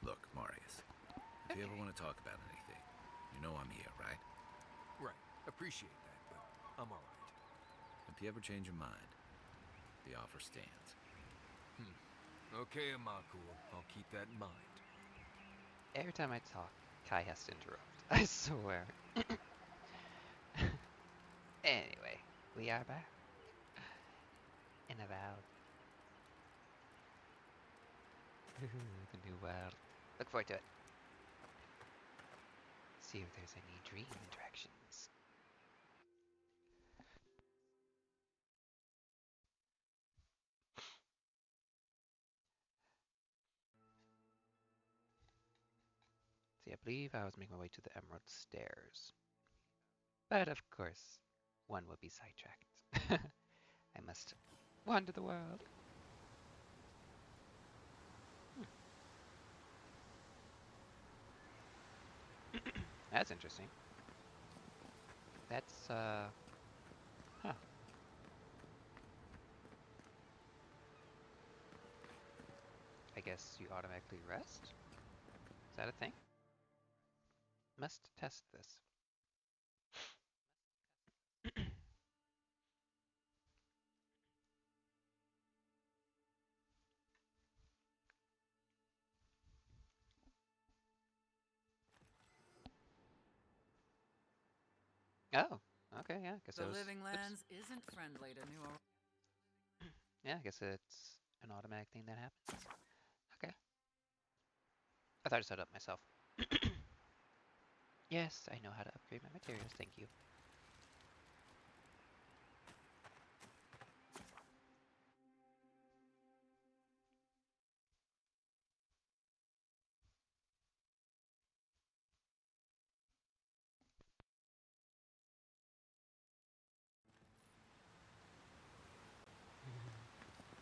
Look, Marius, if you ever want to talk about anything, you know I'm here, right? Right. Appreciate that, but I'm alright. If you ever change your mind, the offer stands. Okay, Amakul. I'll keep that in mind. Every time I talk, Kai has to interrupt. I swear. Anyway, we are back in Avowed. The new world. Look forward to it. See if there's any dream interactions. See, I believe I was making my way to the Emerald Stairs. But of course, one would be sidetracked. I must wander the world. That's interesting. That's, huh. I guess you automatically rest? Is that a thing? Must test this. Oh, okay, yeah, I guess The it was. Living Oops. Lands isn't friendly to new. Yeah, I guess it's an automatic thing that happens. Okay. I thought I set up myself. Yes, I know how to upgrade my materials, thank you.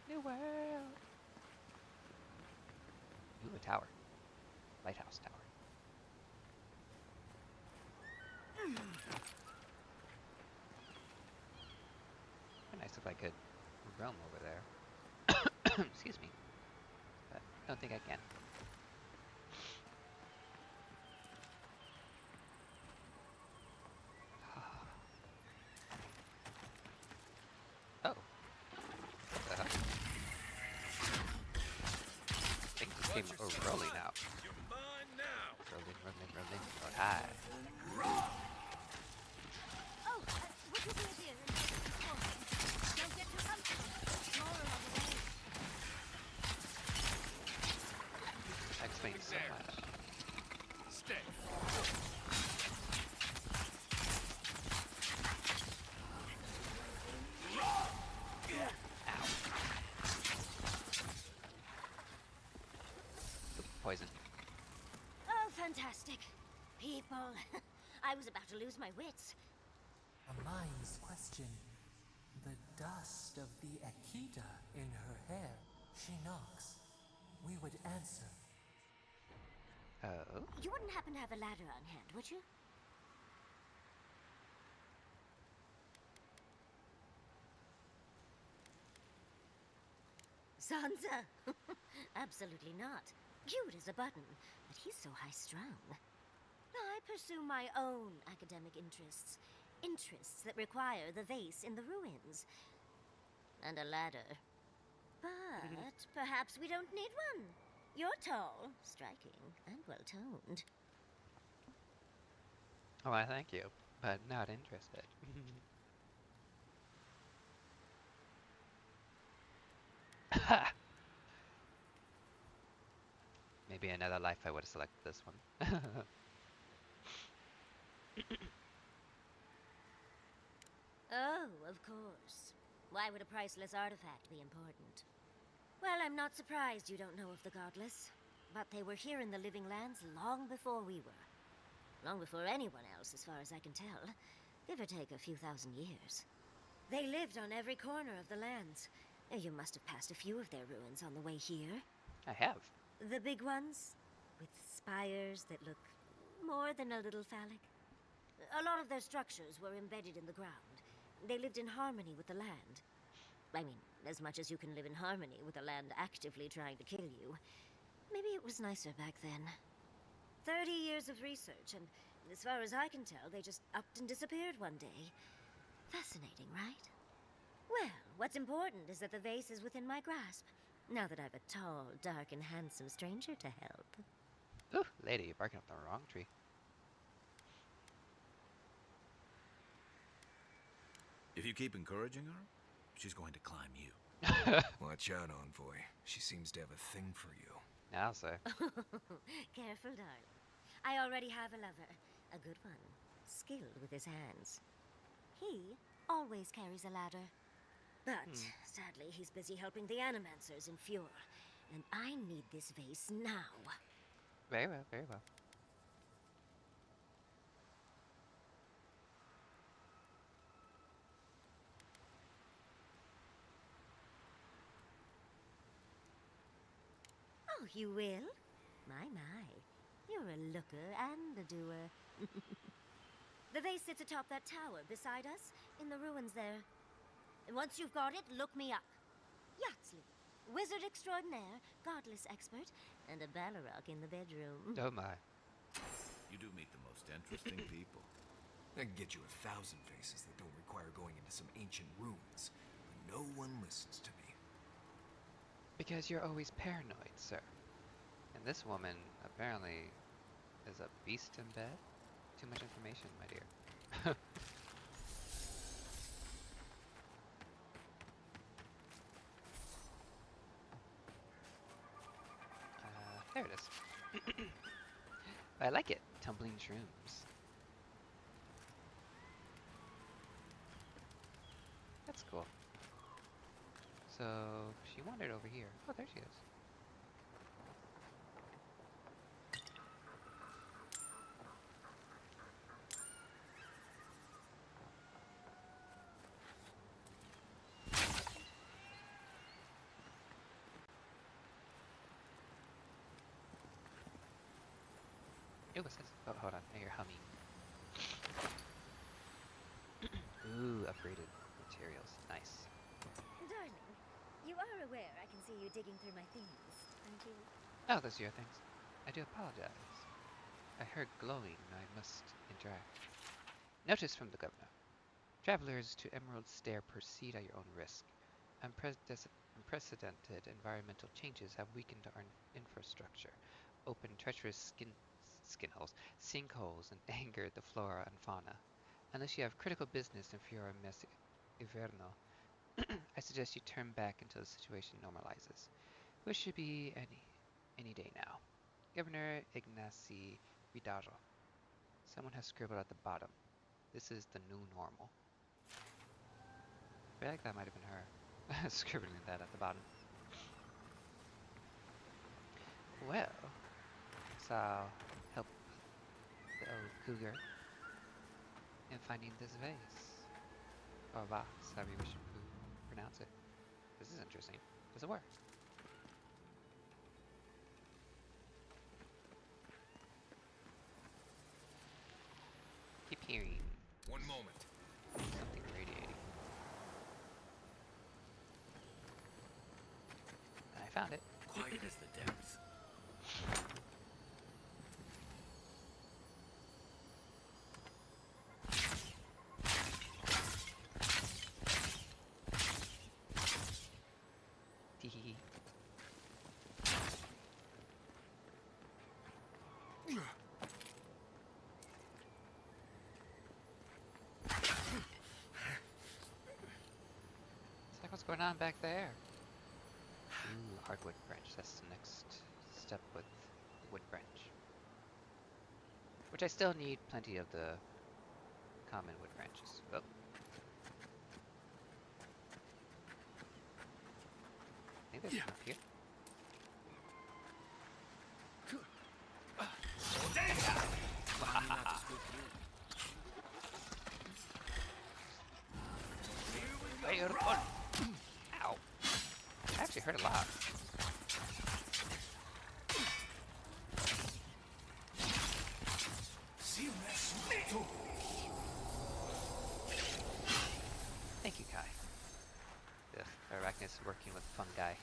New world! Ooh, a tower. Lighthouse tower. Be nice if I could roam over there. Excuse me. But I don't think I can. Oh. What the heck? Things just came rolling out. You're mine now. Rolling. Oh, hi. Oh, would you be a dear and take this morning? Don't get too comfortable. More along the way. That explains so much. Stay. Ow. Ooh, poison. Oh, fantastic. People. I was about to lose my wits. A mind's question. The dust of the Akita in her hair. She knocks. We would answer. Oh. You wouldn't happen to have a ladder on hand, would you? Sansa! Absolutely not. Cute as a button, but he's so high-strung. I pursue my own academic interests. Interests that require the vase in the ruins. And a ladder. But perhaps we don't need one. You're tall, striking, and well-toned. Oh, I thank you, but not interested. Maybe another life I would have selected this one. Oh, of course. Why would a priceless artifact be important? Well, I'm not surprised you don't know of the Godless. But they were here in the Living Lands long before we were. Long before anyone else, as far as I can tell. Give or take a few thousand years. They lived on every corner of the lands. You must have passed a few of their ruins on the way here. I have. The big ones, with spires that look more than a little phallic. A lot of their structures were embedded in the ground. They lived in harmony with the land. I mean, as much as you can live in harmony with a land actively trying to kill you. Maybe it was nicer back then. 30 years of research, and as far as I can tell, they just upped and disappeared one day. Fascinating, right? Well, what's important is that the vase is within my grasp, now that I've a tall, dark, and handsome stranger to help. Ooh, lady, you're barking up the wrong tree. If you keep encouraging her, she's going to climb you. Watch out, Envoy. She seems to have a thing for you. I'll say. Careful, darling. I already have a lover. A good one. Skilled with his hands. He always carries a ladder. But, sadly, he's busy helping the Animancers in Fjord. And I need this vase now. Very well, very well. Oh, you will? My. You're a looker and a doer. The vase sits atop that tower beside us, in the ruins there. And once you've got it, look me up. Yaxley, wizard extraordinaire, godless expert, and a Balrog in the bedroom. Oh my. You do meet the most interesting people. I can get you 1,000 faces that don't require going into some ancient ruins, but no one listens to me. Because you're always paranoid, sir. And this woman apparently is a beast in bed. Too much information, my dear. There it is. I like it. Tumbling shrooms. That's cool. So, she wandered over here. Oh, there she is. Ooh, what's this? Oh, hold on. I hear humming. Ooh, upgraded materials. Nice. Darling, you are aware I can see you digging through my things, aren't you? Oh, those are your things. I do apologize. I heard glowing. I must interact. Notice from the governor. Travelers to Emerald Stair proceed at your own risk. Unprecedented environmental changes have weakened our infrastructure, opened treacherous sinkholes, and angered the flora and fauna. Unless you have critical business in Fiora Mes Iverno, I suggest you turn back until the situation normalizes, which should be any day now. Governor Ignacy Vidaro. Someone has scribbled at the bottom. This is the new normal. I feel like that might have been her scribbling that at the bottom. Well, so I'll help the old cougar in finding this vase. Or vase, however you wish to pronounce it. This is interesting. Does it work? Keep hearing One moment. something radiating. I found it. Quiet as the depths. Teehee. It's like, what's going on back there? Ooh, hardwood branch. That's the next step with the wood branch. Which I still need plenty of the common wood branches. Oh. I think there's enough here. Remind me not to swoop through. Fire on! Ow! I actually hurt a lot. Thank you, Kai. Ugh, Arachnus working with fungi.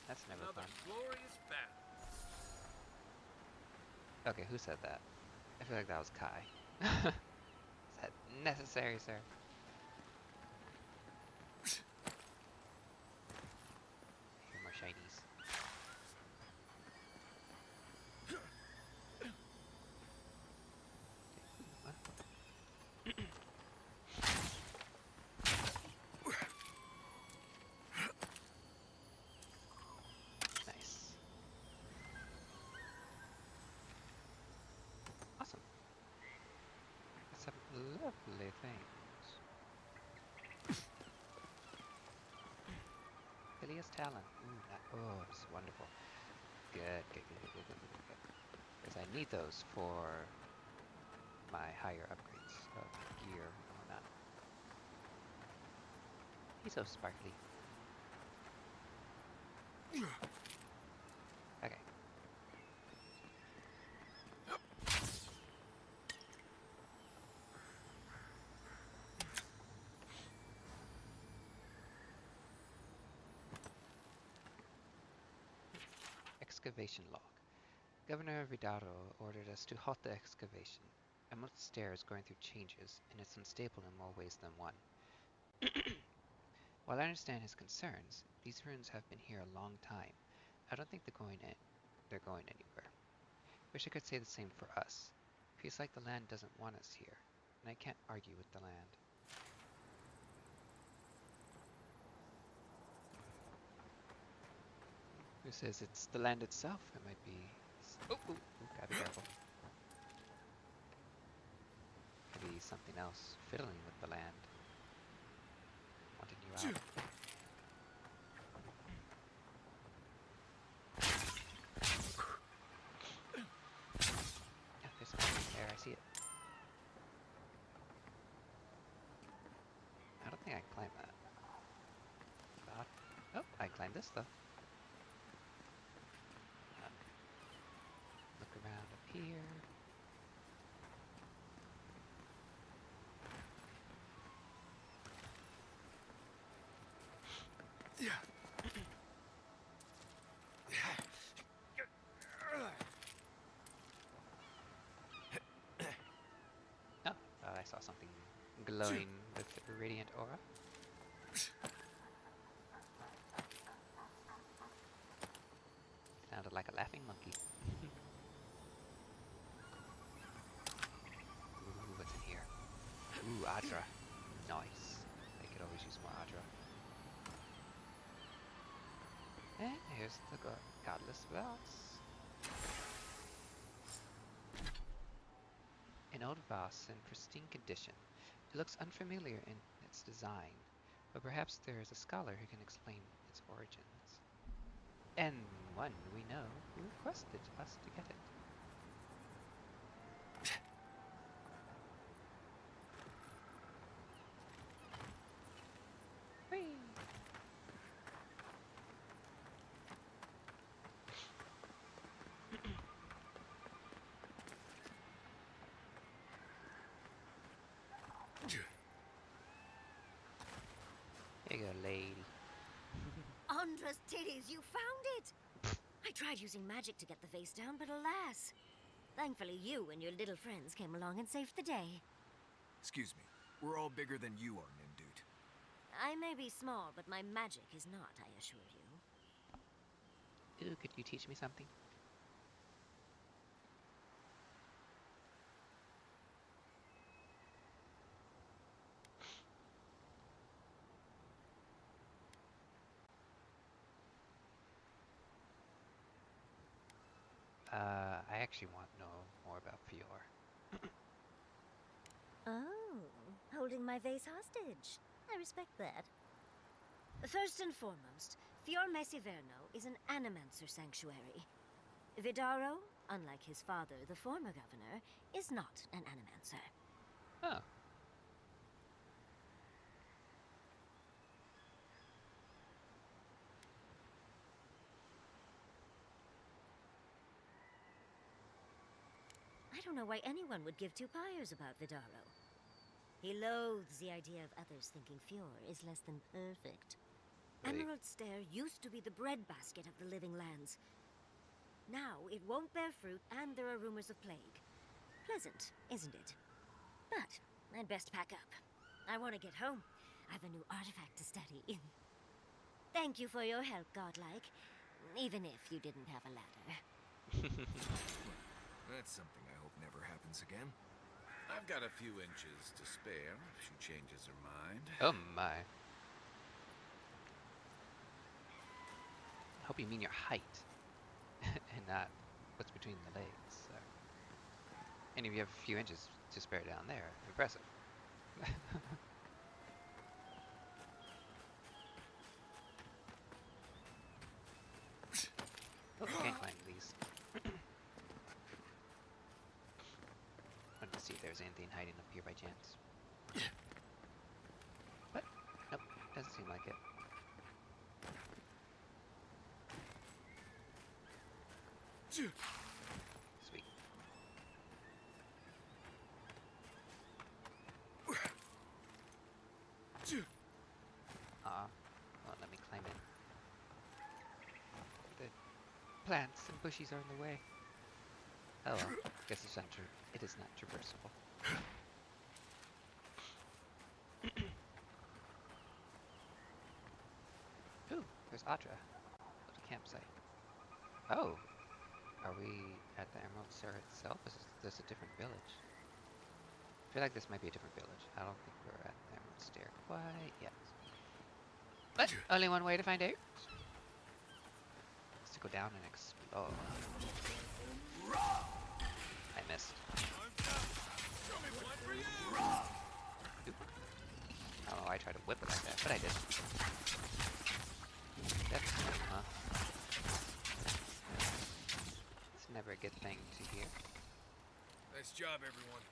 That's never Another fun. glorious battle. Okay, who said that? I feel like that was Kai. Is that necessary, sir? Here, more shinies. What? Nice. Awesome. Got some lovely things. Ilias Talon. Ooh, oh, this is wonderful. Good, good, good, good, good, good, good, good. Because I need those for my higher upgrades of gear and whatnot. He's so sparkly. Okay. Excavation log. Governor Vidaro ordered us to halt the excavation. I'm upstairs going through changes, and it's unstable in more ways than one. While I understand his concerns, these ruins have been here a long time. I don't think they're going anywhere. Wish I could say the same for us. Feels like the land doesn't want us here, and I can't argue with the land. Who says it's the land itself? It might be... Oh, oh, oh, gotta be careful. Could be something else fiddling with the land. Wanting you out. Yeah, there's something there, I see it. I don't think I can climb that. Oh, I climbed this though. Look around up here. Oh, thought I saw something glowing with a radiant aura. Sounded like a laughing monkey. Ooh, what's in here? Ooh, Adra. Nice. I could always use more Adra. And here's the Godless Vase. An old vase in pristine condition. It looks unfamiliar in its design, but perhaps there is a scholar who can explain its origins. And one we know who requested us to get it. Whee! Here you go, lady. Andra's titties, you found it! I tried using magic to get the vase down, but alas. Thankfully, you and your little friends came along and saved the day. Excuse me. We're all bigger than you are, Nimdude. I may be small, but my magic is not, I assure you. Ooh, could you teach me something? I actually want to know more about Fior. Oh, holding my vase hostage. I respect that. First and foremost, Fior Mesiverno is an animancer sanctuary. Vidaro, unlike his father, the former governor, is not an animancer. Oh. I don't know why anyone would give two pyres about Vidaro. He loathes the idea of others thinking Fior is less than perfect. Really? Emerald Stair used to be the breadbasket of the living lands. Now it won't bear fruit, and there are rumors of plague. Pleasant, isn't it? But I'd best pack up. I want to get home. I have a new artifact to study. Thank you for your help, Godlike. Even if you didn't have a ladder. That's something I hope never happens again. I've got a few inches to spare if she changes her mind. Oh my. I hope you mean your height, and not what's between the legs. So. And if you have a few inches to spare down there, impressive. Oh, can't climb these. Wanted to see if there's anything hiding up here by chance. What? Nope, doesn't seem like it. Sweet. Won't let me climb in. The plants and bushes are in the way. Oh well, guess it's not it is not traversable. Ooh, there's Audra. Little campsite. Oh, are we at the Emerald Stair itself? Is this a different village? I feel like this might be a different village. I don't think we're at the Emerald Stair quite yet. But only one way to find out. Is to go down and explore. I missed. Oop. I don't know why I tried to whip it like that, but I did. That's huh? It's never a good thing to hear. Nice job, everyone.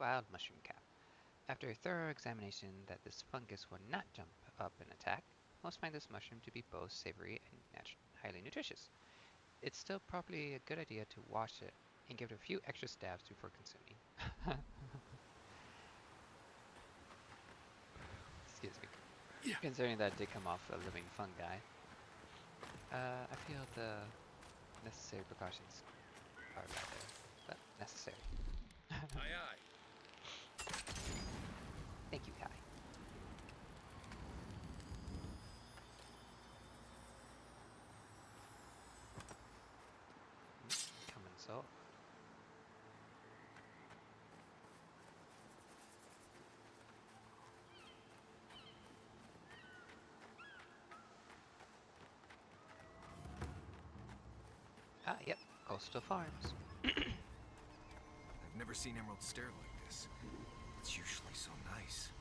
Wild mushroom cap. After a thorough examination that this fungus will not jump up and attack, most find this mushroom to be both savory and highly nutritious. It's still probably a good idea to wash it and give it a few extra stabs before consuming. Excuse me. Yeah. Considering that it did come off a living fungi, I feel the necessary precautions are rather, but necessary. Aye, aye. Thank you, Kai. Coming so. Ah, yep, coastal farms. I've never seen Emerald Stair like this. It's usually so nice.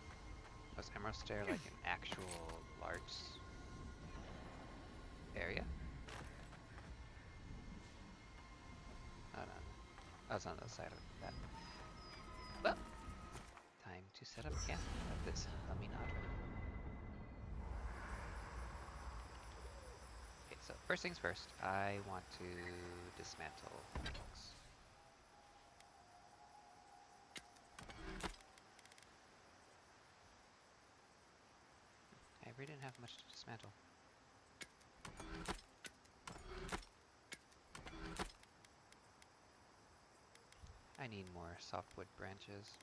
Was Emerald Stair like an actual large area? I don't know. I was on the other side of that. Well, time to set up camp at this humming otter. Okay, so first things first, I want to dismantle things. I really didn't have much to dismantle. I need more softwood branches.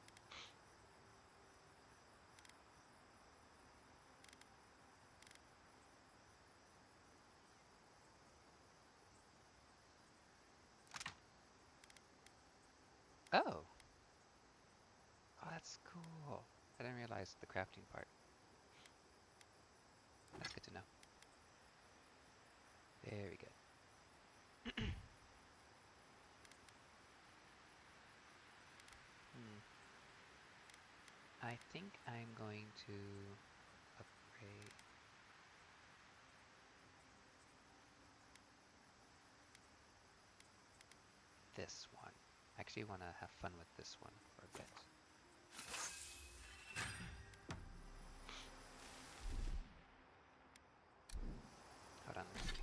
Oh! Oh, that's cool. I didn't realize the crafting part. That's good to know. Very good. I think I'm going to upgrade this one. I actually want to have fun with this one for a bit. Hold on, let's see.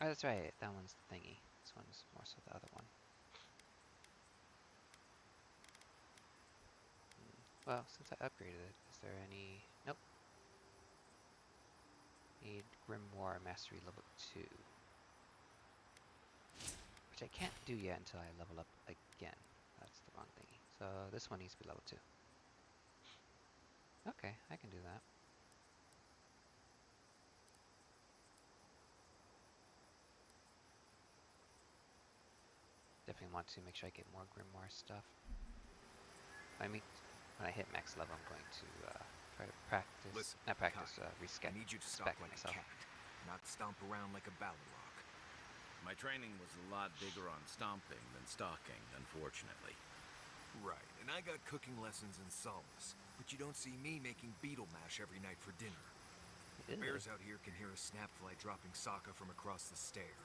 Oh, that's right. That one's the thingy. This one's more so the other one. Well, since I upgraded it, is there any... Nope. Need Grimoire Mastery level 2. Which I can't do yet until I level up again. That's the wrong thingy. So this one needs to be level 2. Okay, I can do that. Definitely want to make sure I get more Grimoire stuff. I mean, when I hit max level, I'm going to try to practice, Listen, not practice, Kai, I rescat, need you to spec stalk like myself. a cat, not stomp around like a Balrog. My training was a lot bigger on stomping than stalking, unfortunately. Right, and I got cooking lessons in solace, but you don't see me making beetle mash every night for dinner. Ew. Bears out here can hear a snapfly dropping Sokka from across the stair.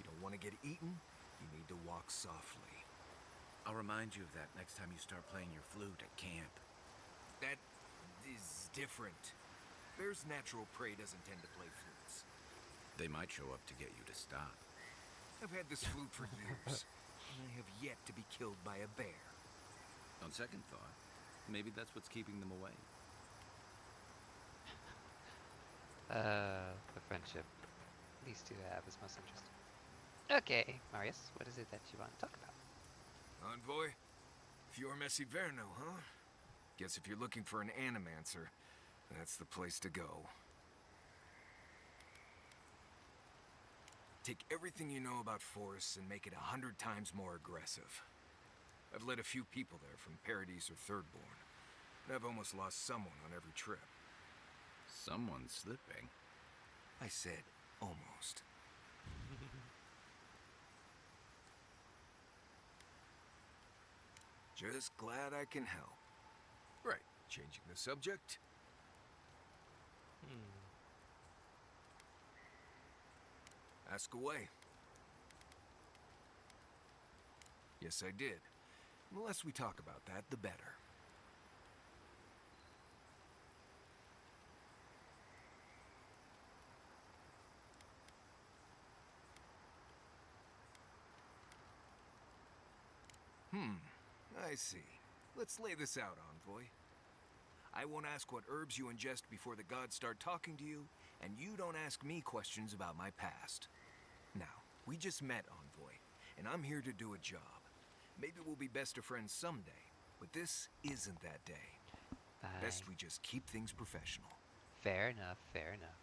You don't want to get eaten, you need to walk softly. I'll remind you of that next time you start playing your flute at camp. That is different. Bear's natural prey doesn't tend to play flutes. They might show up to get you to stop. I've had this flute for years, and I have yet to be killed by a bear. On second thought, maybe that's what's keeping them away. The friendship these two have is most interesting. Okay, Marius, what is it that you want to talk about? Envoy? Fior Messiverno, huh? Guess if you're looking for an animancer, that's the place to go. Take everything you know about forests and make it 100 times more aggressive. I've led a few people there from Paradise or Thirdborn, and I've almost lost someone on every trip. Someone's slipping. I said almost. Just glad I can help. Right, changing the subject. Ask away. Yes, I did. The less we talk about that, the better. I see. Let's lay this out, Envoy. I won't ask what herbs you ingest before the gods start talking to you, and you don't ask me questions about my past. Now, we just met, Envoy, and I'm here to do a job. Maybe we'll be best of friends someday, but this isn't that day. Fine. Best we just keep things professional. Fair enough, fair enough.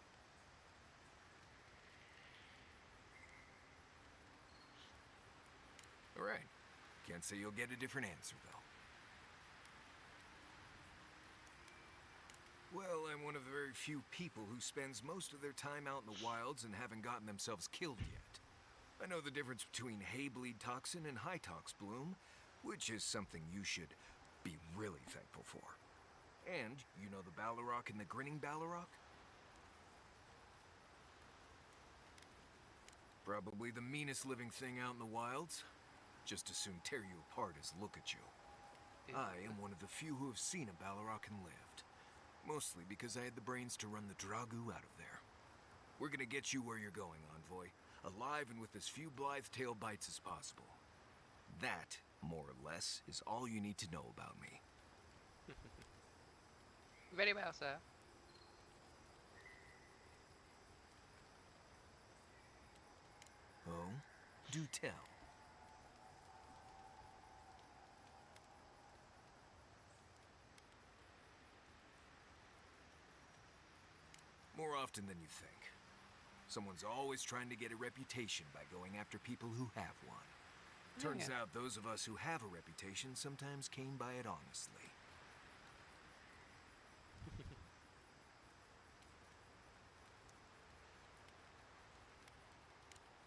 All right. Can't say you'll get a different answer, though. Well, I'm one of the very few people who spends most of their time out in the wilds and haven't gotten themselves killed yet. I know the difference between hay-bleed toxin and high-tox bloom, which is something you should be really thankful for. And you know the Balrog and the grinning Balrog? Probably the meanest living thing out in the wilds. Just as soon tear you apart as look at you. I am one of the few who have seen a Balrog and lived. Mostly because I had the brains to run the Dragu out of there. We're gonna get you where you're going, Envoy. Alive and with as few blithe-tailed bites as possible. That, more or less, is all you need to know about me. Very well, sir. Oh? Do tell. More often than you think. Someone's always trying to get a reputation by going after people who have one. Turns out those of us who have a reputation sometimes came by it honestly.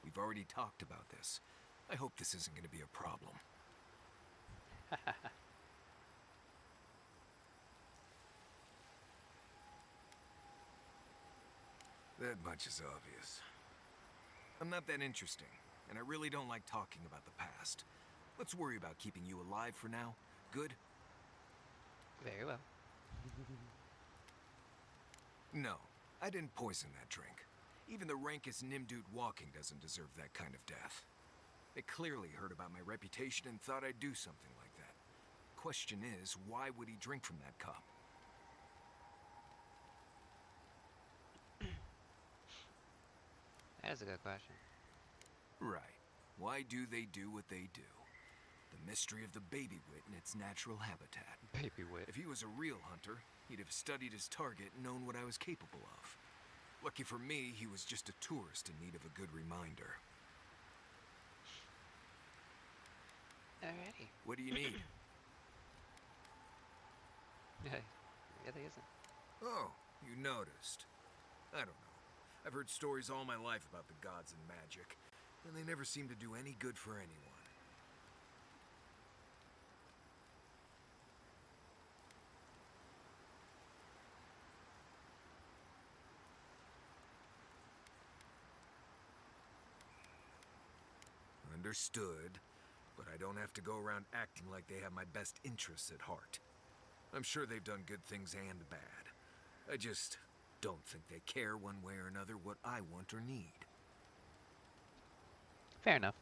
We've already talked about this. I hope this isn't going to be a problem. That much is obvious. I'm not that interesting, and I really don't like talking about the past. Let's worry about keeping you alive for now. Good? Very well. No, I didn't poison that drink. Even the rankest Nimdude walking doesn't deserve that kind of death. They clearly heard about my reputation and thought I'd do something like that. question is, why would he drink from that cup? That is a good question. Right. Why do they do what they do? The mystery of the baby wit in its natural habitat. Baby wit. If he was a real hunter, he'd have studied his target and known what I was capable of. Lucky for me, he was just a tourist in need of a good reminder. Alrighty. What do you need? Yeah, really isn't. Oh, you noticed. I don't know. I've heard stories all my life about the gods and magic, and they never seem to do any good for anyone. Understood, but I don't have to go around acting like they have my best interests at heart. I'm sure they've done good things and bad. I just don't think they care one way or another what I want or need. Fair enough.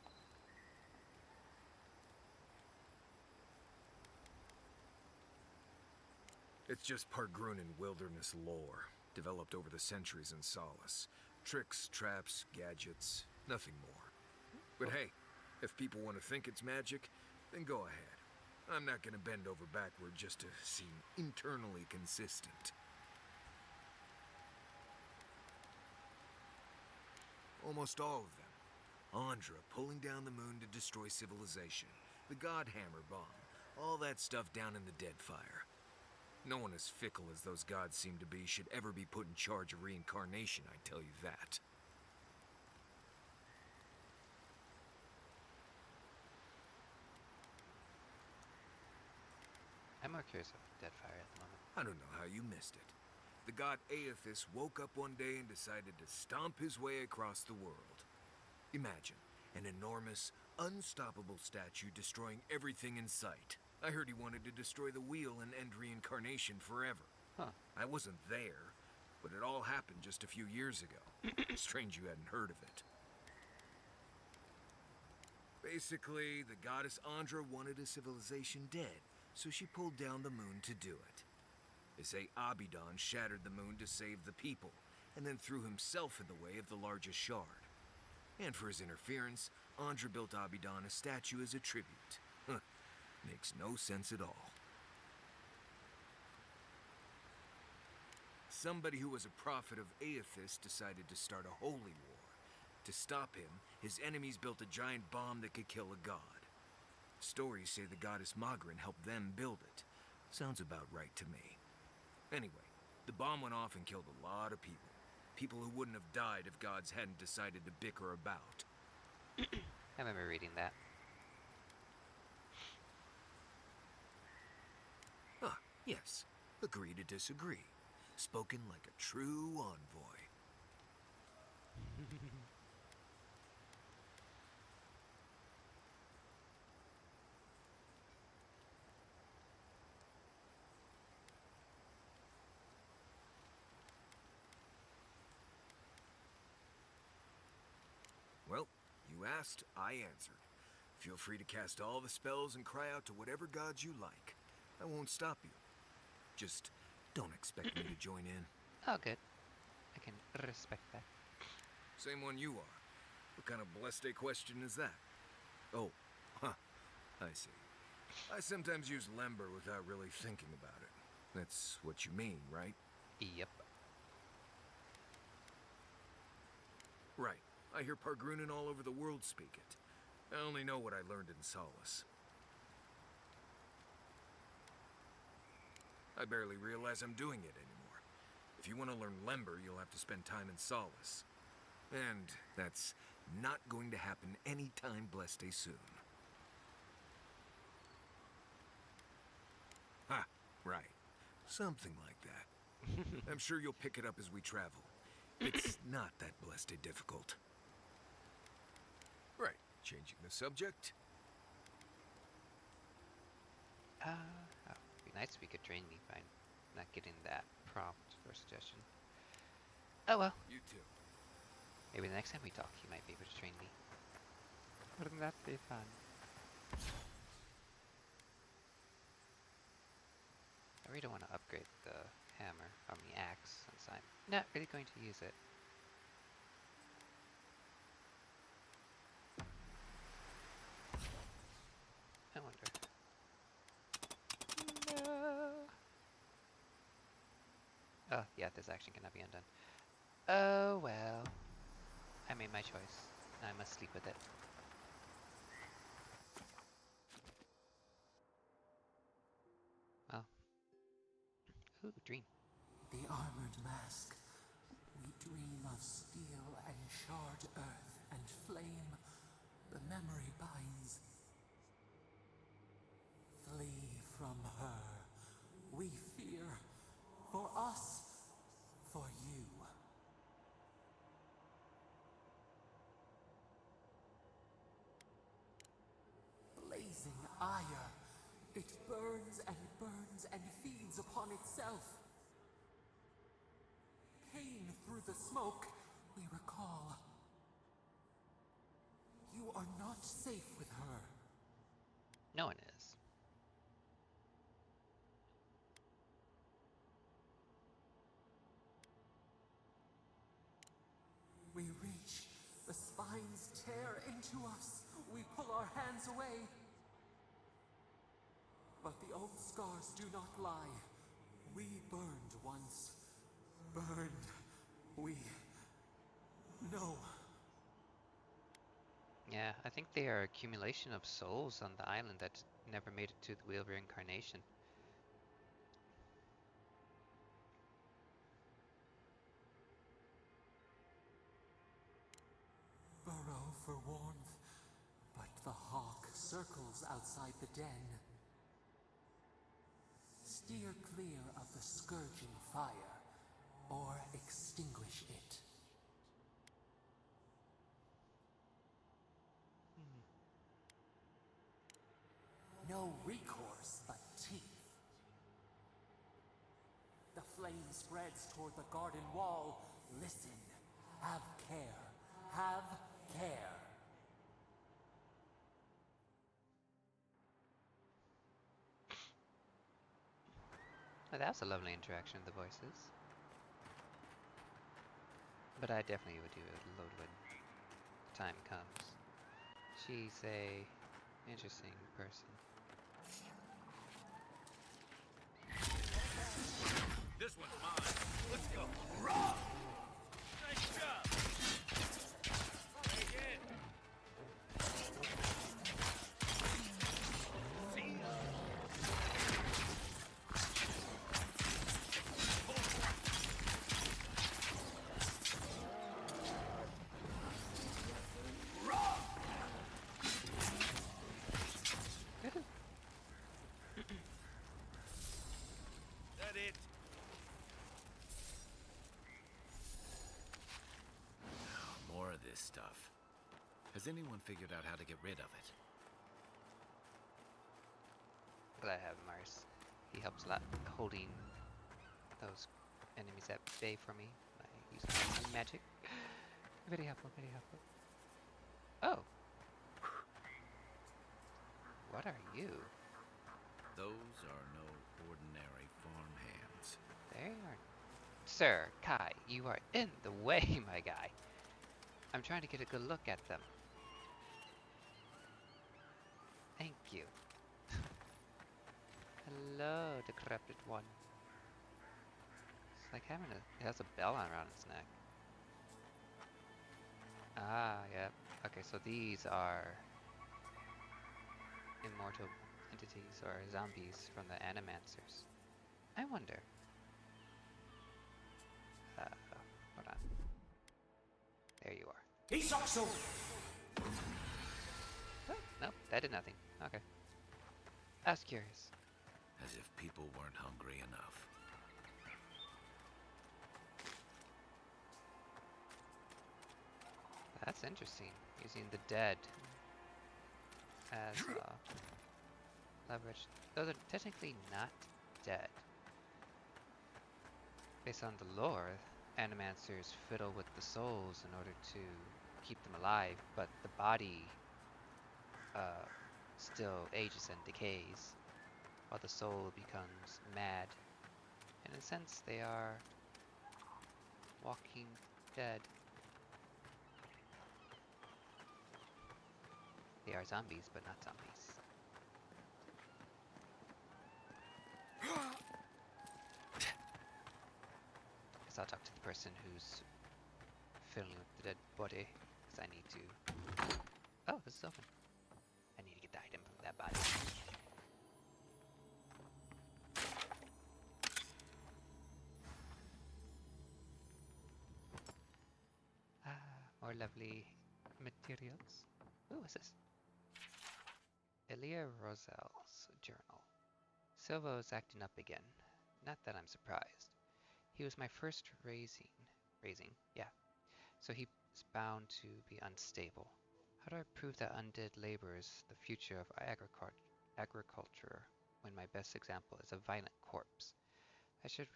It's just Pargrunin wilderness lore, developed over the centuries in Solace. Tricks, traps, gadgets, nothing more. But hey, if people want to think it's magic, then go ahead. I'm not gonna bend over backward just to seem internally consistent. Almost all of them. Andra pulling down the moon to destroy civilization. The Godhammer bomb. All that stuff down in the Deadfire. No one as fickle as those gods seem to be should ever be put in charge of reincarnation, I tell you that. I'm more curious about Deadfire at the moment. I don't know how you missed it. The god Aethys woke up one day and decided to stomp his way across the world. Imagine an enormous, unstoppable statue destroying everything in sight. I heard he wanted to destroy the wheel and end reincarnation forever. Huh. I wasn't there, but it all happened just a few years ago. Strange you hadn't heard of it. Basically, the goddess Andra wanted a civilization dead, so she pulled down the moon to do it. They say Abidan shattered the moon to save the people, and then threw himself in the way of the largest shard. And for his interference, Andra built Abidan a statue as a tribute. Huh. Makes no sense at all. Somebody who was a prophet of Aethys decided to start a holy war. To stop him, his enemies built a giant bomb that could kill a god. Stories say the goddess Magrin helped them build it. Sounds about right to me. Anyway, the bomb went off and killed a lot of people. People who wouldn't have died if gods hadn't decided to bicker about. I remember reading that. Ah, yes. Agree to disagree. Spoken like a true envoy. Well, you asked, I answered. Feel free to cast all the spells and cry out to whatever gods you like. I won't stop you. Just don't expect me to join in. Oh, good. I can respect that. Same one you are. What kind of blessed question is that? Oh, huh. I see. I sometimes use Lember without really thinking about it. That's what you mean, right? Yep. Right. I hear Pargrunin all over the world speak it. I only know what I learned in Solace. I barely realize I'm doing it anymore. If you want to learn Lember, you'll have to spend time in Solace. And that's not going to happen anytime blessed soon. Ha, right. Something like that. I'm sure you'll pick it up as we travel. It's not that blessed difficult. Right, changing the subject. Oh, it'd be nice if you could train me by not getting that prompt or suggestion. Oh well, You too. maybe the next time we talk, you might be able to train me. Wouldn't that be fun? upgrade the hammer, axe, since I'm not really going to use it. I wonder. No. Oh, yeah, this action cannot be undone. Oh, well. I made my choice. I must sleep with it. Well. Ooh, dream. The armored mask. We dream of steel and charred earth and flame. The memory binds. Flee from her. We fear. For us. For you. Blazing ire. It burns and feeds upon itself. Pain through the smoke, we recall. You are not safe with her. No one is. We reach. The spines tear into us. We pull our hands away. But the old scars do not lie. We burned once. Burned. We know. Yeah, I think they are accumulation of souls on the island that never made it to the wheel of reincarnation. Burrow for warmth, but the hawk circles outside the den. Steer clear of the scourging fire, or extinguish it. No recourse but teeth. The flame spreads toward the garden wall. Listen. Have care. Have care. Oh, that was a lovely interaction of the voices. But I definitely would do a load when the time comes. She's a interesting person. This one's mine. Let's go. Hurrah! Nice job. Try again. See ya. That it? More of this stuff. Has anyone figured out how to get rid of it? But I have Mars. He helps a lot holding those enemies at bay for me by using magic. Very helpful, very helpful. Oh! What are you? Those are no ordinary farm hands. They are... Sir, Kai, you are in the way, my guy. I'm trying to get a good look at them. Thank you. Hello, decrepit one. It's like having a... It has a bell around its neck. Ah, yep. Okay, so these are immortal entities or zombies from the Animancers. I wonder. Hold on. There you are. Isakso! Oh, nope, that did nothing. Okay. I was curious. As if people weren't hungry enough. That's interesting. Using the dead as leverage. Those are technically not dead. Based on the lore, Animancers fiddle with the souls in order to keep them alive, but the body still ages and decays, while the soul becomes mad In a sense, they are walking dead. They are zombies, but not zombies. Guess I'll talk to the person who's fiddling with the dead body, because I need to... Oh, this is open. I need to get the item from that body. More lovely materials. Ooh, what's this? Elia Rosel's journal. Silvo's acting up again. Not that I'm surprised. He was my first raising, yeah. So he's bound to be unstable. How do I prove that undead labor is the future of agriculture when my best example is a violent corpse? I should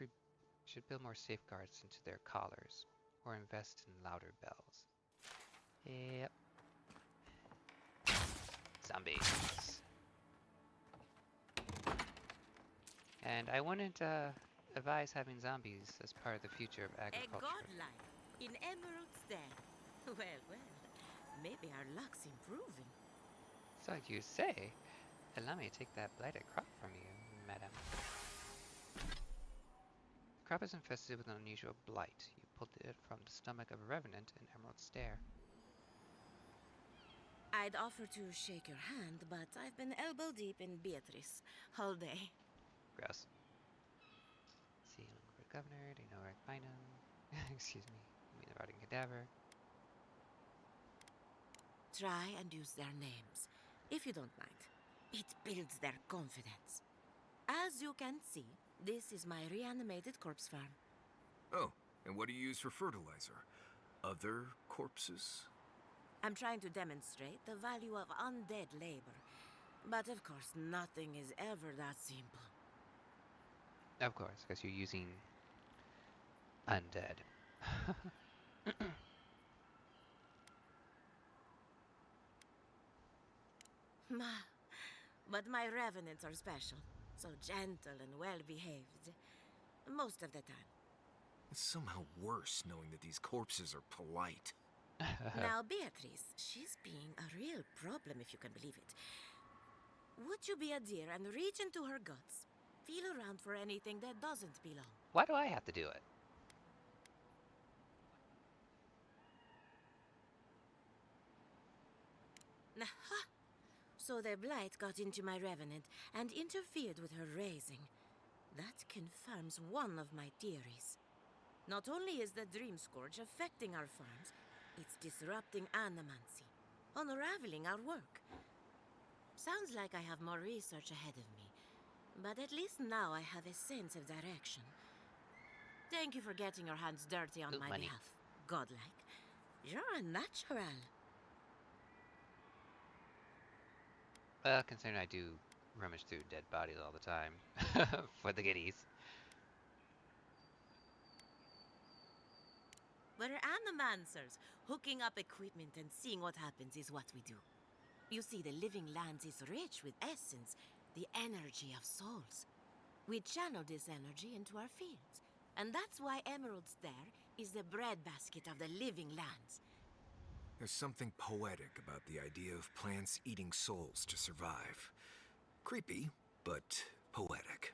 build more safeguards into their collars, or invest in louder bells. Yep. Zombies. And I wouldn't advise having zombies as part of the future of A agriculture. godlike in Emerald's Den. Well, well, maybe our luck's improving. So you say. Allow me to take that blighted crop from you, madam. The crop is infested with an unusual blight. You pulled it from the stomach of a revenant in Emerald Stair. I'd offer to shake your hand, but I've been elbow deep in Beatrice all day. Gross. See, looking for the governor. Do you know where I can find him? Excuse me. I mean the rotting cadaver. Try and use their names, if you don't mind. It builds their confidence. As you can see, this is my reanimated corpse farm. Oh, and what do you use for fertilizer? Other corpses? I'm trying to demonstrate the value of undead labor. But of course, nothing is ever that simple. Of course, because you're using undead. But my revenants are special. So gentle and well-behaved. Most of the time. It's somehow worse knowing that these corpses are polite. Now, Beatrice, she's being a real problem, if you can believe it. Would you be a dear and reach into her guts? Feel around for anything that doesn't belong. Why do I have to do it? Aha! So the blight got into my revenant and interfered with her raising. That confirms one of my theories. Not only is the Dream Scourge affecting our farms, it's disrupting animancy, unraveling our work. Sounds like I have more research ahead of me, but at least now I have a sense of direction. Thank you for getting your hands dirty on Ooh, my money. behalf, godlike. You're a natural. Well, considering I do rummage through dead bodies all the time for the giddies. We're animancers. Hooking up equipment and seeing what happens is what we do. You see, the living lands is rich with essence, the energy of souls. We channel this energy into our fields. And that's why Emerald's There is the breadbasket of the living lands. There's something poetic about the idea of plants eating souls to survive. Creepy, but poetic.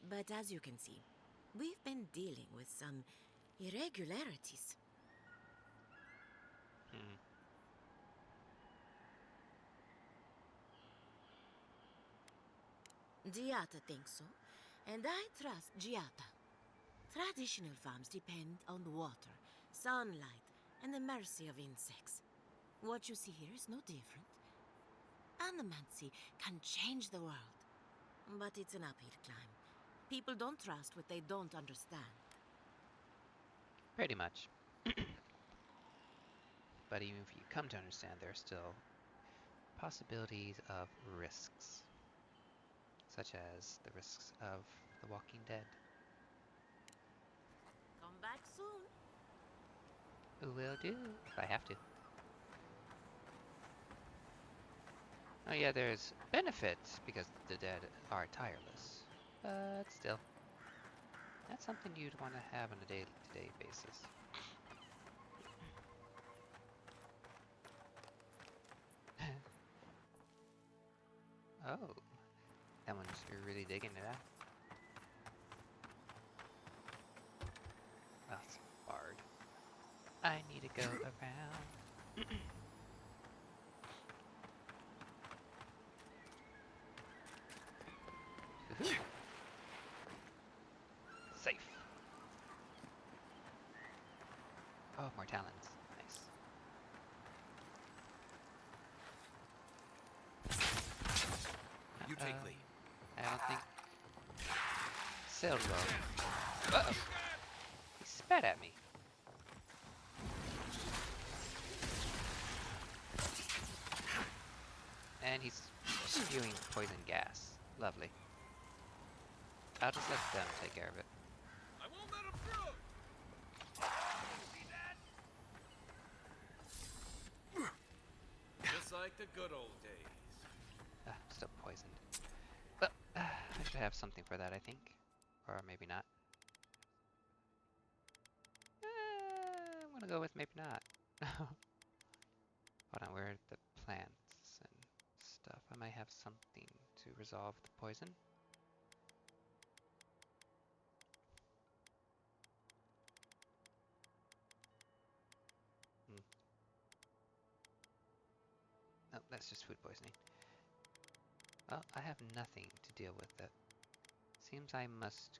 But as you can see, we've been dealing with some irregularities. Hmm. Giata thinks so, and I trust Giata. Traditional farms depend on water, sunlight, and the mercy of insects. What you see here is no different. Animancy can change the world, but it's an uphill climb. People don't trust what they don't understand. Pretty much. But even if you come to understand, there are still possibilities of risks, such as the risks of The Walking Dead. Come back soon. Will do, if I have to. Oh yeah, there's benefits because the dead are tireless, but still. That's something you'd want to have on a day-to-day basis. Oh, that one's you're really digging it out. That's hard. I need to go around. Woohoo. Safe. Oh, more talons. Nice. You take lead. I don't think. Silver. Uh-oh. He spat at me. And he's spewing poison gas. Lovely. I'll just let them take care of it. I won't let him through! Just like the good old days. Still poisoned. But I should have something for that, I think. Or maybe not. I'm gonna go with maybe not. Hold on, where are the plants and stuff? I might have something to resolve the poison. No, that's just food poisoning. Well, I have nothing to deal with that. Seems I must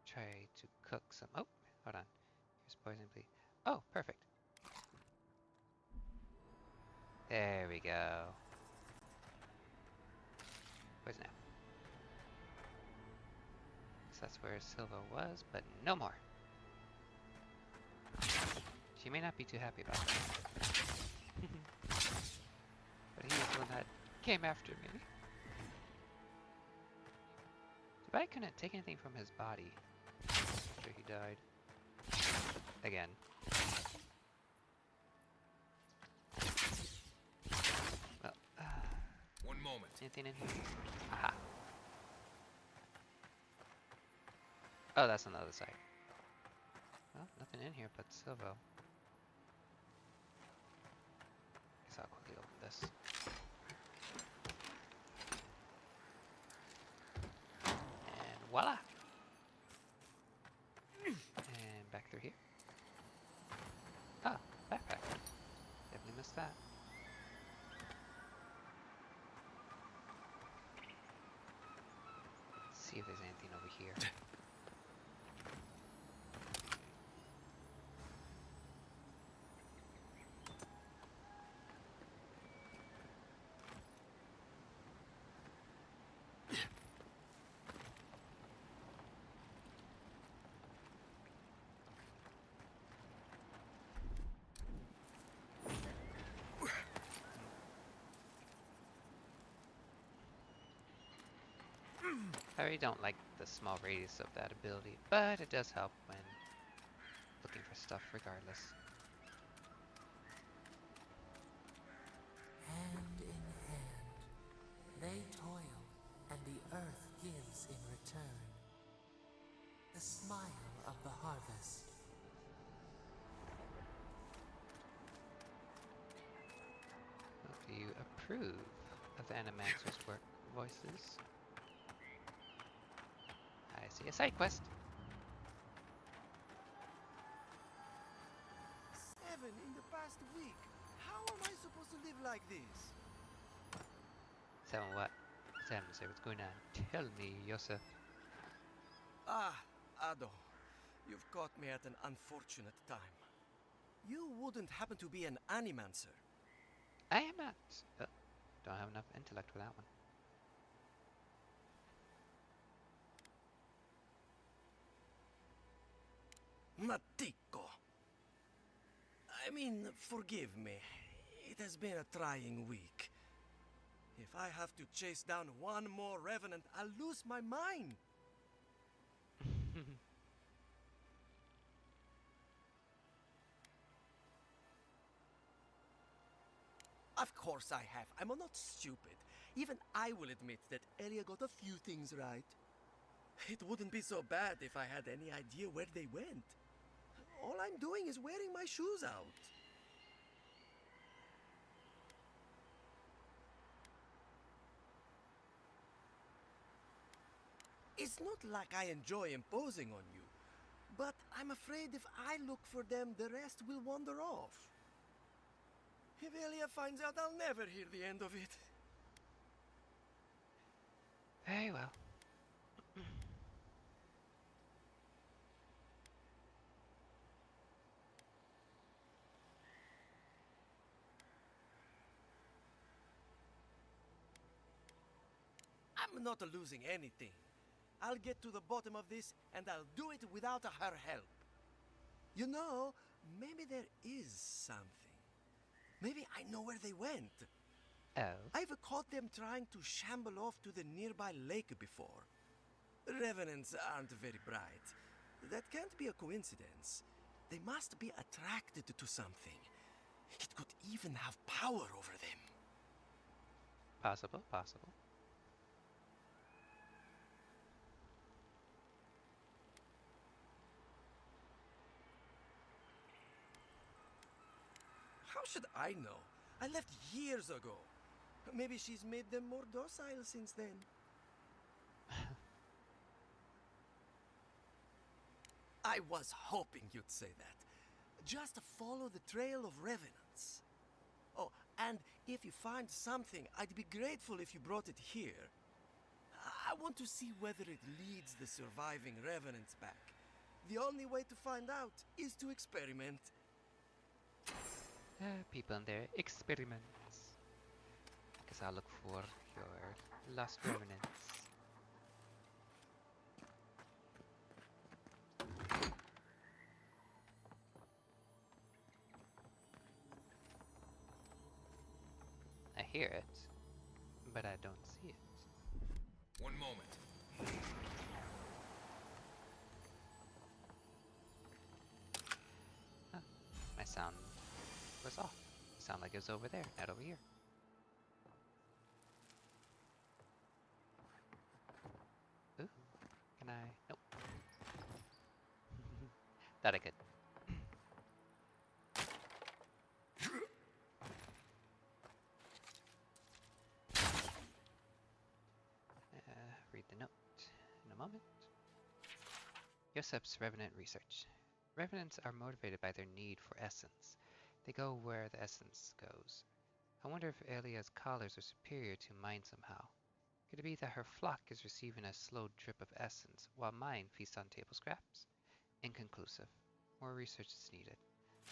try to cook some. Oh, hold on. Here's poison, please. Oh, perfect. There we go. Poison now. Guess that's where Silva was, but no more. She may not be too happy about that. But he was the one that came after me. Too bad I couldn't take anything from his body after he died. Again. Well, One moment. anything in here? Aha. Oh, that's on the other side. Well, nothing in here but Silvo. Guess I'll quickly open this. And voila! And back through here. Ah, backpack. Definitely missed that. Let's see if there's anything over here. I really don't like the small radius of that ability, but it does help when looking for stuff regardless. Hand in hand, they toil, and the earth gives in return. The smile of the harvest. Do you approve of the Animaxer's work voices? I see a side quest. 7 in the past week. How am I supposed to live like this? 7 what? 7, say what's going on. Tell me, Yosa. Ah, Ado. You've caught me at an unfortunate time. You wouldn't happen to be an animancer. I am not. Don't have enough intellect for that one. Matiko. I mean, forgive me. It has been a trying week. If I have to chase down one more revenant, I'll lose my mind. Of course I have. I'm not stupid. Even I will admit that Elia got a few things right. It wouldn't be so bad if I had any idea where they went. All I'm doing is wearing my shoes out. It's not like I enjoy imposing on you, but I'm afraid if I look for them, the rest will wander off. If Elia finds out, I'll never hear the end of it. Very well. I'm not losing anything. I'll get to the bottom of this, and I'll do it without her help. You know, maybe there is something. Maybe I know where they went. Oh. I've caught them trying to shamble off to the nearby lake before. Revenants aren't very bright. That can't be a coincidence. They must be attracted to something. It could even have power over them. Possible, possible. How should I know? I left years ago. Maybe she's made them more docile since then. I was hoping you'd say that. Just follow the trail of revenants. Oh, and if you find something, I'd be grateful if you brought it here. I want to see whether it leads the surviving revenants back. The only way to find out is to experiment. People and their experiments. Guess I'll look for your lost remnants. I hear it, but I don't see it. One moment. Huh. My sound was off. It sounded like it was over there, not over here. Ooh, can I? Nope. Thought I could. Read the note in a moment. Yosep's Revenant Research. Revenants are motivated by their need for essence. They go where the essence goes. I wonder if Elia's collars are superior to mine somehow. Could it be that her flock is receiving a slow drip of essence, while mine feast on table scraps? Inconclusive. More research is needed.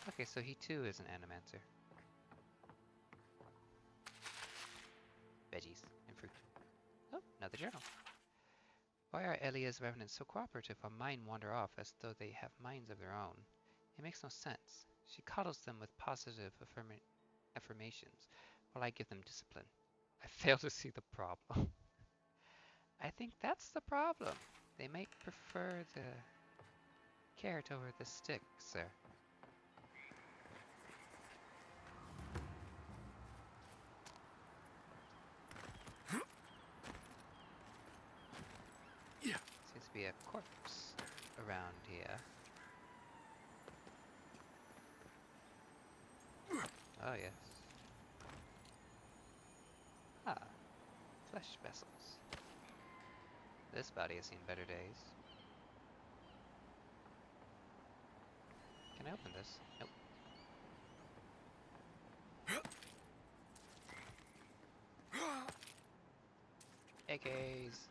Okay, so he too is an animancer. Veggies and fruit. Oh, another journal. Why are Elia's revenants so cooperative while mine wander off as though they have minds of their own? It makes no sense. She coddles them with positive affirmations, while I give them discipline. I fail to see the problem. I think that's the problem. They might prefer the carrot over the stick, sir. Seems to be a corpse around here. Oh yes. Ah, flesh vessels. This body has seen better days. Can I open this? Nope. AKs.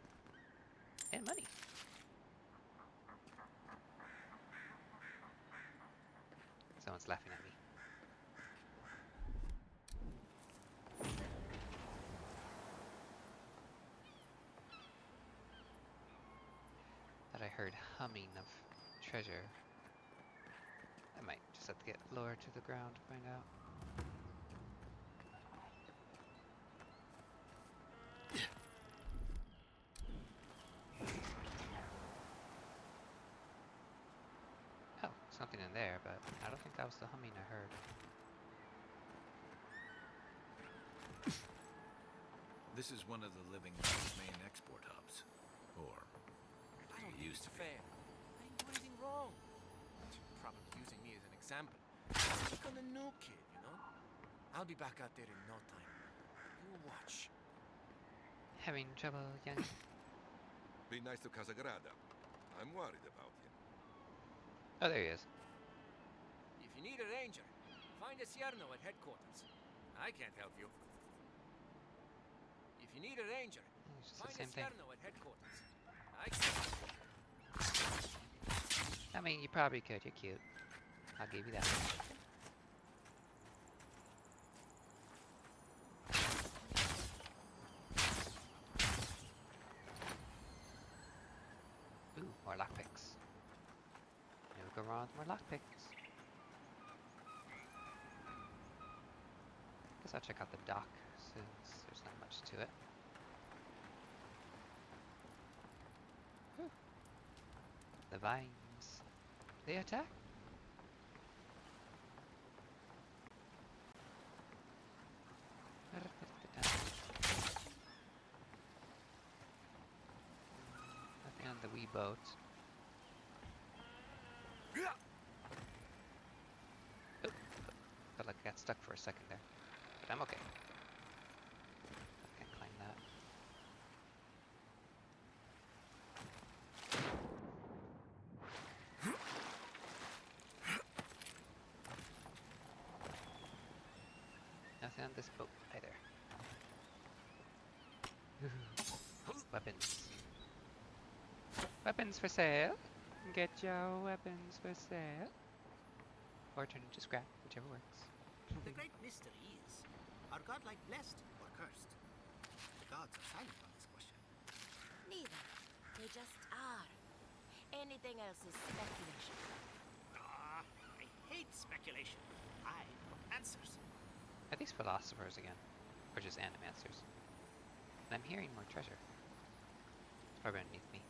And money. Someone's laughing at me. Thought I heard humming of treasure. I might just have to get lower to the ground to find out. Oh, something in there, but I don't think that was the humming I heard. This is one of the living land's main export hubs. Or sample. Like on a new kid, you know? I'll be back out there in no time. You watch. Having trouble, young? Be nice to Casagrada. I'm worried about him. Oh, there he is. If you need a ranger, find a Cierno at headquarters. I can't help you. If you need a ranger, It's just find the a same thing. Cierno at headquarters. I can't help you. I mean, you probably could. You're cute. I'll give you that. Ooh, more lockpicks. Never go wrong with more lockpicks. Guess I'll check out the dock since there's not much to it. Whew. The vines. They attack? Nothing on the wee boat. Oh, felt like I got stuck for a second there, but I'm okay. I can climb that. Nothing on this boat either. Weapons. Weapons for sale. Get your weapons for sale. Or turn into scrap, whichever works. The great mystery is, are godlike blessed or cursed? The gods are silent on this question. Neither. They just are. Anything else is speculation. Ah, I hate speculation. I want answers. Are these philosophers again? Or just animancers? And I'm hearing more treasure. It's probably underneath me.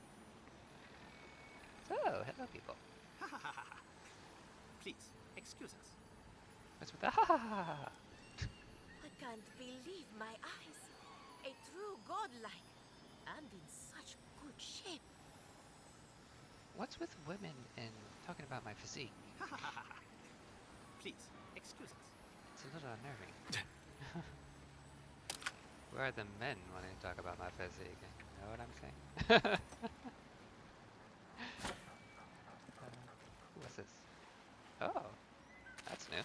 So, hello people. Ha ha ha ha. Please, excuse us. What's with the ha ha ha ha? I can't believe my eyes. A true godlike. And in such good shape. What's with women and talking about my physique? Ha ha ha ha ha. Please, excuse us. It's a little unnerving. Where are the men when they talk about my physique? You know what I'm saying? What's this? Oh, that's new.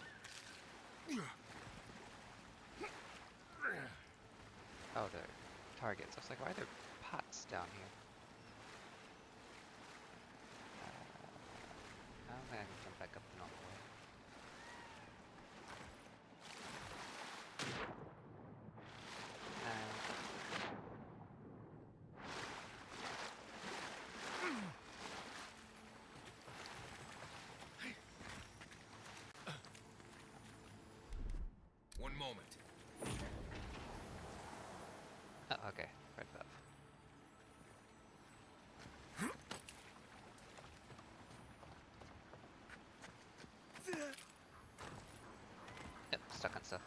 Oh, they're targets. I was like, why are there pots down here? I don't think I can jump back up the normal way. One moment. Oh, okay. Right above. Yep, stuck on stuff.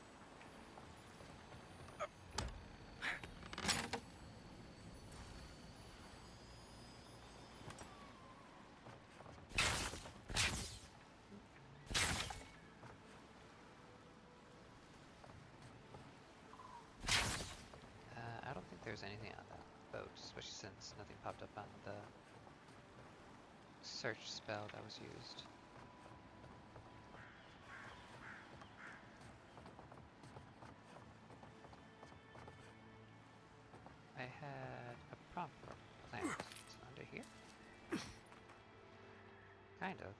I don't think there's anything on that boat, especially since nothing popped up on the search spell that was used. I had a prompt for plant. It's under here? Kind of.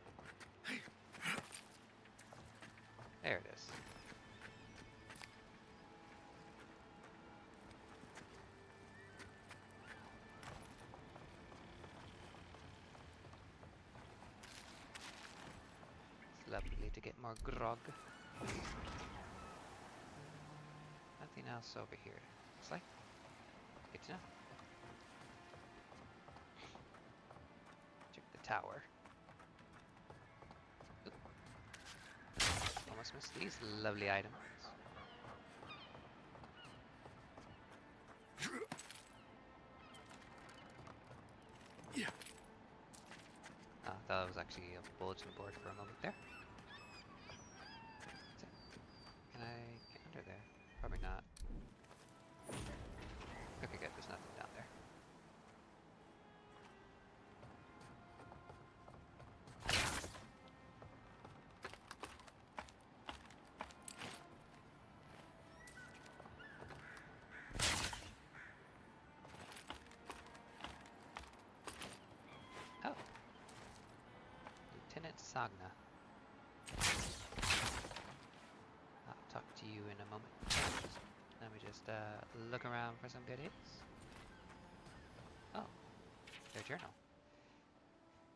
There it is. It's lovely to get more grog. Nothing else over here. Looks like. Good to know. Check the tower. Oop. Almost missed these lovely items. I thought it was actually a bulletin board for a moment there. Sagna. I'll talk to you in a moment. Let me just look around for some goodies. Oh, their journal.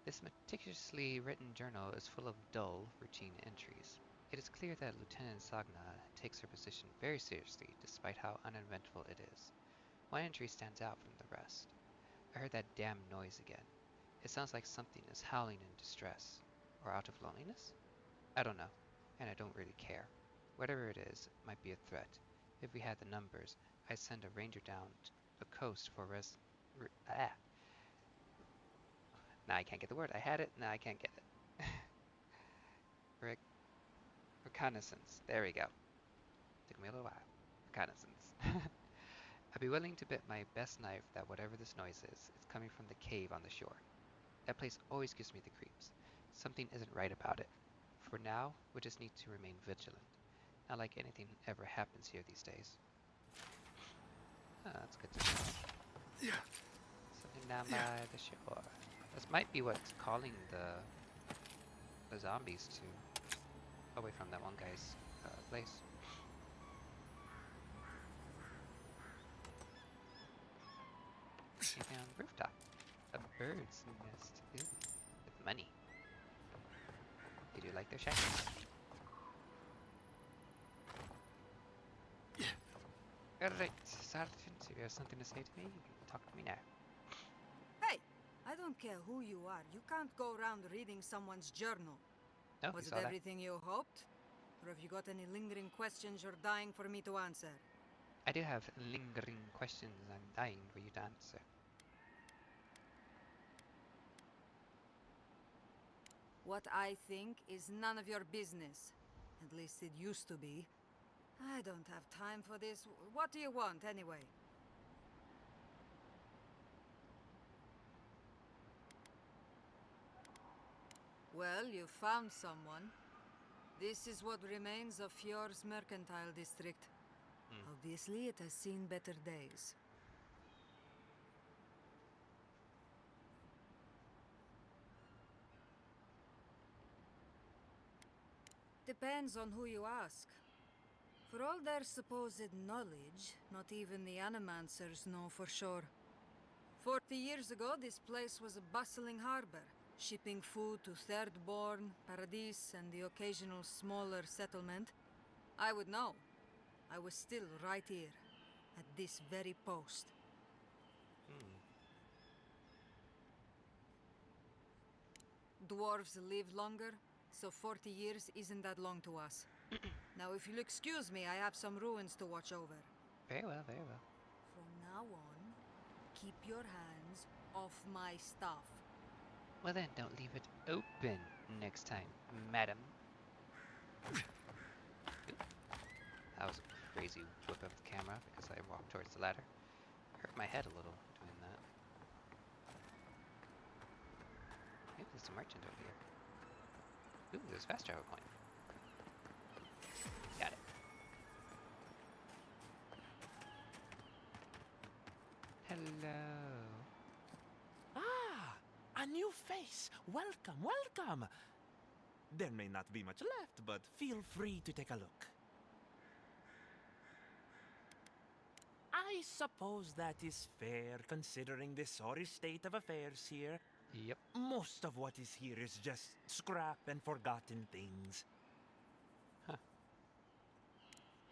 This meticulously written journal is full of dull, routine entries. It is clear that Lieutenant Sagna takes her position very seriously, despite how uneventful it is. One entry stands out from the rest. I heard that damn noise again. It sounds like something is howling in distress. Or out of loneliness? I don't know, and I don't really care. Whatever it is, it might be a threat. If we had the numbers, I'd send a ranger down the coast for Now I can't get the word. I had it, now I can't get it. Reconnaissance. There we go. Took me a little while. Reconnaissance. I'd be willing to bet my best knife that whatever this noise is, it's coming from the cave on the shore. That place always gives me the creeps. Something isn't right about it. For now, we just need to remain vigilant. Not like anything ever happens here these days. Oh, that's good to know. Something down by the shore. This might be what's calling the zombies to away from that one guy's place. Anything on the rooftop? A bird's nest. Ooh, with money. They do like their shinies. Alright, Sergeant, if you have something to say to me, you can talk to me now. Hey, I don't care who you are. You can't go around reading someone's journal. Oh, Was you it saw everything you hoped? Or have you got any lingering questions you're dying for me to answer? that? I do have lingering questions I'm dying for you to answer. What I think is none of your business. At least it used to be. I don't have time for this. What do you want, anyway? Well, you found someone. This is what remains of Fjord's mercantile district. Obviously, it has seen better days. Depends on who you ask. For all their supposed knowledge, not even the Animancers know for sure. 40 years ago, this place was a bustling harbor, shipping food to Thirdborn, Paradis, and the occasional smaller settlement. I would know. I was still right here, at this very post. Dwarves live longer, so 40 years isn't that long to us. Now, if you'll excuse me, I have some ruins to watch over. Very well, very well. From now on, keep your hands off my stuff. Well then, don't leave it open next time, madam. Oop. That was a crazy whip of the camera because I walked towards the ladder. Hurt my head a little doing that. Maybe there's a merchant over here. Ooh, there's a fast travel coin. Got it. Hello. Ah, a new face. Welcome, welcome. There may not be much left, but feel free to take a look. I suppose that is fair, considering the sorry state of affairs here. Yep. Most of what is here is just scrap and forgotten things. Huh.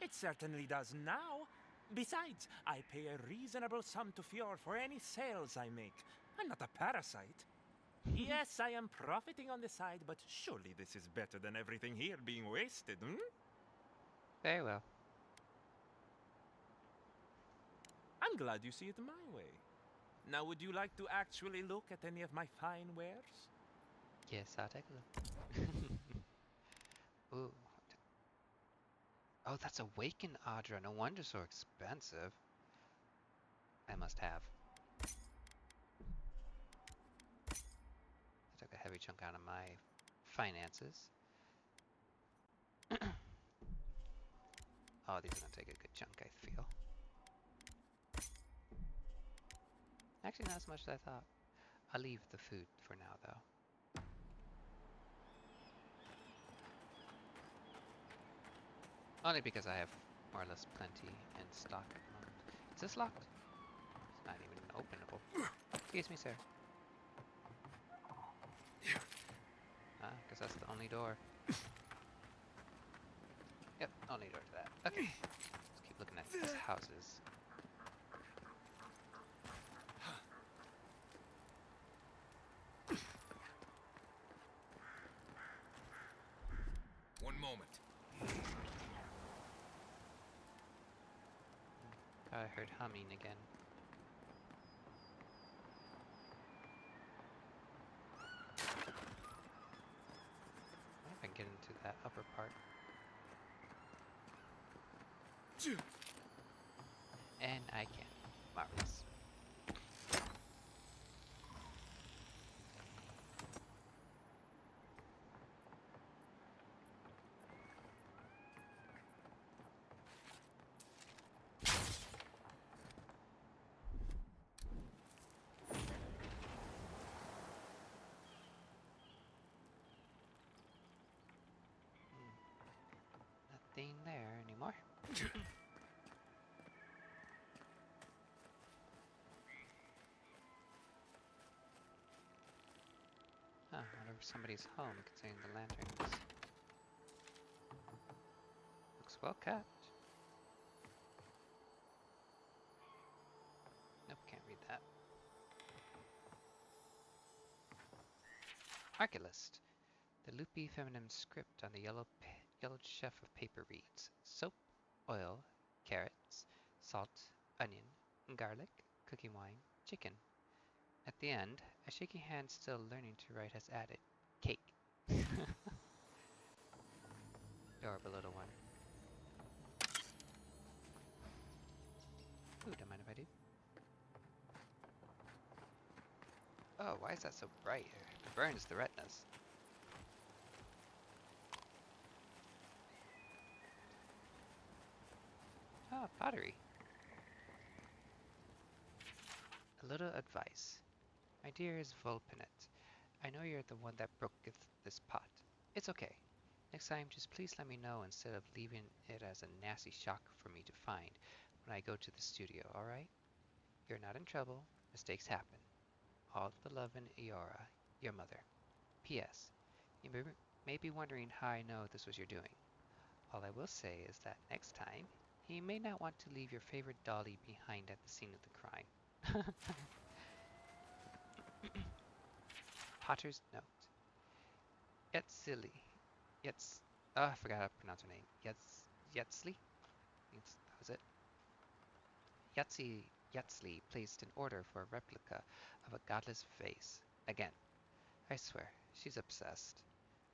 It certainly does now. Besides, I pay a reasonable sum to Fjord for any sales I make. I'm not a parasite. Yes, I am profiting on the side, but surely this is better than everything here being wasted, hmm? Very well. I'm glad you see it my way. Now, would you like to actually look at any of my fine wares? Yes, I'll take a look. Ooh. Oh, that's Awakened Audra. No wonder so expensive. I must have. I took a heavy chunk out of my finances. Oh, these are gonna take a good chunk, I feel. Actually, not as much as I thought. I'll leave the food for now, though. Only because I have more or less plenty in stock at the moment. Is this locked? It's not even openable. Excuse me, sir. Ah, because that's the only door. Yep, only door to that. Okay. Let's keep looking at these houses. One moment. I heard humming again. I wonder if I can get into that upper part. And I can. Marvelous. Nothing there anymore. Huh, I wonder if somebody's home considering the lanterns. Looks well kept. Nope, can't read that. Market list. The loopy feminine script on the yellowed sheaf of paper reads: soap, oil, carrots, salt, onion, garlic, cooking wine, chicken. At the end, a shaky hand still learning to write has added, cake. Adorable little one. Ooh, don't mind if I do. Oh, why is that so bright? It burns the retinas. Ah, pottery. A little advice. My dearest Vulpinet, I know you're the one that brooketh this pot. It's okay. Next time, just please let me know instead of leaving it as a nasty shock for me to find when I go to the studio, alright? You're not in trouble. Mistakes happen. All the love in Eora, your mother. P.S. You may be wondering how I know this was your doing. All I will say is that next time, you may not want to leave your favorite dolly behind at the scene of the crime. Potter's note. Yetzili. I forgot how to pronounce her name. Yetzli? That was it. Yetzli placed an order for a replica of a godless vase. Again. I swear, she's obsessed.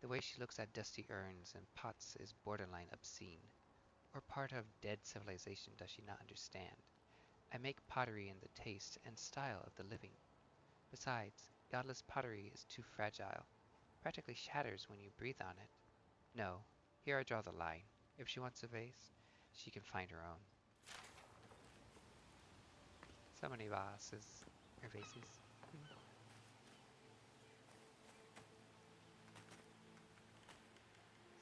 The way she looks at dusty urns and pots is borderline obscene. What part of dead civilization does she not understand? I make pottery in the taste and style of the living. Besides, godless pottery is too fragile. Practically shatters when you breathe on it. No, here I draw the line. If she wants a vase, she can find her own. So many vases, or vases.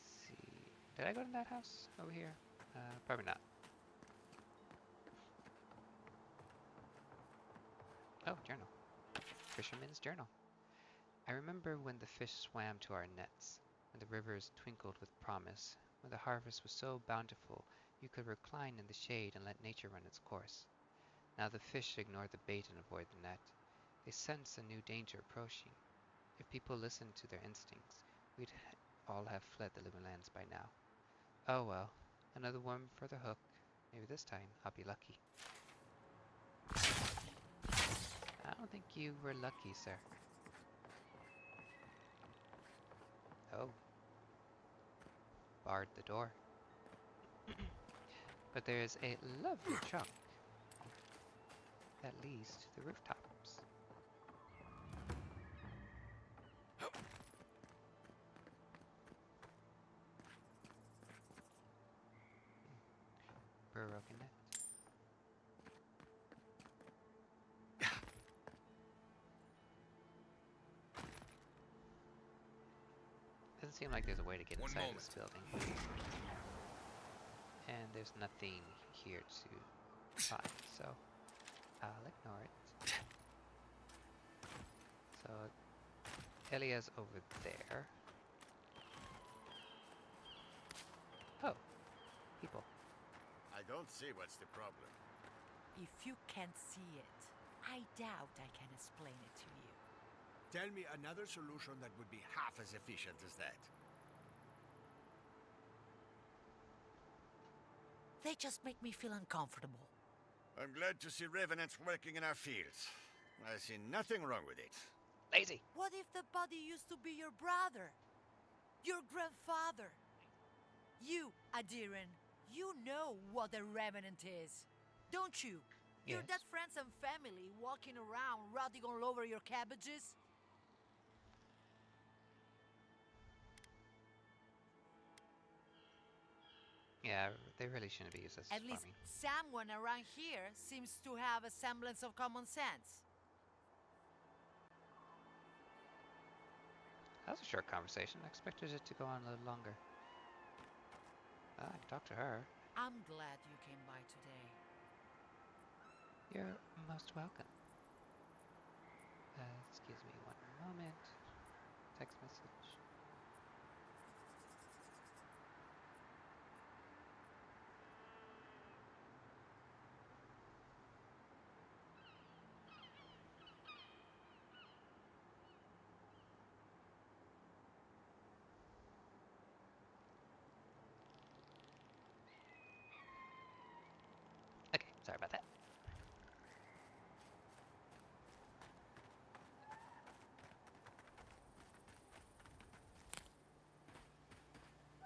See, did I go to that house over here? Probably not. Oh, journal. Fisherman's journal. I remember when the fish swam to our nets, when the rivers twinkled with promise, when the harvest was so bountiful you could recline in the shade and let nature run its course. Now the fish ignore the bait and avoid the net. They sense a new danger approaching. If people listened to their instincts, we'd all have fled the living lands by now. Oh well, another one for the hook. Maybe this time I'll be lucky. I don't think you were lucky, sir. Oh. Barred the door. But there is a lovely trunk that leads to the rooftops. Broken net. Doesn't seem like there's a way to get inside this building. and there's nothing here to find, so I'll ignore it. So Elia's over there. Oh, people. I don't see what's the problem. If you can't see it, I doubt I can explain it to you. Tell me another solution that would be half as efficient as that. They just make me feel uncomfortable. I'm glad to see revenants working in our fields. I see nothing wrong with it. Lazy. What if the body used to be your brother? Your grandfather? You, Adiran, you know what a revenant is, don't you? Your Yes. dead friends and family walking around rotting all over your cabbages? Yeah, they really shouldn't be used as At least farming. someone around here seems to have a semblance of common sense. That was a short conversation. I expected it to go on a little longer. I can talk to her. I'm glad you came by today. You're most welcome. Excuse me one moment. Text message. Okay, sorry about that.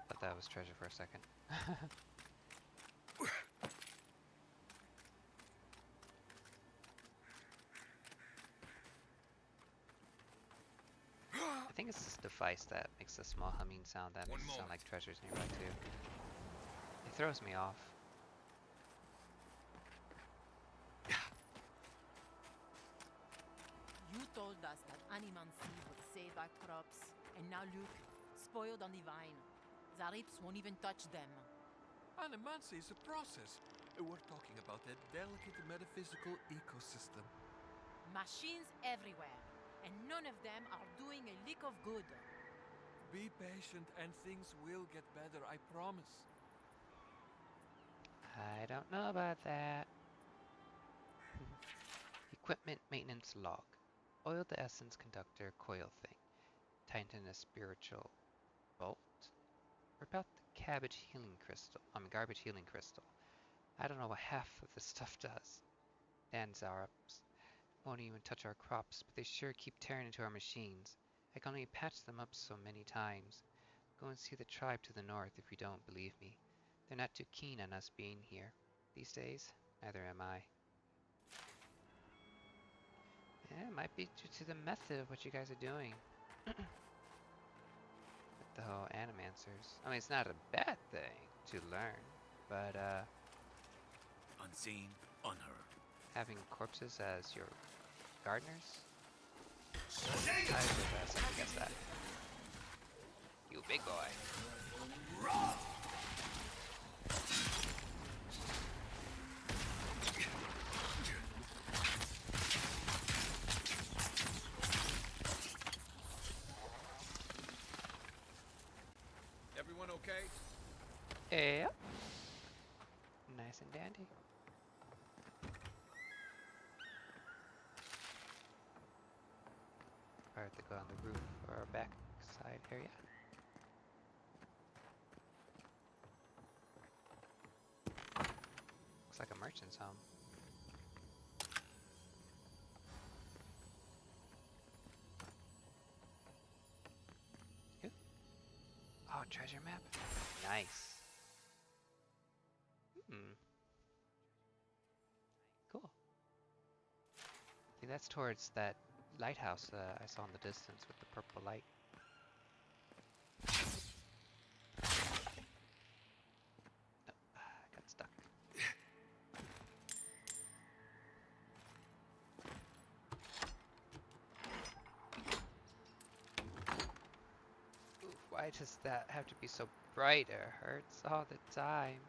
Thought that was treasure for a second. I think it's this device that makes a small humming sound that makes it sound like treasures nearby too. It throws me off. You told us that animancy would save our crops, and now look, spoiled on the vine. Zarips won't even touch them. Animancy is a process. We're talking about a delicate metaphysical ecosystem. Machines everywhere, and none of them are doing a lick of good. Be patient and things will get better, I promise. I don't know about that. Equipment maintenance log. Oiled the essence conductor coil thing. Tighten a spiritual bolt. Rip out the garbage healing crystal. I don't know what half of this stuff does. Zarups won't even touch our crops, but they sure keep tearing into our machines. I can only patch them up so many times. Go and see the tribe to the north if you don't believe me. They're not too keen on us being here. These days, neither am I. Yeah, it might be due to the method of what you guys are doing. With the whole animancers. I mean, it's not a bad thing to learn, but Unseen, unheard. having corpses as your gardeners? I would second guess that. You big boy. Everyone okay? Yeah. Nice and dandy. Alright, to go on the roof or our back side area. Looks like a merchant's home. Ooh. Oh, treasure map? Nice. Cool. I think that's towards that lighthouse I saw in the distance with the purple light. Nope, got stuck. Ooh, why does that have to be so bright? It hurts all the time.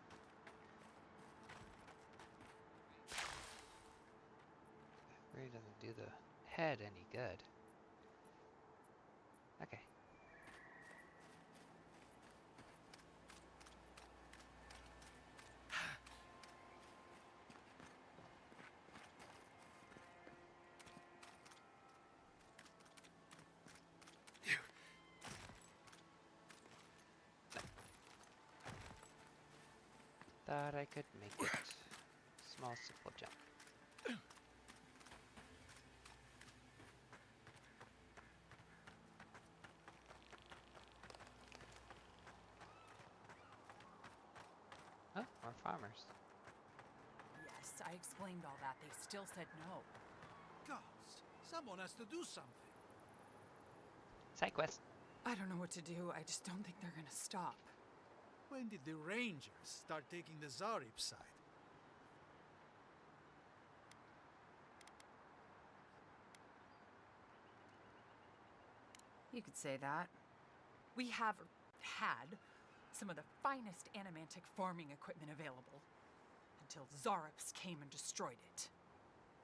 head any good. Okay. Thought I could make it. Small, simple jump. Oh, more farmers. Yes, I explained all that. They still said no. Gods, someone has to do something. Side quest. I don't know what to do. I just don't think they're gonna stop. When did the Rangers start taking the Zarib side? You could say that. We have had some of the finest animantic farming equipment available until Zarops came and destroyed it.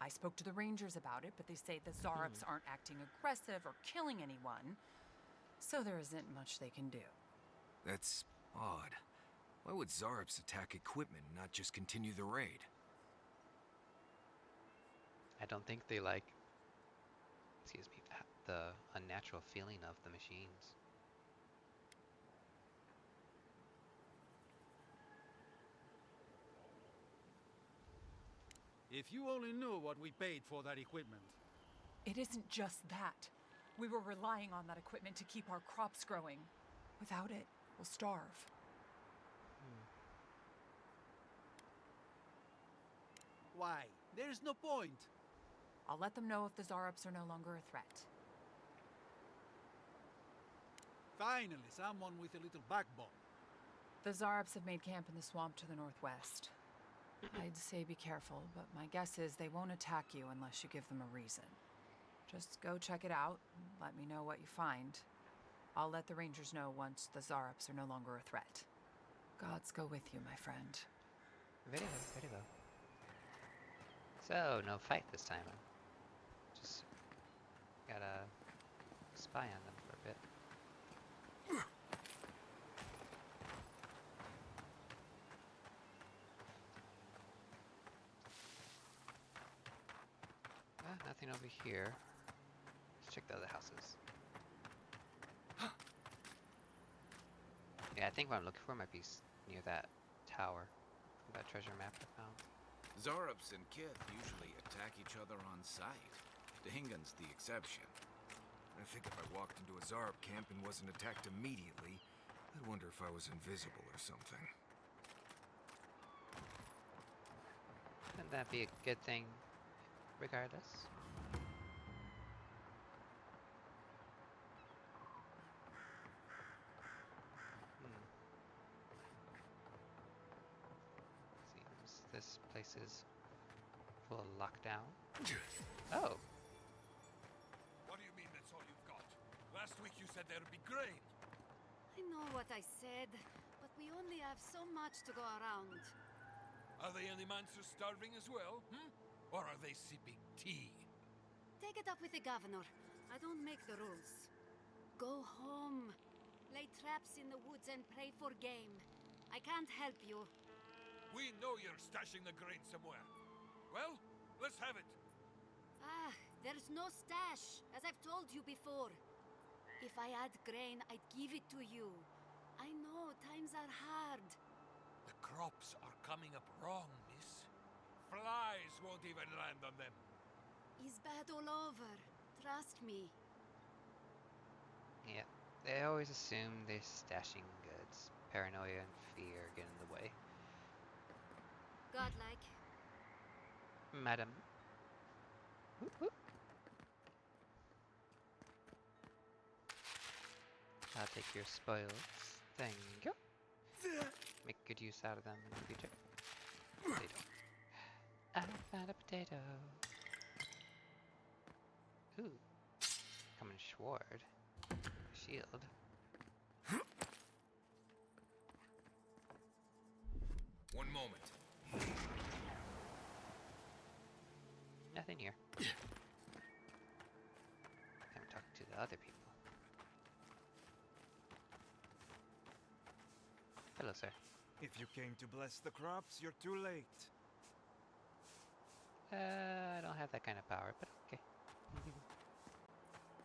I spoke to the Rangers about it, but they say the Zarops aren't acting aggressive or killing anyone, so there isn't much they can do. That's odd. Why would Zarops attack equipment and not just continue the raid? I don't think they like, excuse me, the unnatural feeling of the machines. If you only knew what we paid for that equipment. It isn't just that. We were relying on that equipment to keep our crops growing. Without it, we'll starve. Why? There's no point. I'll let them know if the Zarops are no longer a threat. Finally, someone with a little backbone. The Zarops have made camp in the swamp to the northwest. I'd say be careful, but my guess is they won't attack you unless you give them a reason. Just go check it out, and let me know what you find. I'll let the Rangers know once the Zarops are no longer a threat. Gods go with you, my friend. Very well, very well. So, no fight this time. Just gotta spy on them for a bit. Nothing over here. Let's check the other houses. Yeah, I think what I'm looking for might be near that tower. That treasure map I found. Zarops and Kith usually attack each other on sight. Dahingan's the exception. I think if I walked into a Zarb camp and wasn't attacked immediately, I'd wonder if I was invisible or something. Wouldn't that be a good thing, regardless? Seems this place is full of lockdown. Oh! What do you mean that's all you've got? Last week you said there'd be grain. I know what I said, but we only have so much to go around. Are the Animancers starving as well, Or are they sipping tea? Take it up with the governor. I don't make the rules. Go home. Lay traps in the woods and pray for game. I can't help you. We know you're stashing the grain somewhere. Well, let's have it. Ah, there's no stash, as I've told you before. If I had grain, I'd give it to you. I know, times are hard. The crops are coming up wrong, miss. Flies won't even land on them. It's bad all over. Trust me. Yeah, they always assume they're stashing goods. Paranoia and fear get in the way. Godlike. Madam. Whoop, whoop. I'll take your spoils. Thank you. Make good use out of them in the future. Potato. I found a potato. Ooh. Common sword. Shield. One moment. Nothing here. the other people. Hello, sir. If you came to bless the crops, you're too late. I don't have that kind of power, but okay.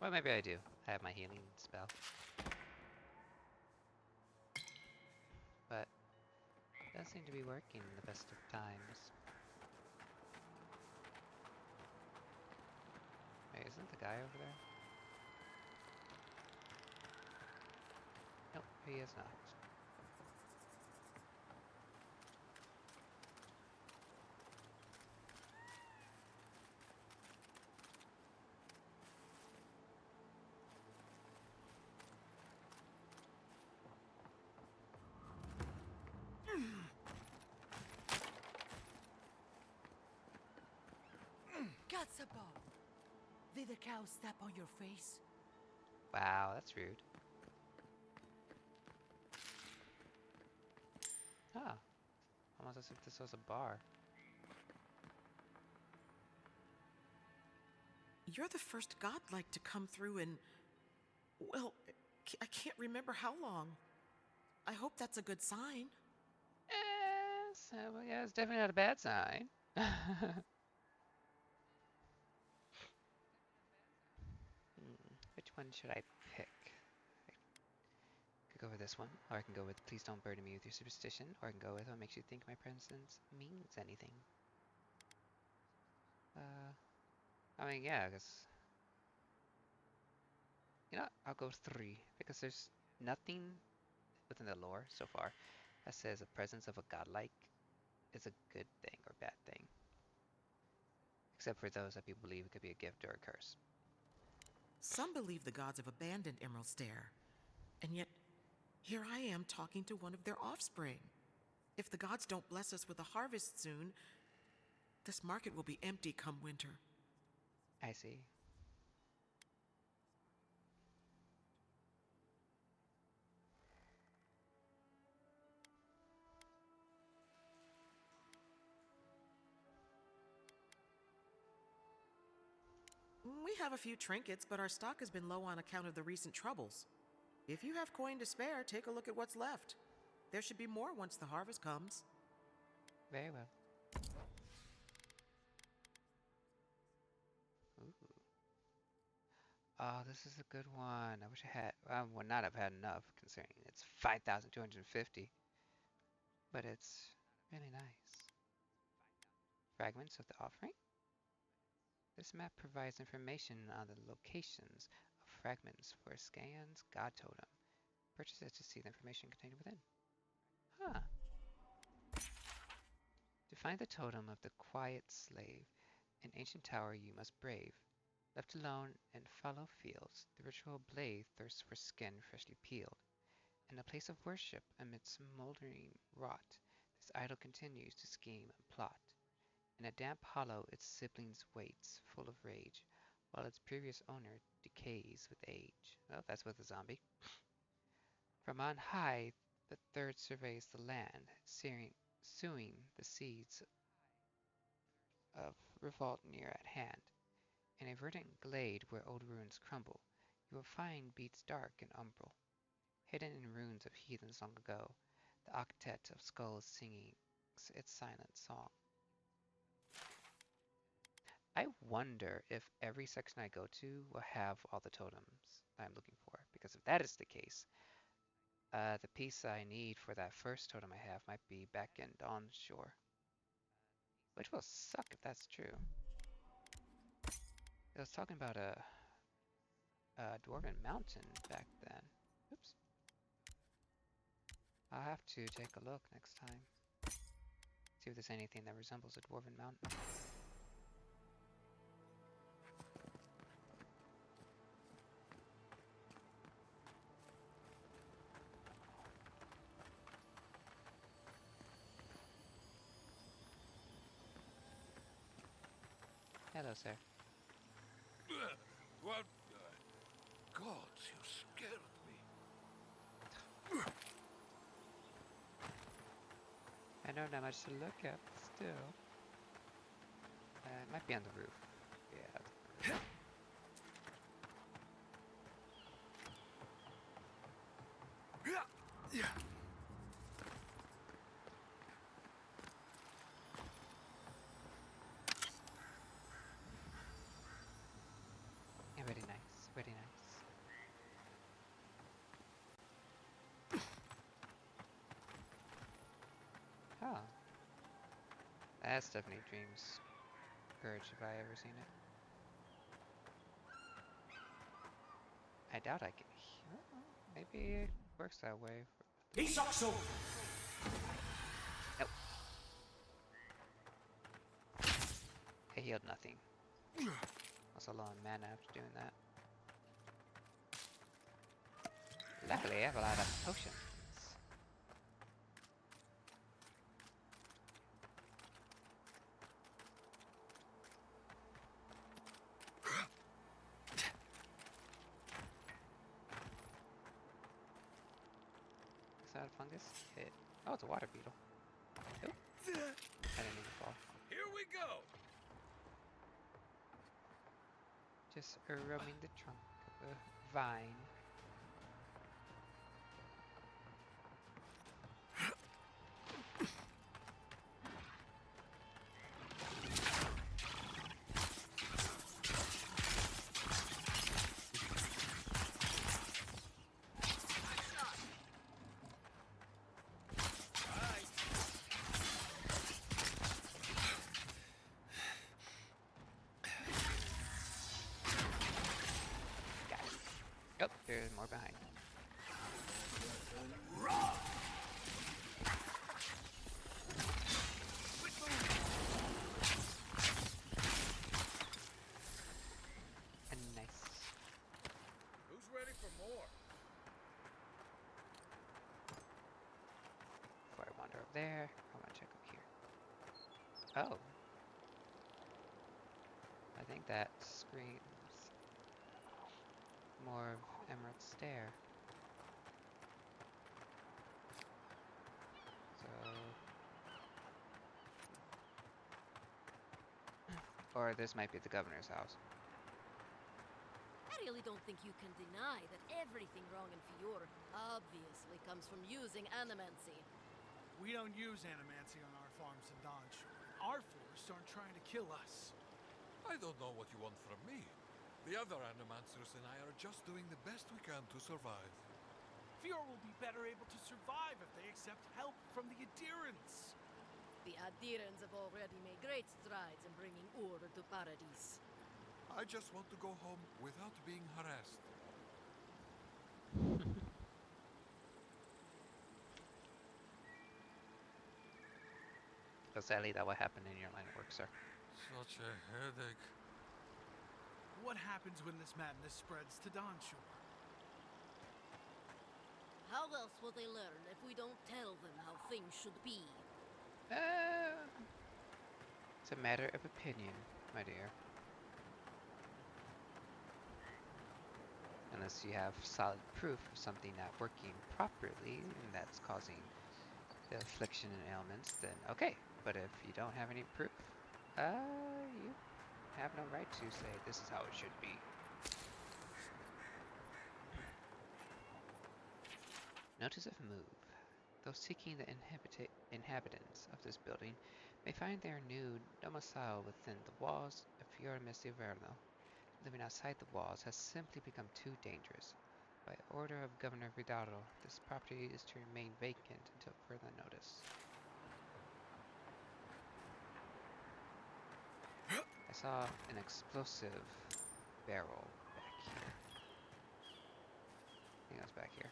Well, maybe I do. I have my healing spell. But it does seem to be working the best of times. Wait, isn't the guy over there? Nope, he is not. Gatsabo! Did the cow step on your face? Wow, that's rude. Ah, almost as if this was a bar. You're the first godlike to come through in, well, I can't remember how long. I hope that's a good sign. Yes, well, yeah, it's definitely not a bad sign. Which one should I pick? I could go with this one, or I can go with please don't burden me with your superstition, or I can go with what makes you think my presence means anything. I mean, yeah, I guess. You know, I'll go 3, because there's nothing within the lore so far that says the presence of a godlike is a good thing or bad thing. Except for those that people believe it could be a gift or a curse. Some believe the gods have abandoned Emerald Stair, and yet here I am talking to one of their offspring. If the gods don't bless us with a harvest soon, this market will be empty come winter. I see. We have a few trinkets, but our stock has been low on account of the recent troubles. If you have coin to spare, take a look at what's left. There should be more once the harvest comes. Very well. Ooh. Oh, this is a good one. I wish I had. I would not have had enough, considering it's 5,250. But it's really nice. Fragments of the offering? This map provides information on the locations of fragments for Scan's god totem. Purchase it to see the information contained within. Huh. To find the totem of the quiet slave, an ancient tower you must brave. Left alone in fallow fields, the ritual blade thirsts for skin freshly peeled. In a place of worship amid smoldering rot, this idol continues to scheme and plot. In a damp hollow its siblings waits, full of rage, while its previous owner decays with age. Oh, that's with a zombie. From on high, the third surveys the land, suing the seeds of revolt near at hand. In a verdant glade where old ruins crumble, you will find beats dark and umbral. Hidden in ruins of heathens long ago, the octet of skulls singing its silent song. I wonder if every section I go to will have all the totems I'm looking for, because if that is the case, the piece I need for that first totem I have might be back in Dawn's Shore. Which will suck if that's true. I was talking about a dwarven mountain back then. Oops. I'll have to take a look next time. See if there's anything that resembles a dwarven mountain. Hello, sir. What? Gods, you scared me. I know not much to look at, but still. It might be on the roof. Yeah. That's definitely Dream's Courage if I ever seen it. I doubt I can. Maybe it works that way. Isokso! Nope. I healed nothing. Also low on mana after doing that. Luckily, I have a lot of potions. Is that a fungus? Oh, it's a water beetle. Oop. I didn't mean to fall. Here we go. Just roaming the trunk of a vine. Oh, there's more behind. And nice. Who's ready for more? Before I wander up there, I want to check up here. Oh. I think that screams more of Emerald Stair. So... Or this might be the governor's house. I really don't think you can deny that everything wrong in Fior obviously comes from using animancy. We don't use animancy on our farms in Dawnshore. Our forests aren't trying to kill us. I don't know what you want from me. The other animancers and I are just doing the best we can to survive. Fior will be better able to survive if they accept help from the adherents. The adherents have already made great strides in bringing order to Paradis. I just want to go home without being harassed. So sadly, that what happened in your line of work, sir. Such a headache. What happens when this madness spreads to Dawnshore? How else will they learn if we don't tell them how things should be? It's a matter of opinion, my dear. Unless you have solid proof of something not working properly, and that's causing the affliction and ailments, then okay. But if you don't have any proof, you have no right to say this is how it should be. Notice of move. Those seeking the inhabitants of this building may find their new domicile within the walls of Fiora Mestiverno. Living outside the walls has simply become too dangerous. By order of Governor Vidaro, this property is to remain vacant until further notice. I saw an explosive barrel back here. I think it was back here.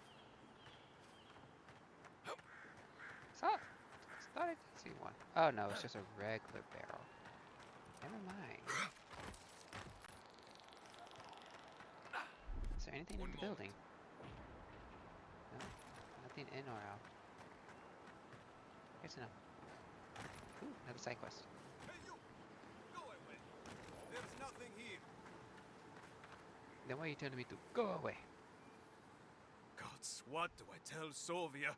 Thought I did see one. Oh no, it's just a regular barrel. Never mind. Is there anything in the building? No, nothing in or out. Good to know. Ooh, another side quest. Hey you! Go away! There's nothing here! Then why are you telling me to go away? Gods, what do I tell Sovia?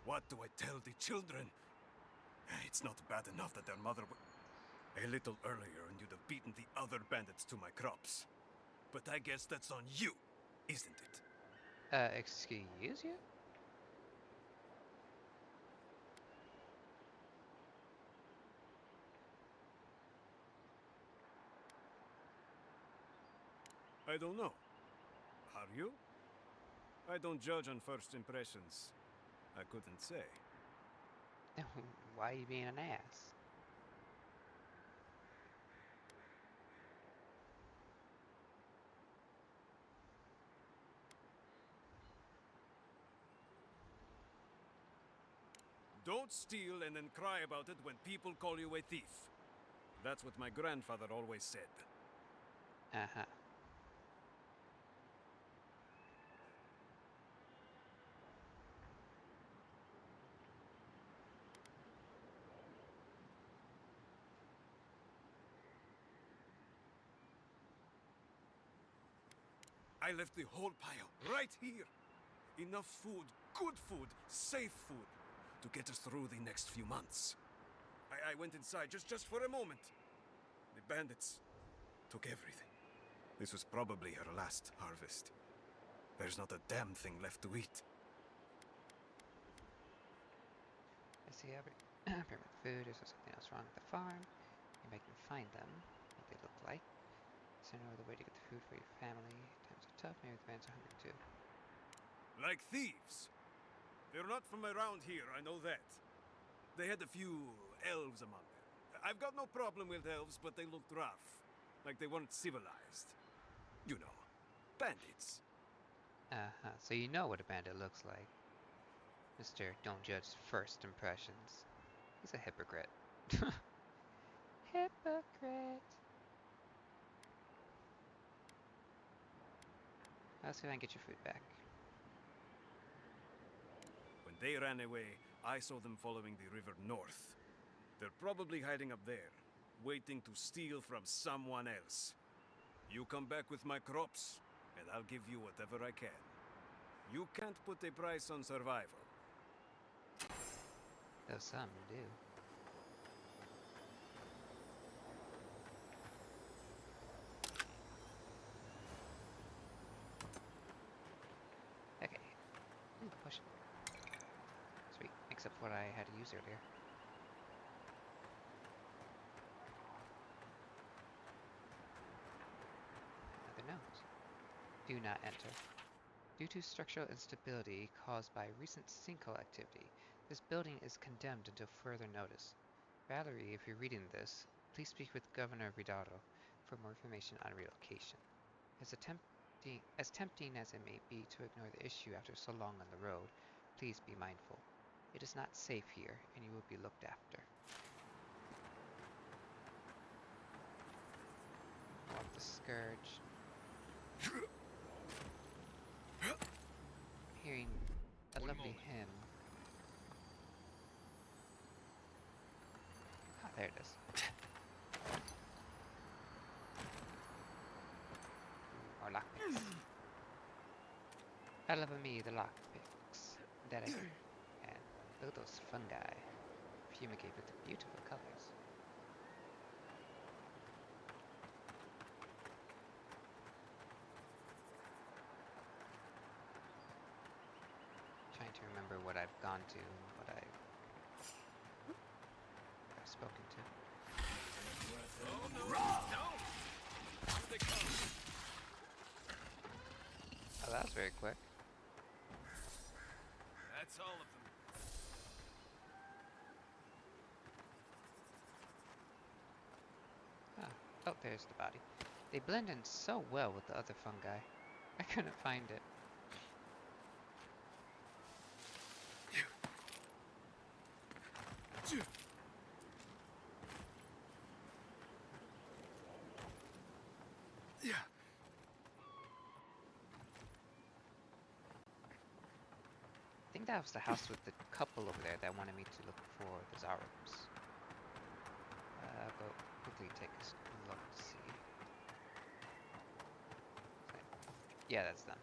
What do I tell the children? It's not bad enough that their mother a little earlier and you'd have beaten the other bandits to my crops. But I guess that's on you, isn't it? Excuse you? I don't know. Are you? I don't judge on first impressions. I couldn't say. Why are you being an ass? Don't steal and then cry about it when people call you a thief. That's what my grandfather always said. Uh-huh. I left the whole pile right here. Enough food, good food, safe food to get us through the next few months. I went inside just for a moment. The bandits took everything. This was probably her last harvest. There's not a damn thing left to eat. I see every pyramid food. Is there something else wrong with the farm? Maybe I can find them, what they look like. Is there no other way to get the food for your family? Times are tough, maybe the bandits are hungry too. Like thieves. They're not from around here, I know that. They had a few elves among them. I've got no problem with elves, but they looked rough. Like they weren't civilized. You know, bandits. Uh-huh, so you know what a bandit looks like. Mr. Don't Judge First Impressions. He's a hypocrite. Hypocrite! I'll see if I can get your food back. When they ran away, I saw them following the river north. They're probably hiding up there, waiting to steal from someone else. You come back with my crops, and I'll give you whatever I can. You can't put a price on survival. Though some do. Okay. Ooh, push it. Sweet. Except for what I had to use earlier. Another note. Do not enter. Due to structural instability caused by recent sinkhole activity, this building is condemned until further notice. Valerie, if you're reading this, please speak with Governor Vidaro for more information on relocation. As tempting as it may be to ignore the issue after so long on the road, please be mindful. It is not safe here, and you will be looked after. Walk the Scourge. Hearing a lovely hymn. Ah, there it is. Or lockpicks. I love me the lockpicks. That I do. And look at those fungi. Fumigate with the beautiful colors. Trying to remember what I've gone to and what I've spoken to. Oh no! No! Here they come! Oh, that was very quick. That's all of them. Oh, there's the body. They blend in so well with the other fungi. I couldn't find it. Yeah. I think that was the house with the couple over there that wanted me to look for the Zarums. But quickly take a look to see. Yeah, that's them.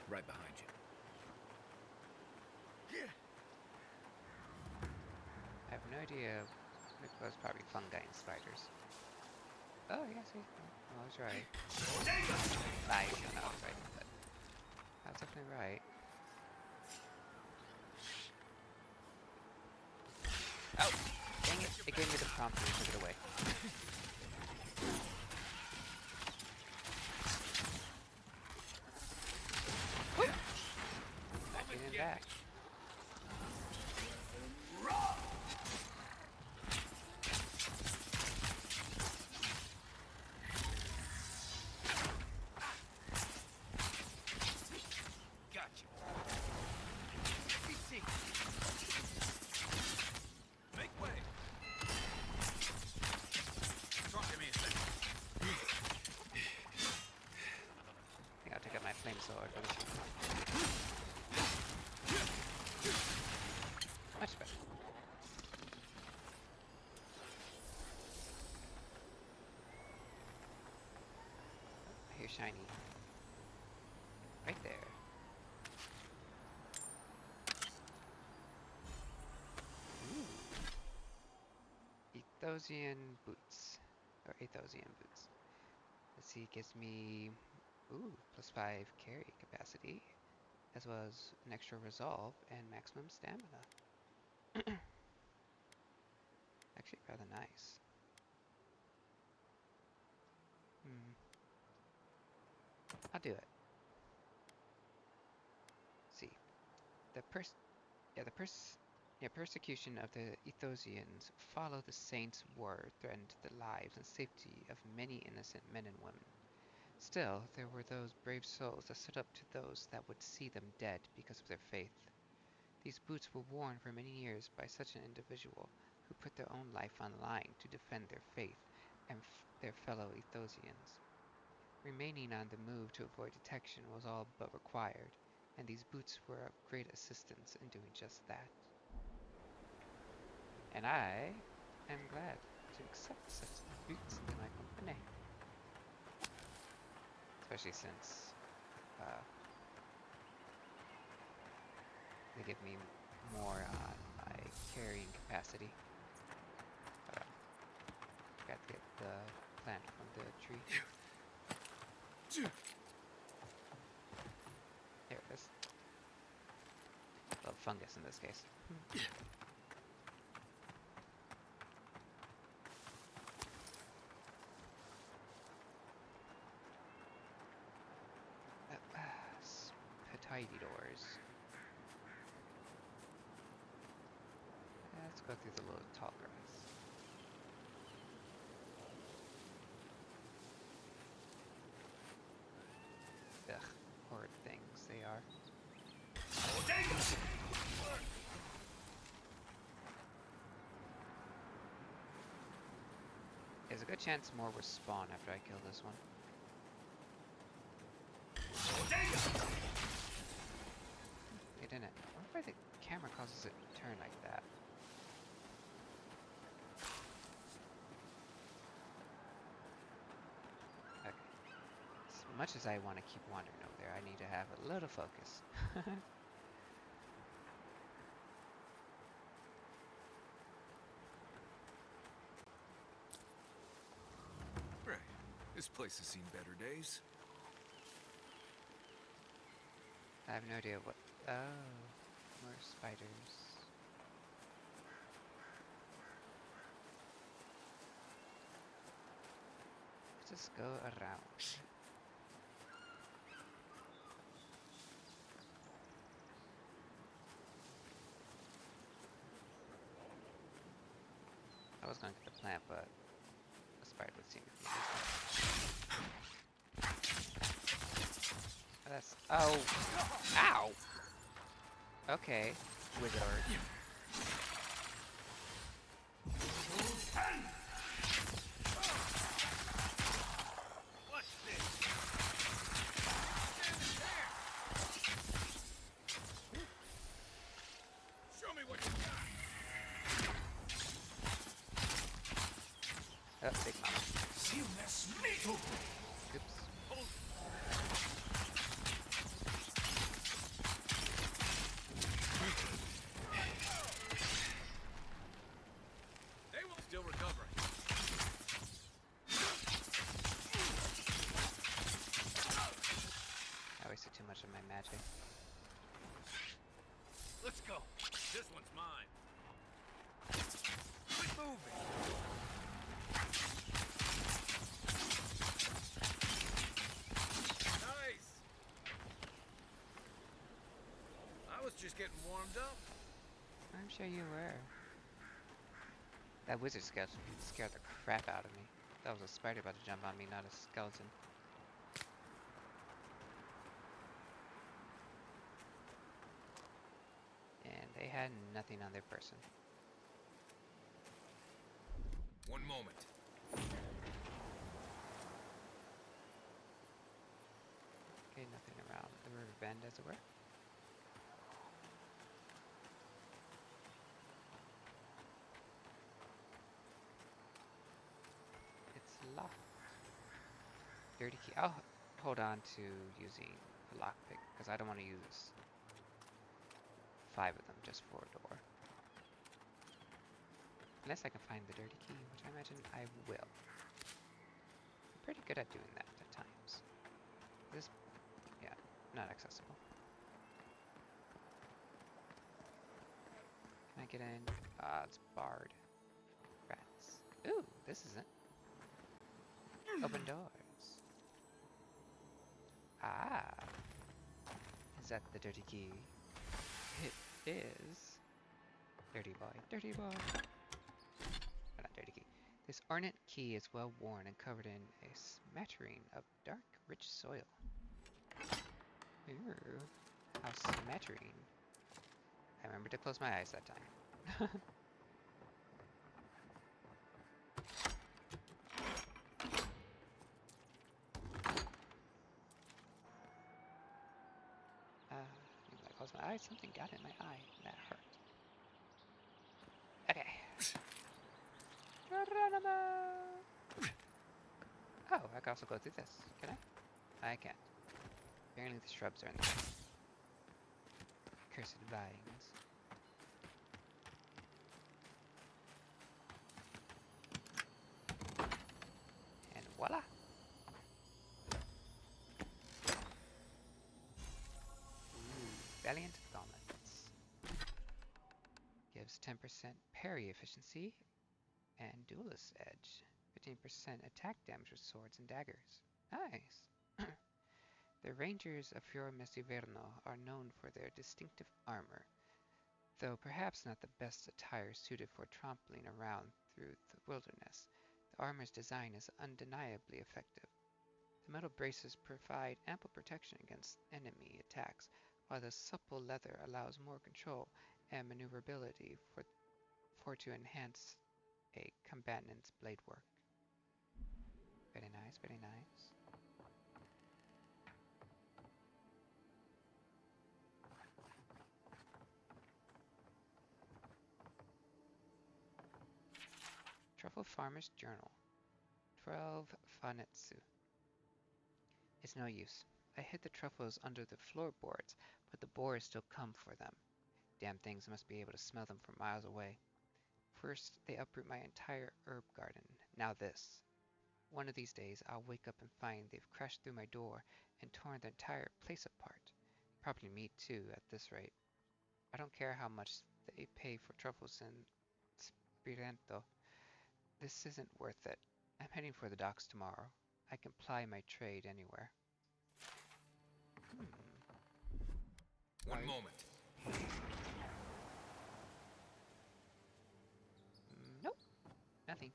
Right behind you. I have no idea. It was probably fungi and spiders. Oh, yeah, see. Oh, I was right. I don't know I was right, but I was definitely right. Oh! Dang it! It gave me the prompt and took it away. Not getting back. shiny. Right there. Ooh. Ethosian boots. Or Athosian boots. Let's see, gives me +5 carry capacity, as well as an extra resolve and maximum stamina. Actually rather nice. I'll do it. See. The persecution of the Ethosians followed the saints' war threatened the lives and safety of many innocent men and women. Still, there were those brave souls that stood up to those that would see them dead because of their faith. These boots were worn for many years by such an individual who put their own life on the line to defend their faith and their fellow Ethosians. Remaining on the move to avoid detection was all but required, and these boots were of great assistance in doing just that. And I am glad to accept such boots into my company. Especially since they give me more on my carrying capacity. Got to get the plant from the tree. There it is. Well, fungus in this case. Petidors. Let's go through the little tall grass. Ugh, horrid things they are. There's a good chance more will spawn after I kill this one. It didn't. I wonder why the camera causes it to turn like that. Okay. As much as I want to keep wandering over there, I need to have a little focus. Right. This place has seen better days. I have no idea what... Oh, more spiders. Let's just go around. I was going to get the plant, but the spider would seem to be this. That's... Oh! Ow! Okay, wizard. What's this? Show me what you got. Oh, big mama. Oops. They will still recover. I wasted too much of my magic. Let's go. This one's mine. Quit moving. Nice. I was just getting warmed up. I'm sure you were. That wizard scared the crap out of me. That was a spider about to jump on me, not a skeleton. And they had nothing on their person. One moment. Okay, nothing around the river bend, as it were. It's locked. Dirty key. Oh, hold on to using the lockpick because I don't want to use 5 of them just for a door. Unless I can find the dirty key, which I imagine I will. I'm pretty good at doing that at times. This, yeah, not accessible. Can I get in? Ah, it's barred. Rats. Ooh, this isn't. Open doors. Ah. Is that the dirty key? It is. Dirty boy. Dirty boy. Oh, not dirty key. This ornate key is well worn and covered in a smattering of dark, rich soil. Ooh. How smattering. I remember to close my eyes that time. Even though I closed my eyes, something got in my eye, and that hurt. Okay. Geronimo! Oh, I can also go through this. Can I? I can't. Apparently the shrubs are in the way. Cursed vines. And voila! Ooh, Valiant Gauntlets. Gives 10% parry efficiency and duelist edge. 15% attack damage with swords and daggers. Nice! The Rangers of Fior Mestiverno are known for their distinctive armor, though perhaps not the best attire suited for trampling around through the wilderness. The armor's design is undeniably effective. The metal braces provide ample protection against enemy attacks, while the supple leather allows more control and maneuverability for to enhance a combatant's blade work. Very nice, very nice. Truffle Farmer's Journal. 12 Fanetsu. It's no use. I hid the truffles under the floorboards, but the boars still come for them. Damn things must be able to smell them from miles away. First, they uproot my entire herb garden. Now this. One of these days, I'll wake up and find they've crashed through my door and torn the entire place apart. Probably me too, at this rate. I don't care how much they pay for truffles in Spirento. This isn't worth it. I'm heading for the docks tomorrow. I can ply my trade anywhere. One moment. Nope. Nothing.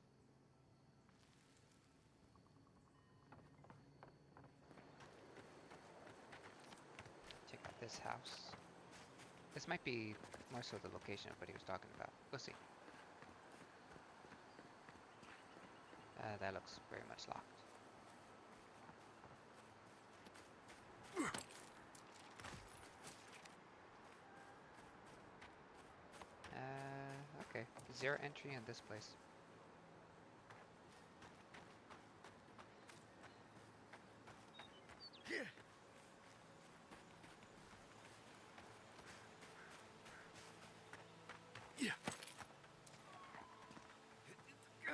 Check out this house. This might be more so the location of what he was talking about. We'll see. That looks very much locked. Okay. 0 entry in this place. Yeah. I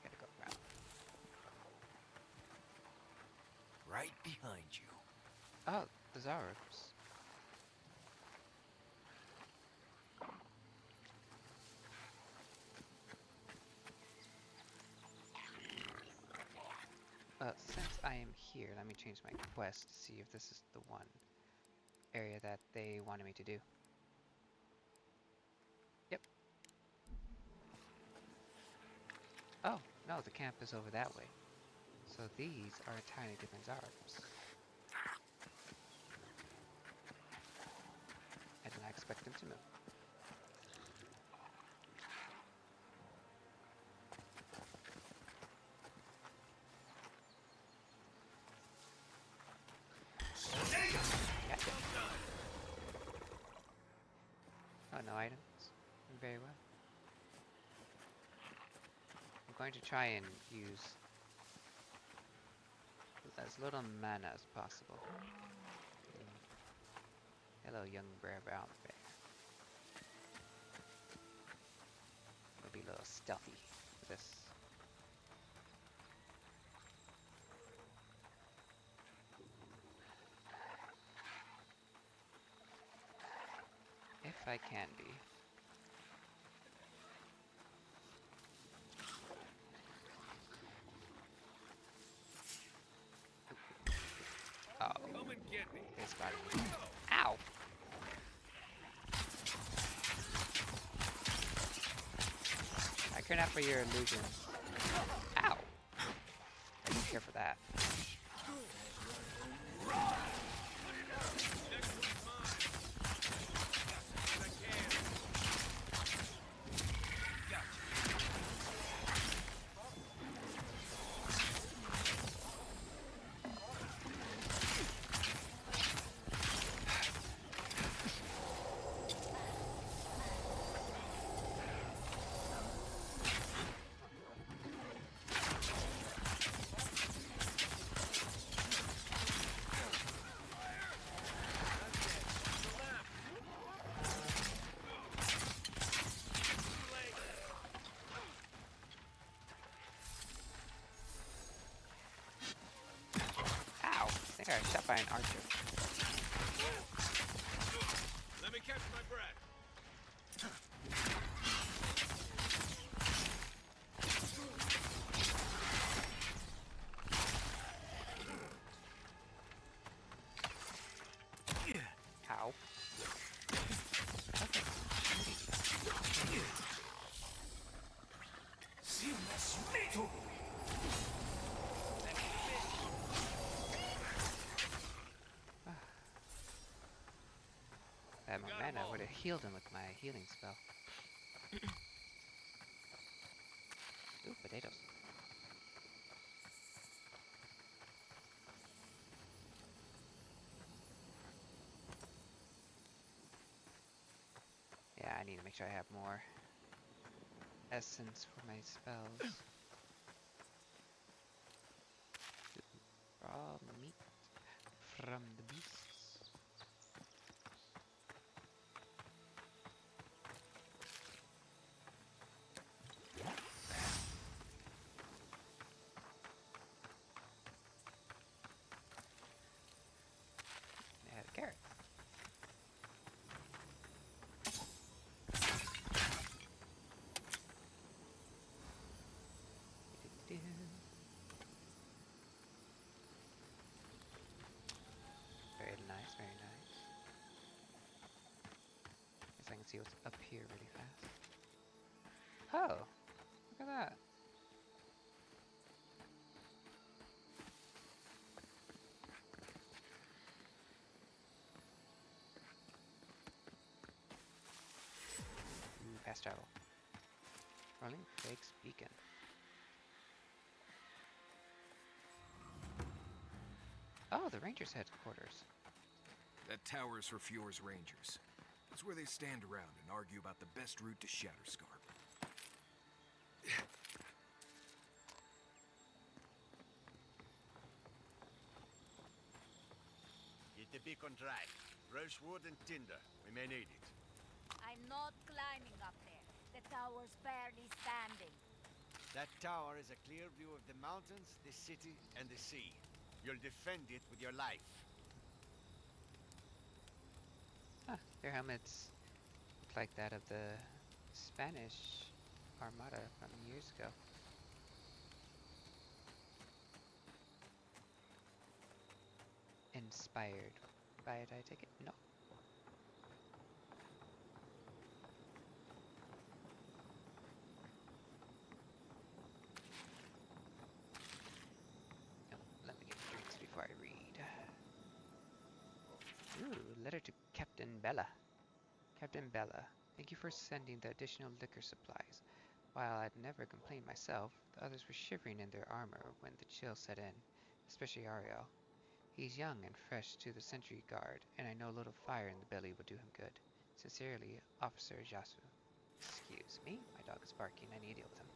gotta go around. Right behind you. Oh, the Zarubs. Since I am here, let me change my quest to see if this is the one area that they wanted me to do. Yep. Oh, no, the camp is over that way. So these are entirely different Zarubs. I did not expect them to move. Gotcha. Oh, no items. Very well. I'm going to try and use as little mana as possible. Hello, young brown bear. I'll be a little stealthy with this. If I can be. Oh. Come and get me. They spotted me. Ow! I care not for your illusions. Ow! I don't care for that. I think I got shot by an archer. Let me catch my breath. How? That mana would have healed him with my healing spell. Ooh, potatoes. Yeah, I need to make sure I have more essence for my spells. Raw meat from the beasts. I have a carrot. Very nice, very nice. Guess I can see what's up here really fast. Oh, look at that. Fast travel. Rolling Craig's Beacon. Oh, the Rangers' headquarters. That tower is for Fjord's Rangers. It's where they stand around and argue about the best route to Shatterscarp. Get the beacon dry. Fresh wood and tinder. We may need it. I'm not climbing up there. The tower's barely standing. That tower is a clear view of the mountains, the city, and the sea. You'll defend it with your life. Huh, their helmets look like that of the Spanish Armada from years ago. Inspired by it, I take it? No. Let me get drinks before I read. Ooh, letter to Captain Bella. Captain Bella, thank you for sending the additional liquor supplies. While I'd never complained myself, the others were shivering in their armor when the chill set in, especially Ariel. He's young and fresh to the sentry guard, and I know a little fire in the belly will do him good. Sincerely, Officer Jasu. Excuse me, my dog is barking. I need to deal with him.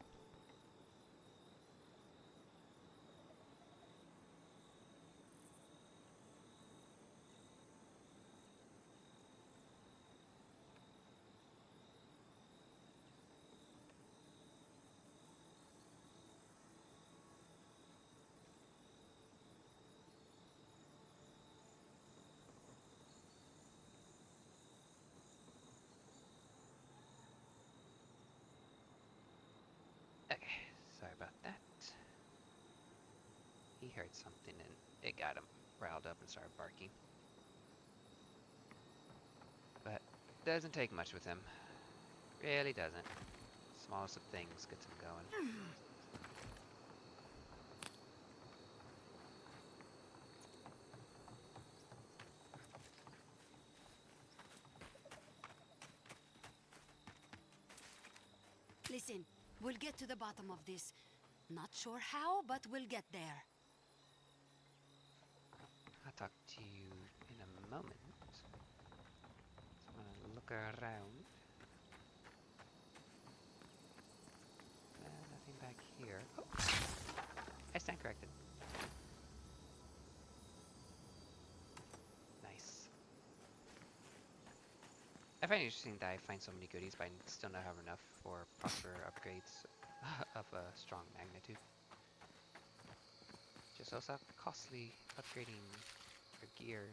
heard something and it got him riled up and started barking. But doesn't take much with him. Really doesn't. Smallest of things gets him going. Listen, we'll get to the bottom of this. Not sure how, but we'll get there. I'll talk to you in a moment. So I'm gonna look around. Nothing back here. Oh! I stand corrected. Nice. I find it interesting that I find so many goodies, but I still don't have enough for proper upgrades of a strong magnitude. Just also how costly upgrading your gear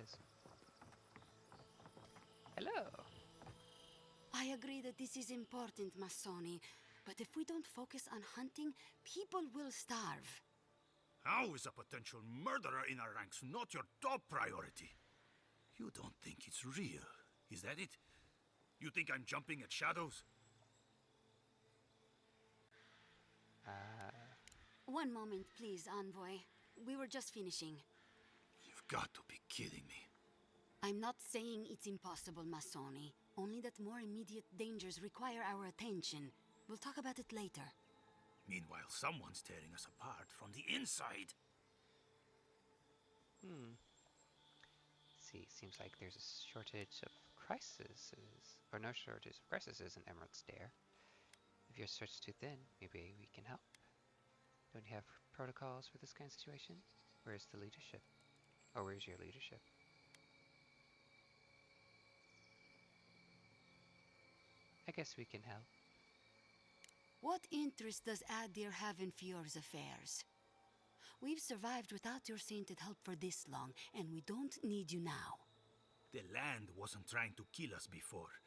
is. Hello! I agree that this is important, Masoni. But if we don't focus on hunting, people will starve. How is a potential murderer in our ranks not your top priority? You don't think it's real, is that it? You think I'm jumping at shadows? One moment, please, Envoy. We were just finishing. You've got to be kidding me. I'm not saying it's impossible, Masoni. Only that more immediate dangers require our attention. We'll talk about it later. Meanwhile, someone's tearing us apart from the inside. See, seems like there's a shortage of crises, or no shortage of crises in Emerald Stair. If your search's too thin, maybe we can help. Don't you have protocols for this kind of situation? Where's the leadership? Or where's your leadership? I guess we can help. What interest does Adir have in Fior's affairs? We've survived without your sainted help for this long, and we don't need you now. The land wasn't trying to kill us before.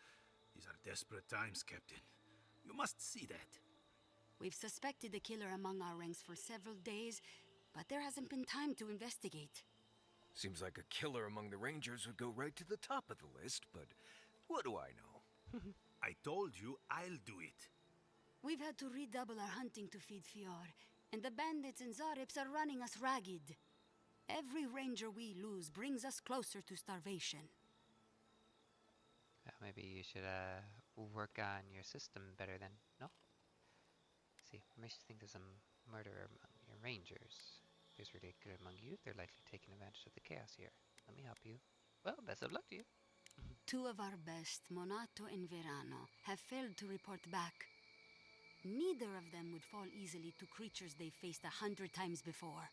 These are desperate times, Captain. You must see that. We've suspected a killer among our ranks for several days, but there hasn't been time to investigate. Seems like a killer among the Rangers would go right to the top of the list, but what do I know? I told you I'll do it. We've had to redouble our hunting to feed Fior, and the bandits and Zarips are running us ragged. Every ranger we lose brings us closer to starvation. Maybe you should work on your system better then, no? See, what makes you think there's a murderer among your rangers? If there's really good among you, they're likely taking advantage of the chaos here. Let me help you. Well, best of luck to you. Two of our best, Monato and Verano, have failed to report back. Neither of them would fall easily to creatures they faced 100 times before.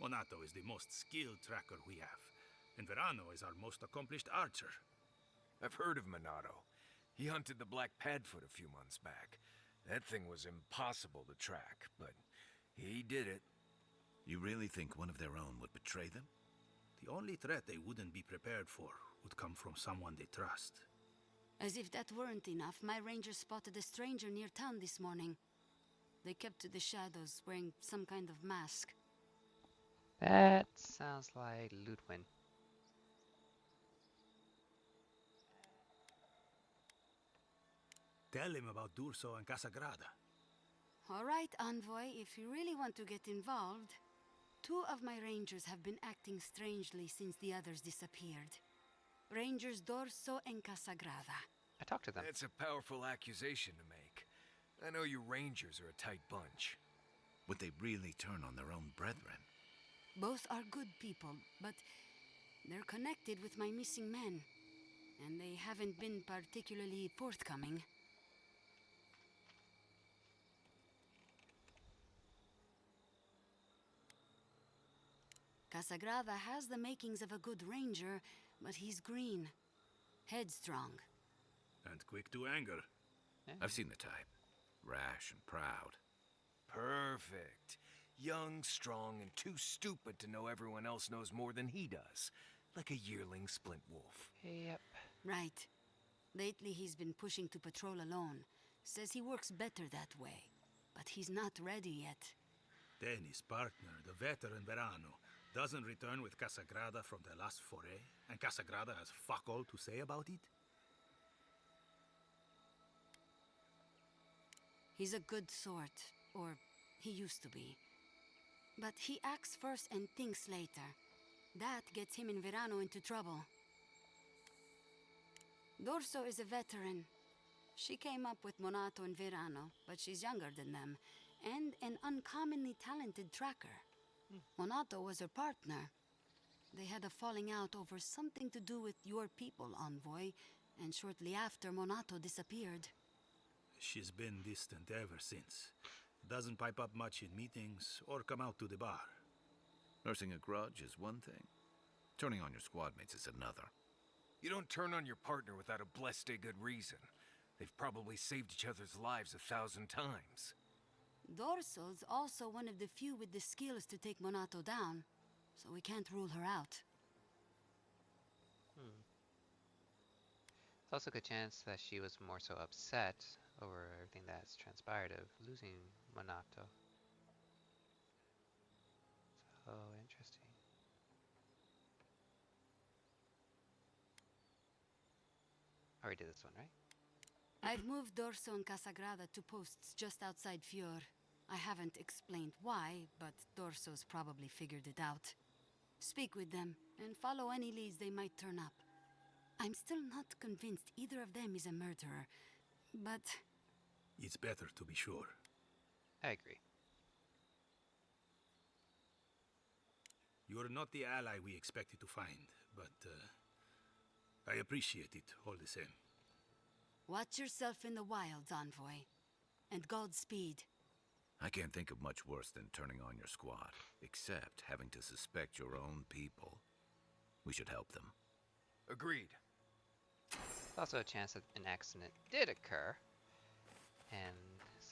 Monato is the most skilled tracker we have, and Verano is our most accomplished archer. I've heard of Monato. He hunted the Black Padfoot a few months back. That thing was impossible to track, but he did it. You really think one of their own would betray them? The only threat they wouldn't be prepared for would come from someone they trust. As if that weren't enough, my rangers spotted a stranger near town this morning. They kept to the shadows, wearing some kind of mask. That sounds like Ludwin. Tell him about Durso and Casagrada. All right, Envoy, if you really want to get involved. Two of my rangers have been acting strangely since the others disappeared. Rangers Dorso and Casagrada. I talked to them. That's a powerful accusation to make. I know you rangers are a tight bunch. Would they really turn on their own brethren? Both are good people, but they're connected with my missing men. And they haven't been particularly forthcoming. Casagrada has the makings of a good ranger, but he's green. Headstrong. And quick to anger. Yeah. I've seen the type. Rash and proud. Perfect. Young, strong, and too stupid to know everyone else knows more than he does. Like a yearling splint wolf. Yep. Right. Lately he's been pushing to patrol alone. Says he works better that way. But he's not ready yet. Then his partner, the veteran Verano, doesn't return with Casagrada from their last foray, and Casagrada has fuck all to say about it? He's a good sort, or he used to be. But he acts first and thinks later. That gets him and Verano into trouble. Dorso is a veteran. She came up with Monato and Verano, but she's younger than them, and an uncommonly talented tracker. Monato was her partner. They had a falling out over something to do with your people, Envoy, and shortly after, Monato disappeared. She's been distant ever since. Doesn't pipe up much in meetings or come out to the bar. Nursing a grudge is one thing. Turning on your squad mates is another. You don't turn on your partner without a blessed good reason. They've probably saved each other's lives 1,000 times. Dorso's also one of the few with the skills to take Monato down, so we can't rule her out. There's also a good chance that she was more so upset over everything that's transpired of losing Monato. So interesting. I already did this one, right? I've moved Dorso and Casagrada to posts just outside Fior. I haven't explained why, but Dorso's probably figured it out. Speak with them, and follow any leads they might turn up. I'm still not convinced either of them is a murderer, but... It's better to be sure. I agree. You're not the ally we expected to find, but I appreciate it all the same. Watch yourself in the wilds, Envoy. And Godspeed. I can't think of much worse than turning on your squad, except having to suspect your own people. We should help them. Agreed. There's also a chance that an accident did occur, and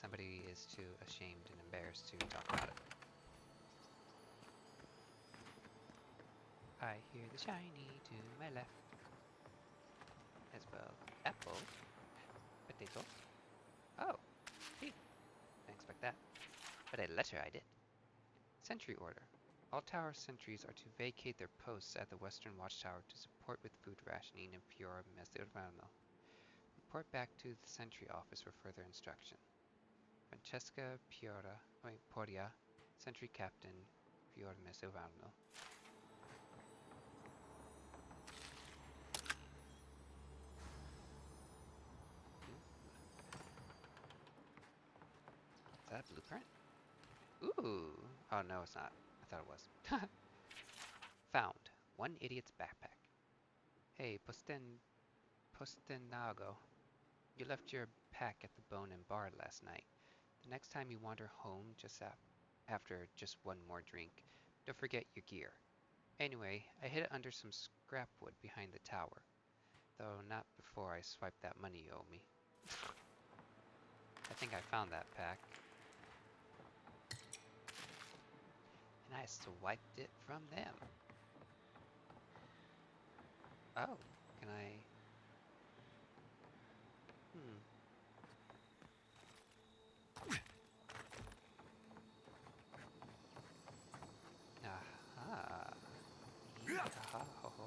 somebody is too ashamed and embarrassed to talk about it. I hear the shiny to my left. As well, apple, potato. Oh, hey, didn't expect that. But a letter I did. Sentry order. All tower sentries are to vacate their posts at the western watchtower to support with food rationing in Fior Mesurano. Report back to the sentry office for further instruction. Francesca Poria, sentry captain, Fior Mesurano. Is that a blueprint? Ooh! Oh no, it's not. I thought it was. Found. One idiot's backpack. Hey, Postenago. You left your pack at the Bone and Bar last night. The next time you wander home after just one more drink, don't forget your gear. Anyway, I hid it under some scrap wood behind the tower. Though not before I swiped that money you owe me. I think I found that pack. And I swiped it from them. Oh, can I... Aha. Aha, ho, ho.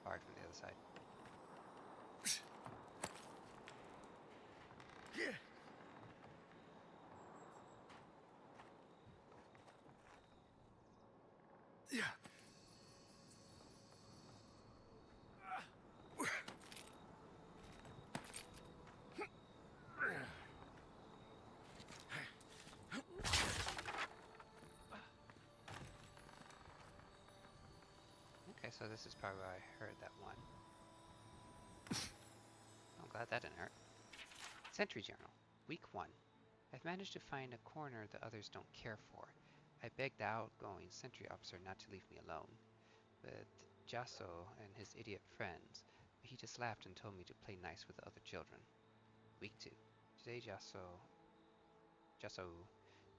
Barred from the other side. Okay, so this is probably where I heard that one. I'm glad that didn't hurt. Sentry Journal, Week 1. I've managed to find a corner the others don't care for. I begged the outgoing sentry officer not to leave me alone with Jasso and his idiot friends, but he just laughed and told me to play nice with the other children. Week 2. Today Jasso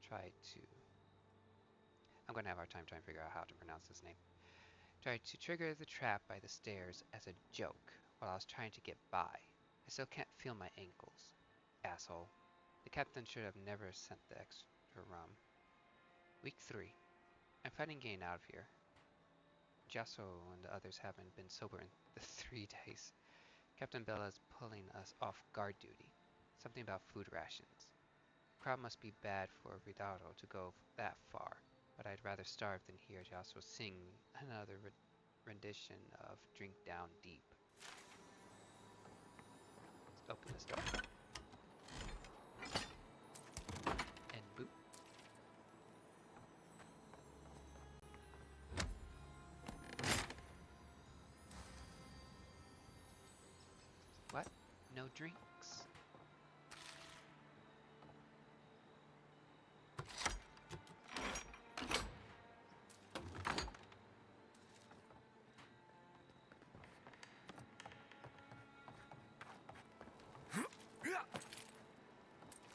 tried to... I'm going to have a hard time trying to figure out how to pronounce this name. Tried to trigger the trap by the stairs as a joke while I was trying to get by. I still can't feel my ankles. Asshole. The captain should have never sent the extra rum. Week 3. I'm fighting getting out of here. Jasso and the others haven't been sober in the 3 days. Captain Bella is pulling us off guard duty. Something about food rations. Crowd must be bad for Vidaro to go that far, but I'd rather starve than hear Jasso sing another rendition of Drink Down Deep. Let's open this door. And boop. What? No drinks?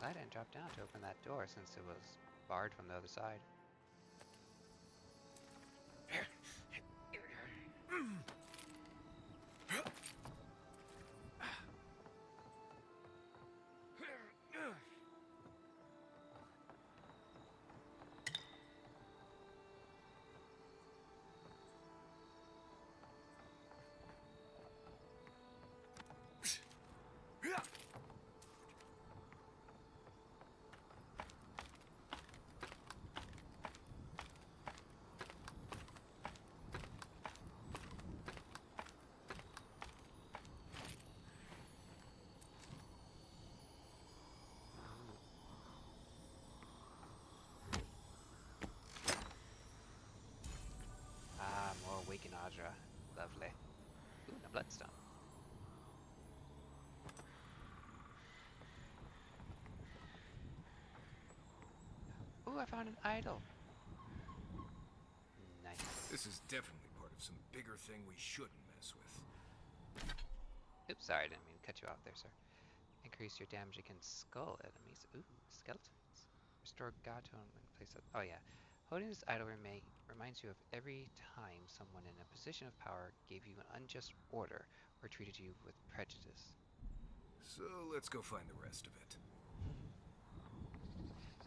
I didn't drop down to open that door since it was barred from the other side. More Awaken Audra. Lovely. Ooh, and a bloodstone. Ooh, I found an idol. Nice. This is definitely part of some bigger thing we shouldn't mess with. Oops, sorry, I didn't mean to cut you off there, sir. Increase your damage against skull enemies. Ooh, skeletons. Restore God tone when placed at... Oh yeah. Holding this idol reminds you of every time someone in a position of power gave you an unjust order or treated you with prejudice. So let's go find the rest of it.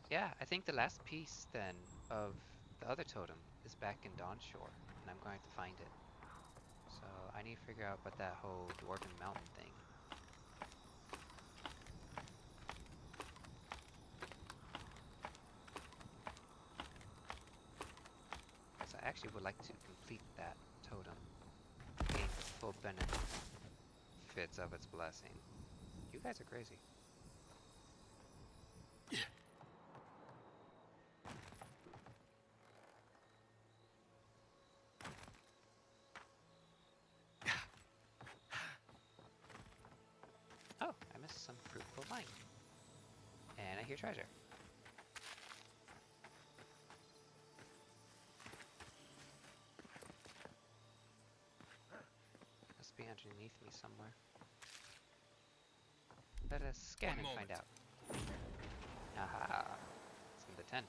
Yeah, I think the last piece then of the other totem is back in Dawnshore, and I'm going to find it. So I need to figure out about that whole Dwarven Mountain thing. I actually would like to complete that totem, gain the full benefits of its blessing. You guys are crazy. Oh, I missed some fruitful vine. And I hear treasure. Be underneath me somewhere. Let us scan and find out. Aha! It's in the tent.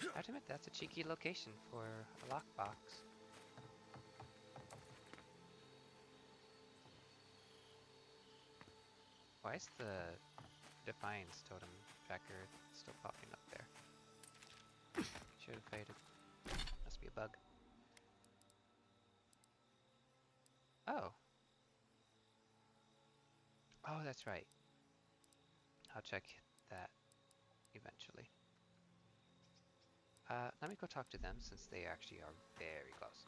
I have to admit, that's a cheeky location for a lockbox. Why is the Defiance totem tracker still popping up there? Should have faded. Must be a bug. Oh. Oh, that's right. I'll check that eventually. Let me go talk to them since they actually are very close.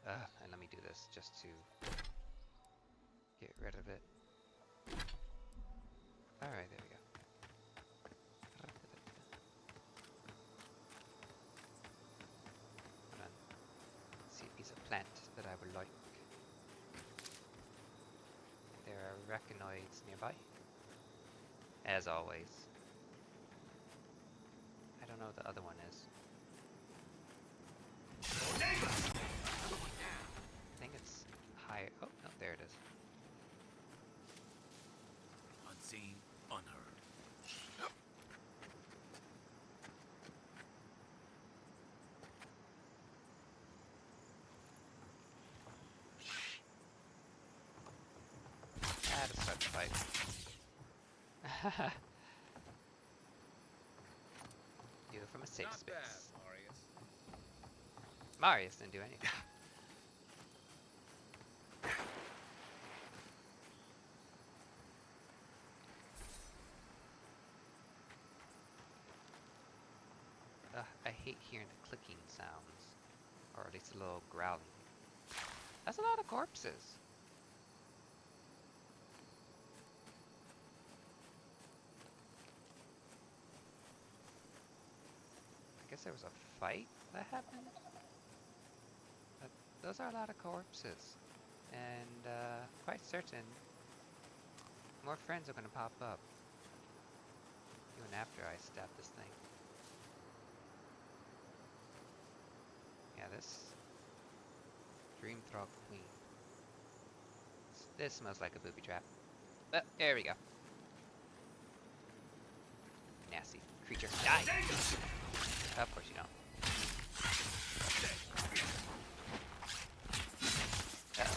And let me do this just to get rid of it. Alright, there we go. Hold on. See a piece of plant that I would like. There are arachnoids nearby. As always. I don't know what the other one is. I think it's higher. Oh, no, there it is. to fight. Do it from a safe Not space. bad, Marius. Marius didn't do anything. I hate hearing the clicking sounds, or at least a little growling. That's a lot of corpses. I guess there was a fight that happened. But those are a lot of corpses, and quite certain more friends are gonna pop up even after I stab this thing. Yeah, this Dream Thrall Queen. This smells like a booby trap. But there we go. Nasty creature. Die! Of course you don't. Uh-oh.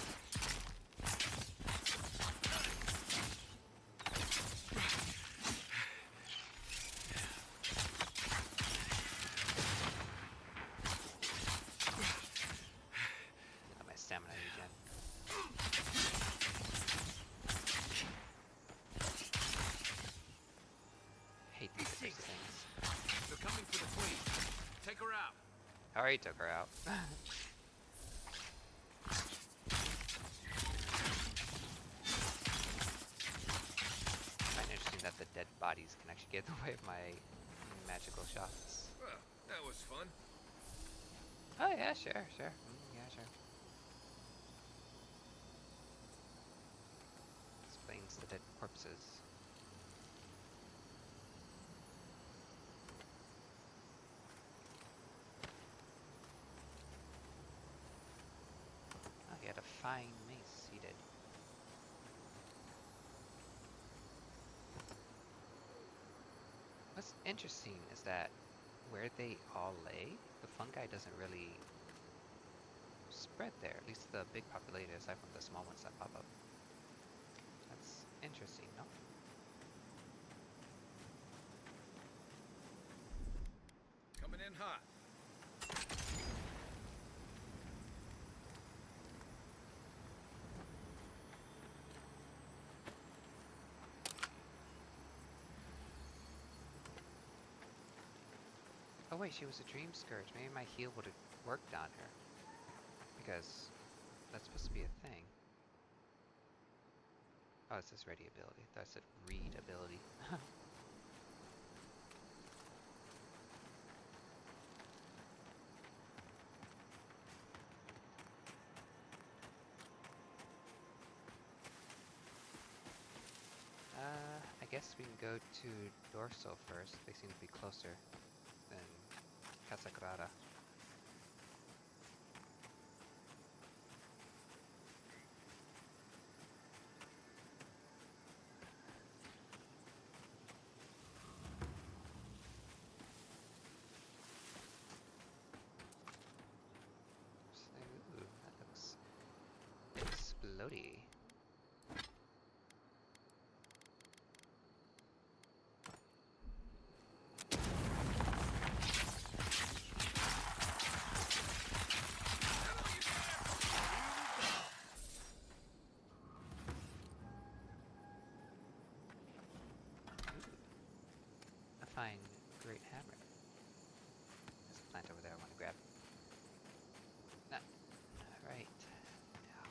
Got my stamina regen. Hate these types of things. They're coming for the queen. Take her out. Already took her out. I find it interesting that the dead bodies can actually get in the way of my magical shots. Well, that was fun. Oh yeah, sure. Yeah, sure. Explains the dead corpses. Oh, he had a fine mace, he did. What's interesting is that where they all lay, the fungi doesn't really spread there, at least the big populated aside from the small ones that pop up. That's interesting, no? Coming in hot. Oh wait, she was a dream scourge. Maybe my heal would have worked on her. Because that's supposed to be a thing. Oh, it says ready ability. That said read ability. I guess we can go to Dorso first. They seem to be closer than Casagrada. Ooh, that looks explodey. A fine, great hammer. There's a plant over there I want to grab. Nah. Alright. Now.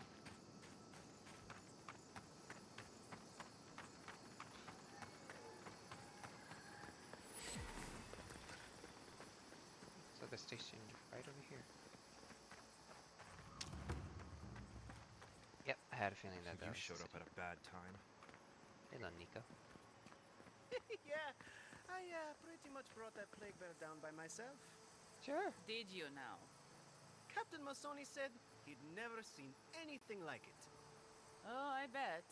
So they're stationed right over here. Yep, I had a feeling that You showed up at a bad time. Hello, Nico. Yeah, I pretty much brought that plague bear down by myself. Sure. Did you now? Captain Masoni said he'd never seen anything like it. Oh, I bet.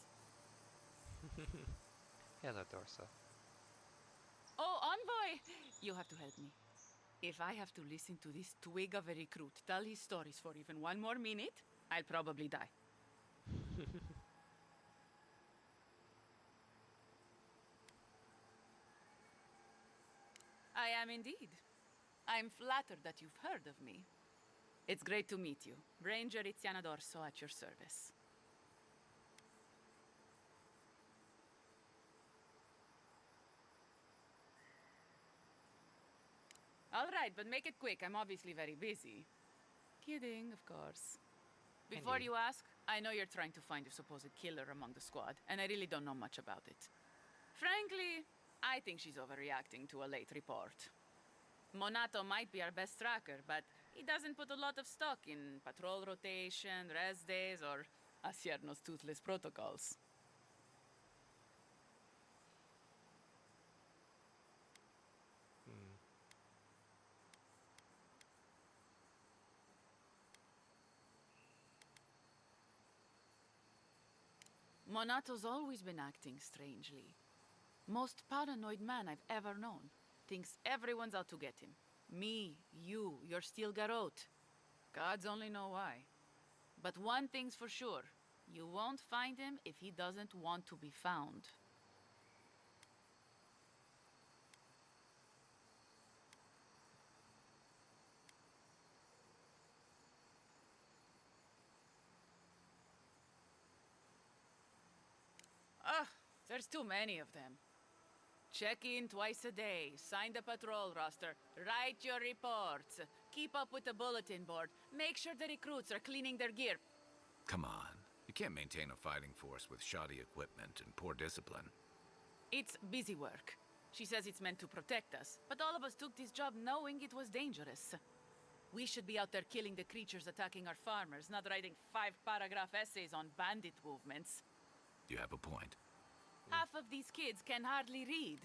Hello, Dorso. Oh, Envoy! You have to help me. If I have to listen to this twig of a recruit tell his stories for even one more minute, I'll probably die. I am indeed. I'm flattered that you've heard of me. It's great to meet you. Ranger Iziana Dorso at your service. All right, but make it quick. I'm obviously very busy. Kidding, of course. Before Indeed. you ask, I know you're trying to find your supposed killer among the squad, and I really don't know much about it. Frankly, I think she's overreacting to a late report. Monato might be our best tracker, but he doesn't put a lot of stock in patrol rotation, rest days, or Asierno's toothless protocols. Monato's always been acting strangely. Most paranoid man I've ever known. Thinks everyone's out to get him. Me, you, your steel garrote. Gods only know why. But one thing's for sure. You won't find him if he doesn't want to be found. Ugh, there's too many of them. Check in twice a day, sign the patrol roster, write your reports, keep up with the bulletin board, make sure the recruits are cleaning their gear. Come on. You can't maintain a fighting force with shoddy equipment and poor discipline. It's busy work. She says it's meant to protect us, but all of us took this job knowing it was dangerous. We should be out there killing the creatures attacking our farmers, not writing 5-paragraph essays on bandit movements. You have a point. Half of these kids can hardly read.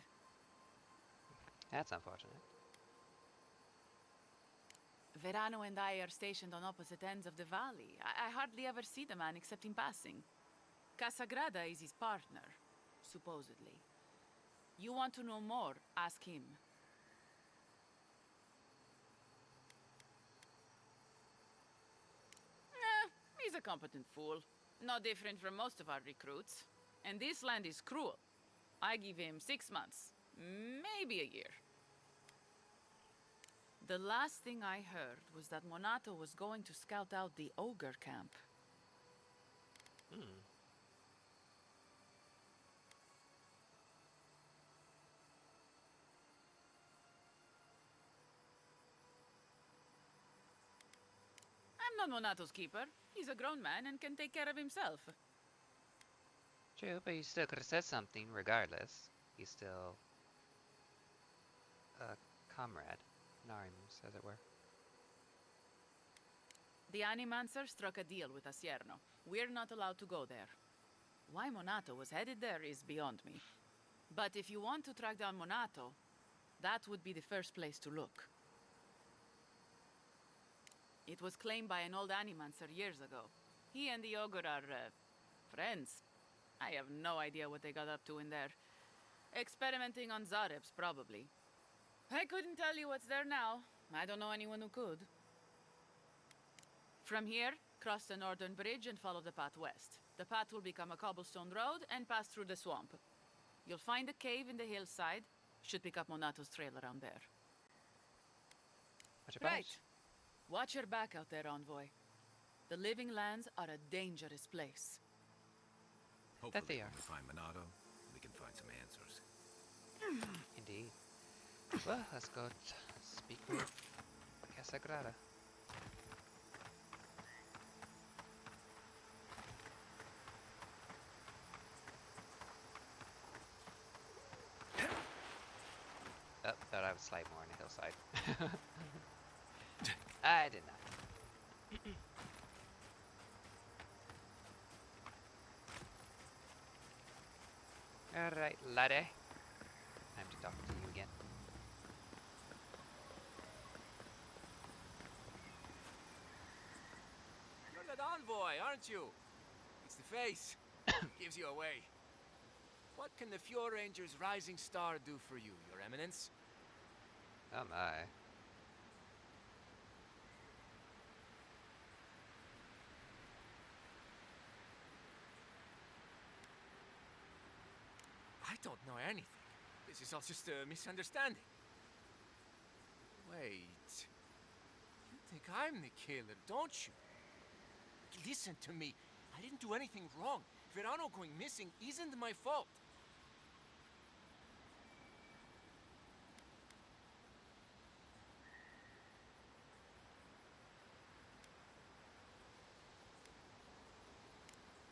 That's unfortunate. Verano and I are stationed on opposite ends of the valley. I hardly ever see the man except in passing. Casagrada is his partner, supposedly. You want to know more, ask him. He's a competent fool. No different from most of our recruits. And this land is cruel. I give him 6 months, maybe a year. The last thing I heard was that Monato was going to scout out the ogre camp. I'm not Monato's keeper. He's a grown man and can take care of himself. True, but you still could have said something regardless. He's still a comrade, in arms, as it were. The Animancer struck a deal with Asierno. We're not allowed to go there. Why Monato was headed there is beyond me. But if you want to track down Monato, that would be the first place to look. It was claimed by an old Animancer years ago. He and the ogre are, friends. I have no idea what they got up to in there. Experimenting on Zarebs, probably. I couldn't tell you what's there now. I don't know anyone who could. From here, cross the northern bridge and follow the path west. The path will become a cobblestone road and pass through the swamp. You'll find a cave in the hillside. Should pick up Monato's trail around there. Right. Watch your back out there, Envoy. The Living Lands are a dangerous place. Hopefully, they are. when we find Monato, we can find some answers. Indeed. Well, let's go speak with Casagrada. Oh, thought I would slide more on the hillside. I did not. Alright, laddie. Time to talk to you again. You're that envoy, aren't you? It's the face. Gives you away. What can the Fjord Ranger's Rising Star do for you, Your Eminence? Oh my. I don't know anything. This is all just a misunderstanding. Wait. You think I'm the killer, don't you? Listen to me. I didn't do anything wrong. Verano going missing isn't my fault.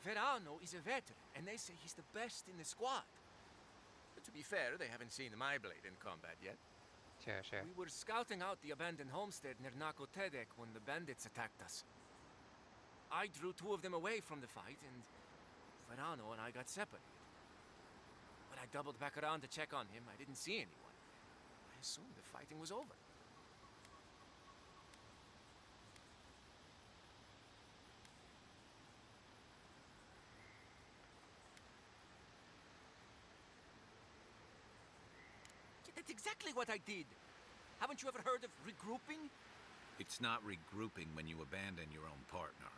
Verano is a veteran, and they say he's the best in the squad. But to be fair, they haven't seen my blade in combat yet. Sure, sure. We were scouting out the abandoned homestead near Nakotedek when the bandits attacked us. I drew 2 of them away from the fight, and Verano and I got separated. When I doubled back around to check on him, I didn't see anyone. I assumed the fighting was over. That's exactly what I did. Haven't you ever heard of regrouping? It's not regrouping when you abandon your own partner.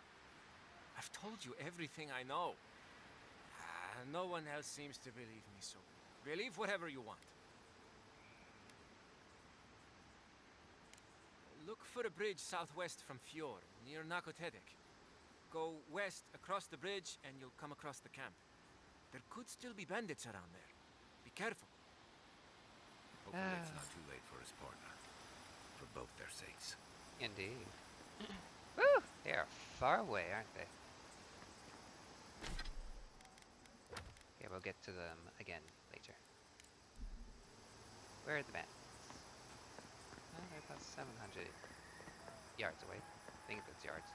I've told you everything I know. No one else seems to believe me, so believe whatever you want. Look for a bridge southwest from Fior, near Nakotedek. Go west across the bridge and you'll come across the camp. There could still be bandits around there. Be careful. Hopefully it's not too late for his partner. For both their sakes. Indeed. Woo! They are far away, aren't they? Okay, we'll get to them again later. Where are the bandits? Well, they're about 700 yards away. I think that's yards.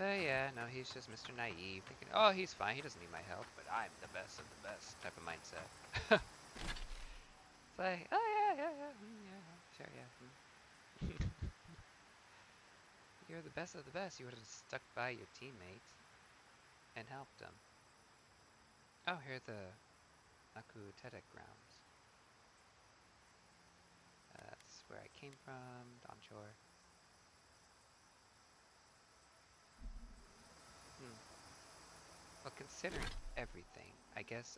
Yeah, no, he's just Mr. Naive, thinking, oh, he's fine, he doesn't need my help, but I'm the best of the best type of mindset. It's like, oh, yeah, sure, yeah. You're the best of the best, you would have stuck by your teammates and helped them. Oh, here are the Naku Tedek grounds. That's where I came from, Donshore. Well, considering everything, I guess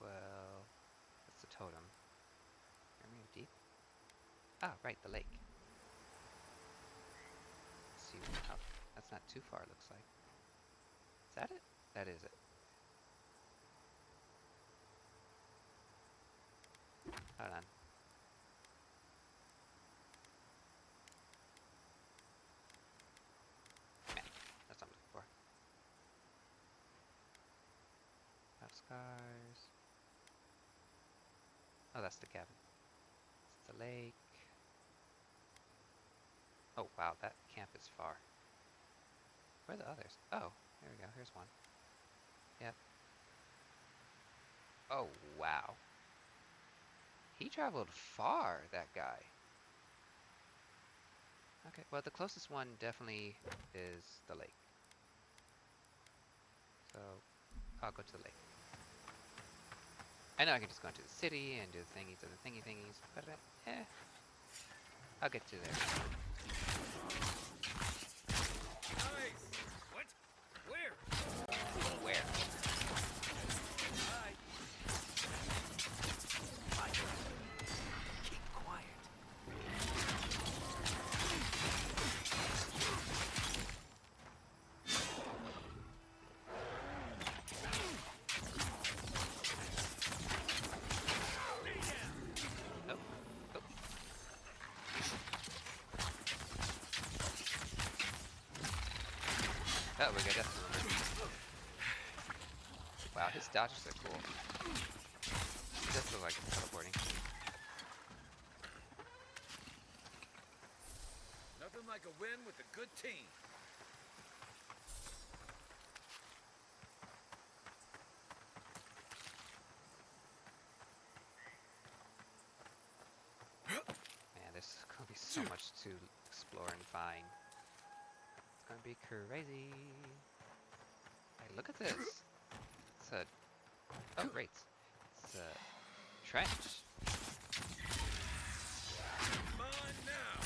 well, what's the totem? Memory of Deep? Ah, right, the lake. Let's see how, that's not too far, looks like. Is that it? That is it. Hold on. That's what I'm looking for. Scars. Oh, that's the cabin. It's the lake. Oh, wow, that camp is far. Where are the others? Oh, there we go. Here's one. Yep. Oh, wow. He traveled far, that guy. Okay, well, the closest one definitely is the lake. So, I'll go to the lake. I know I can just go into the city and do the thingies and the thingies, but I'll get to there. Nice! What? Where? Where? Hi. Keep quiet. Oh, we got death. Wow, his dodges are cool. He does look like he's teleporting. Nothing like a win with a good team. Man, there's gonna be so much to explore and find. It's gonna be crazy. Hey, look at this. It's a... Oh, great. It's a trench. Mine now.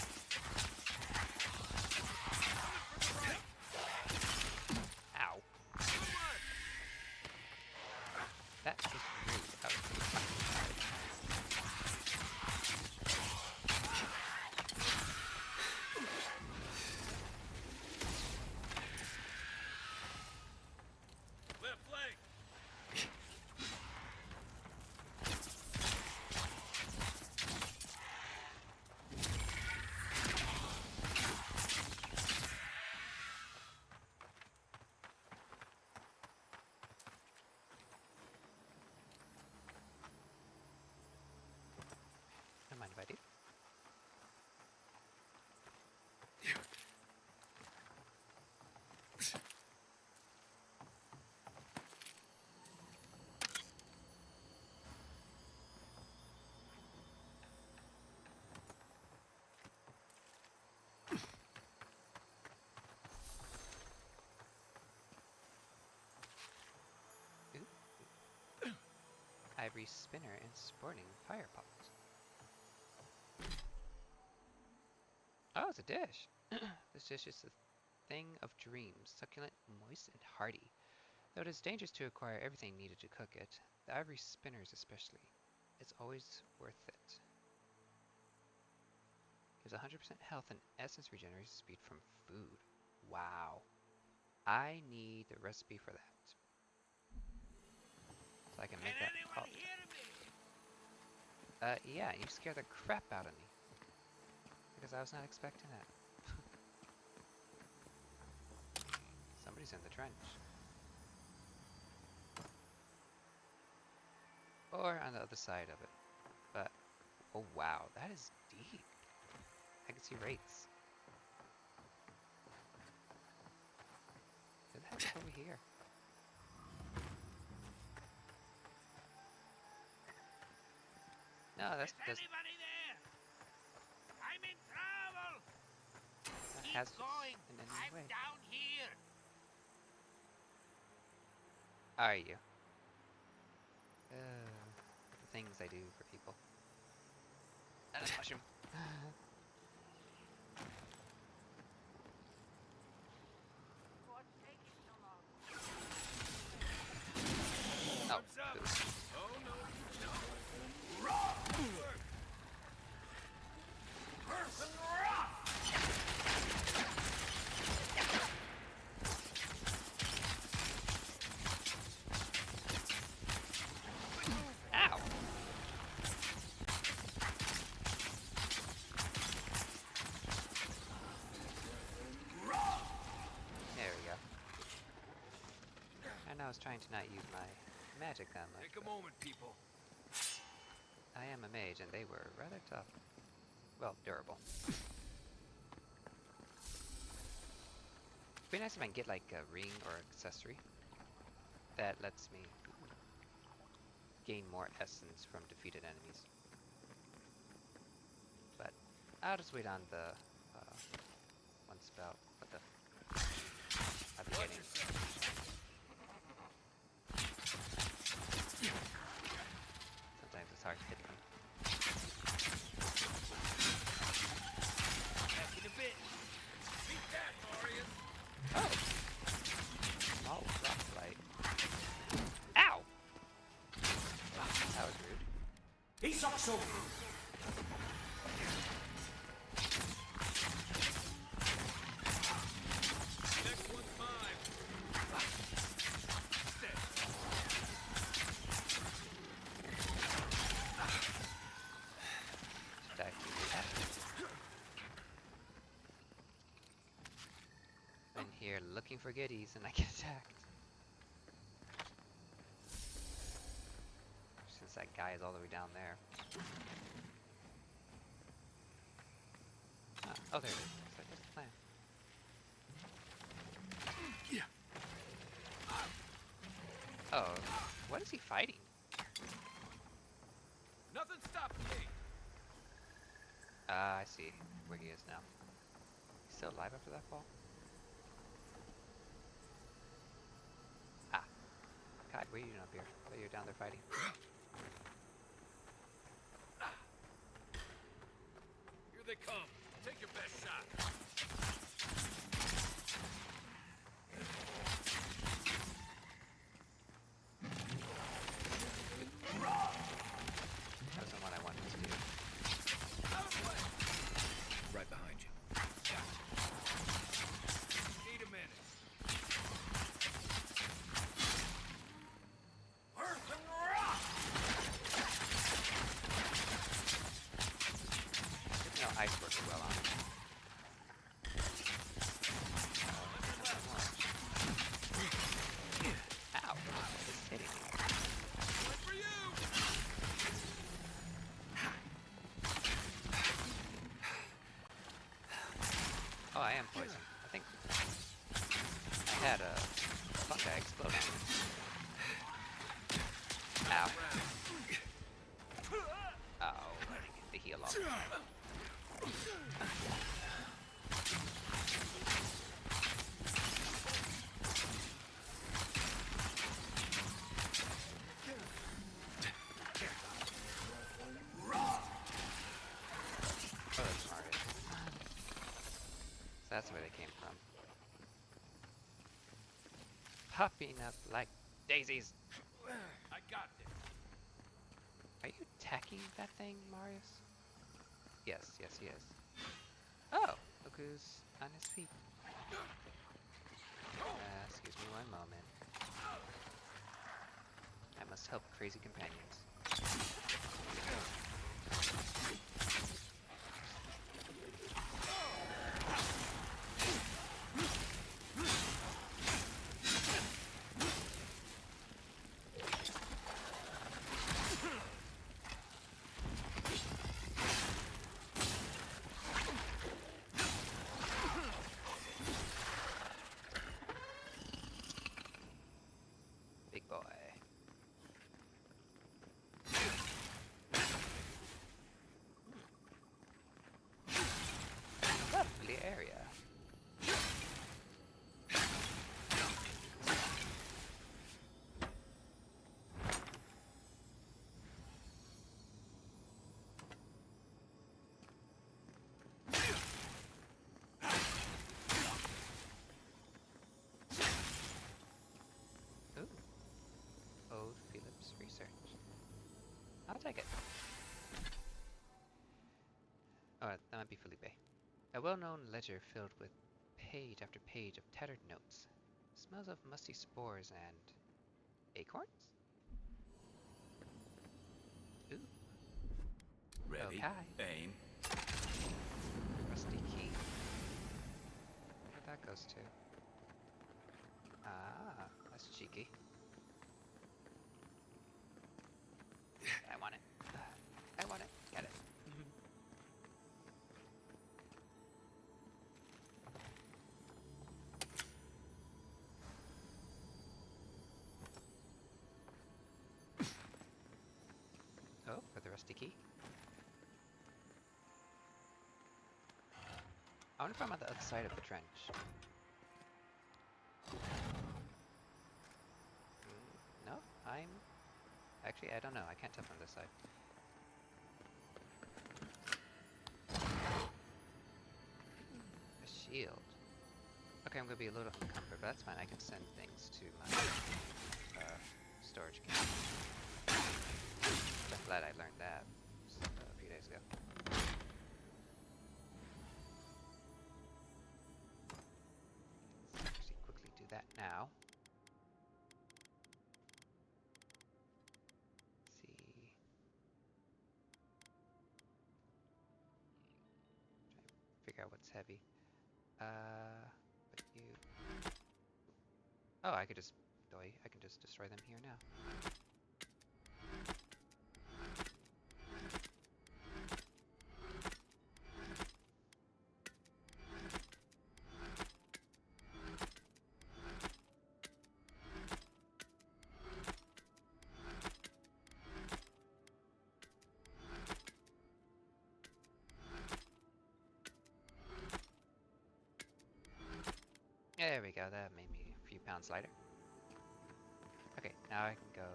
ivory spinner and sporting fire pot. Oh, it's a dish. This dish is a thing of dreams, succulent, moist, and hearty. Though it is dangerous to acquire everything needed to cook it, the ivory spinners especially, it's always worth it. Gives 100% health and essence regeneration speed from food. Wow. I need the recipe for that. So I can make that pot. Yeah, you scared the crap out of me. Because I was not expecting that. Somebody's in the trench. Or on the other side of it. But, oh wow, that is deep. I can see rates. Who the heck is over here? No, that's anybody there? I'm in trouble. Keep going. In any I'm way. down here. Are you? The things I do for people. And a mushroom. What's taking so long? Oh, Oh no, no. Person rock! Ow! There we go. And I was trying to not use my magic that much. Take a moment, people. I am a mage, and they were rather tough. Well, durable. It'd be nice if I can get like a ring or accessory that lets me gain more essence from defeated enemies. But I'll just wait on the one spell. What the? I'll be getting. Sometimes it's hard to hit them. Back in a bit. Beat that, Warriors. Oh! Small rock light. Ow! That was rude. He's also. Next one's mine. Should I do that? I'm here looking for goodies and I get attacked. Since that guy is all the way down there. Oh, there it is. It's like, what's the plan? Oh, what is he fighting? Nothing stopping me. I see where he is now. He's still alive after that fall? Ah. God, what are you doing up here? I thought you were down there fighting. Here they come. Take your best shot. That wasn't what I wanted to do. Right behind you. Need a minute. Person rock! You know, ice works well on it. Ow! It's hitting me. One for you. Oh, I am poisoned. I think I had a fungi explode on me. Ow. Ow. The heal off. they came from. Popping up like daisies. I got this. Are you attacking that thing, Marius? Yes, yes, he is. Oh, look who's on his feet. Excuse me one moment. I must help crazy companions. Big boy. Lovely area. Ooh. Ode Phillips Research. I'll take it. Oh, that might be Felipe. A well-known ledger filled with page after page of tattered notes. Smells of musty spores and acorns? Ooh. Ready? Okay. Aim. Rusty key. Where that goes to? Ah, that's cheeky. I want it. I want it. Get it. Oh, for the rusty key. I wonder if I'm on the other side of the trench. No, I'm... Actually, I don't know. I can't tell from this side. A shield. Okay, I'm going to be a little encumbered, but that's fine. I can send things to my storage camp. I'm glad I learned that a few days ago. Let's actually quickly do that now. Let's see. Try to figure out what's heavy. But you... Oh, I could just... I can just destroy them here now. There we go, that made me a few pounds lighter. Okay, now I can go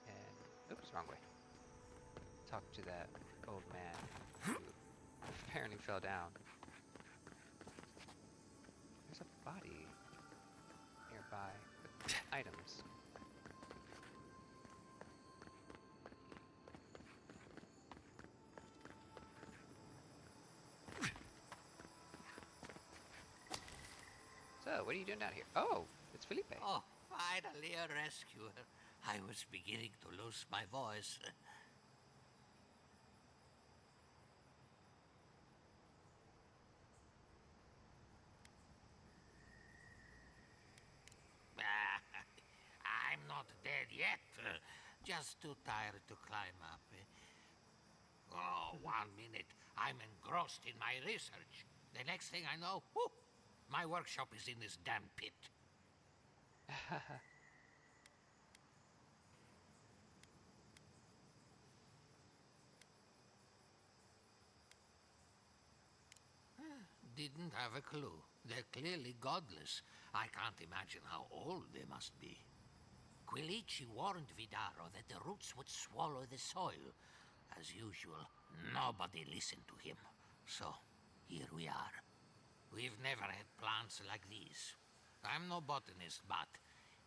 and... Oops, wrong way. Talk to that old man who apparently fell down. There's a body nearby with items. So, what are you doing down here? Oh, it's Felipe. Oh, finally a rescuer. I was beginning to lose my voice. I'm not dead yet. Just too tired to climb up. Oh, 1 minute. I'm engrossed in my research. The next thing I know, whoop, my workshop is in this damn pit. Didn't have a clue. They're clearly godless. I can't imagine how old they must be. Quilici warned Vidaro that the roots would swallow the soil. As usual, nobody listened to him. So, here we are. We've never had plants like these. I'm no botanist, but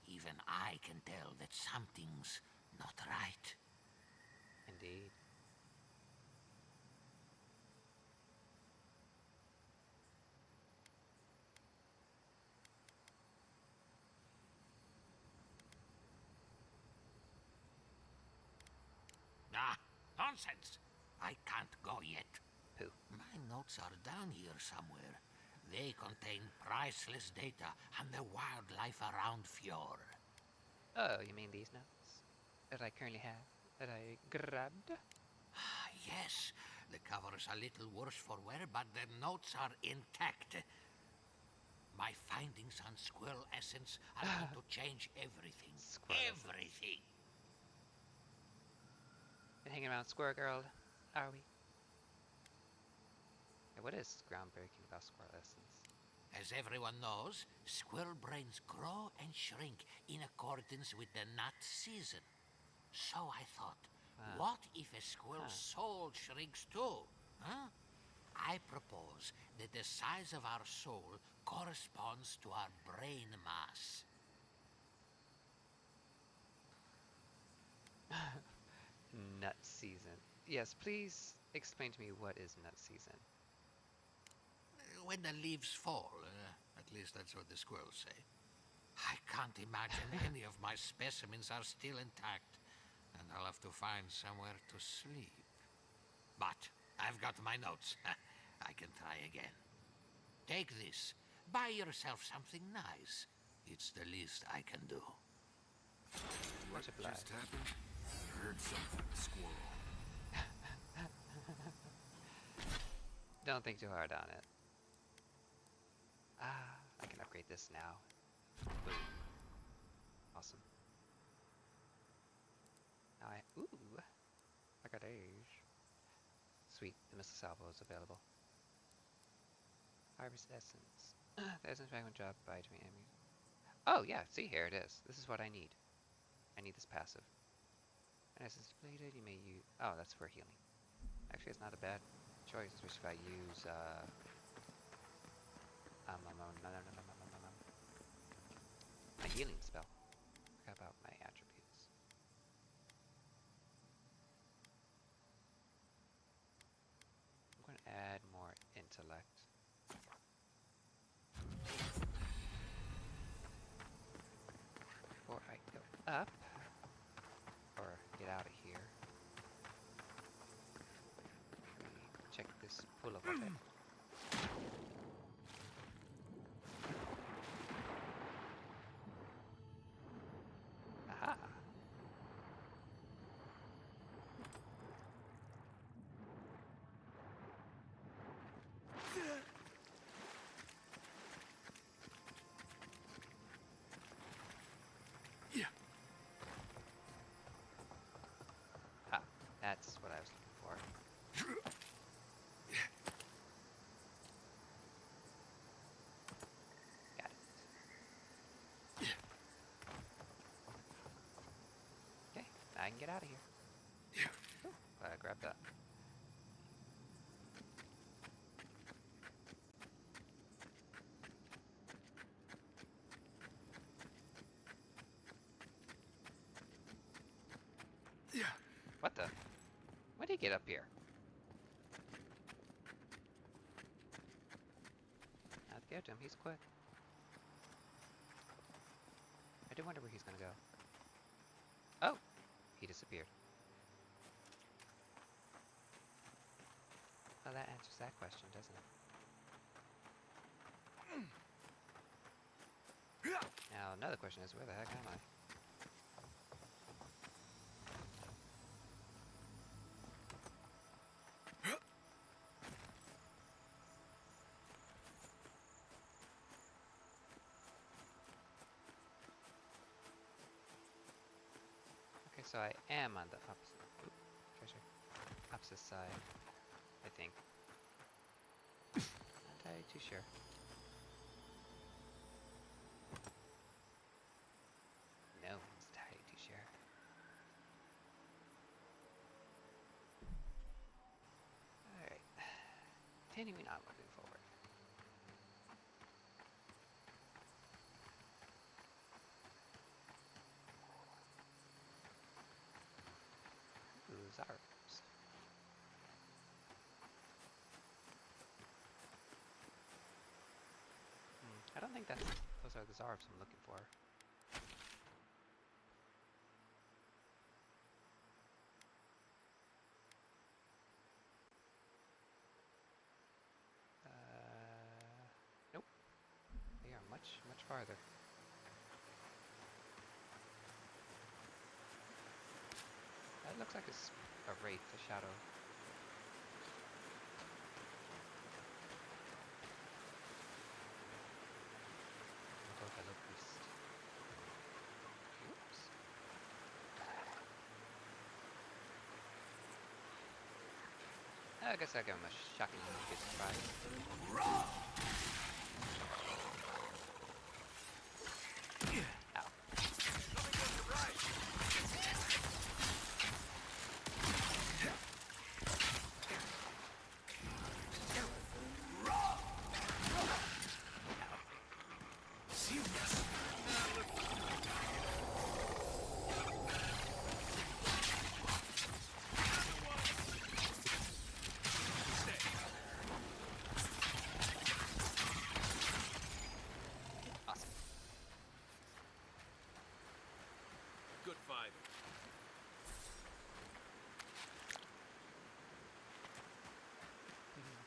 even I can tell that something's not right. Indeed. Ah, nonsense! I can't go yet. Who? My notes are down here somewhere. They contain priceless data on the wildlife around Fjord. Oh, you mean these notes that I currently have that I grabbed? Yes, the cover's a little worse for wear, but the notes are intact. My findings on squirrel essence are going to change everything. Everything. Been hanging around Squirrel Girl, are we? Hey, what is groundbreaking about squirrel essence? As everyone knows, squirrel brains grow and shrink in accordance with the nut season. So I thought, what if a squirrel's soul shrinks too? Huh? I propose that the size of our soul corresponds to our brain mass. Nut season. Yes, please explain to me what is nut season. When the leaves fall, at least that's what the squirrels say. I can't imagine any of my specimens are still intact, and I'll have to find somewhere to sleep. But I've got my notes. I can try again. Take this. Buy yourself something nice. It's the least I can do. What just happened? I heard something, squirrel. Don't think too hard on it. I can upgrade this now. Boom. Awesome. Now I got age. Sweet, the missile salvo is available. Harvest essence. The essence fragment drop by to me enemies. Oh yeah, see, here it is. This is what I need. I need this passive. When essence depleted, you may use. Oh, that's for healing. Actually, it's not a bad choice, especially if I use my healing spell. Forgot about my attributes. I'm going to add more intellect. Before I go up, or get out of here, let me check this pool of water. Aha! Ah, that's what I was looking for. Got it. Okay, I can get out of here. Ooh, grab that. What the? When did he get up here? Not scared to him, he's quick. I do wonder where he's gonna go. Oh! He disappeared. Well, that answers that question, doesn't it? Now, another question is, where the heck am I? Okay, so I am on the opposite side, I think. Not entirely too sure. No one's entirely too sure. Alright. Continuing on, moving forward. Zarps. I don't think those are the Zarps I'm looking for. Nope. They are much, much farther. That looks like a wraith, a shadow. Oh, hello, priest. Oops. I guess I gave him a shocking good surprise. Ow. Awesome. Good fight.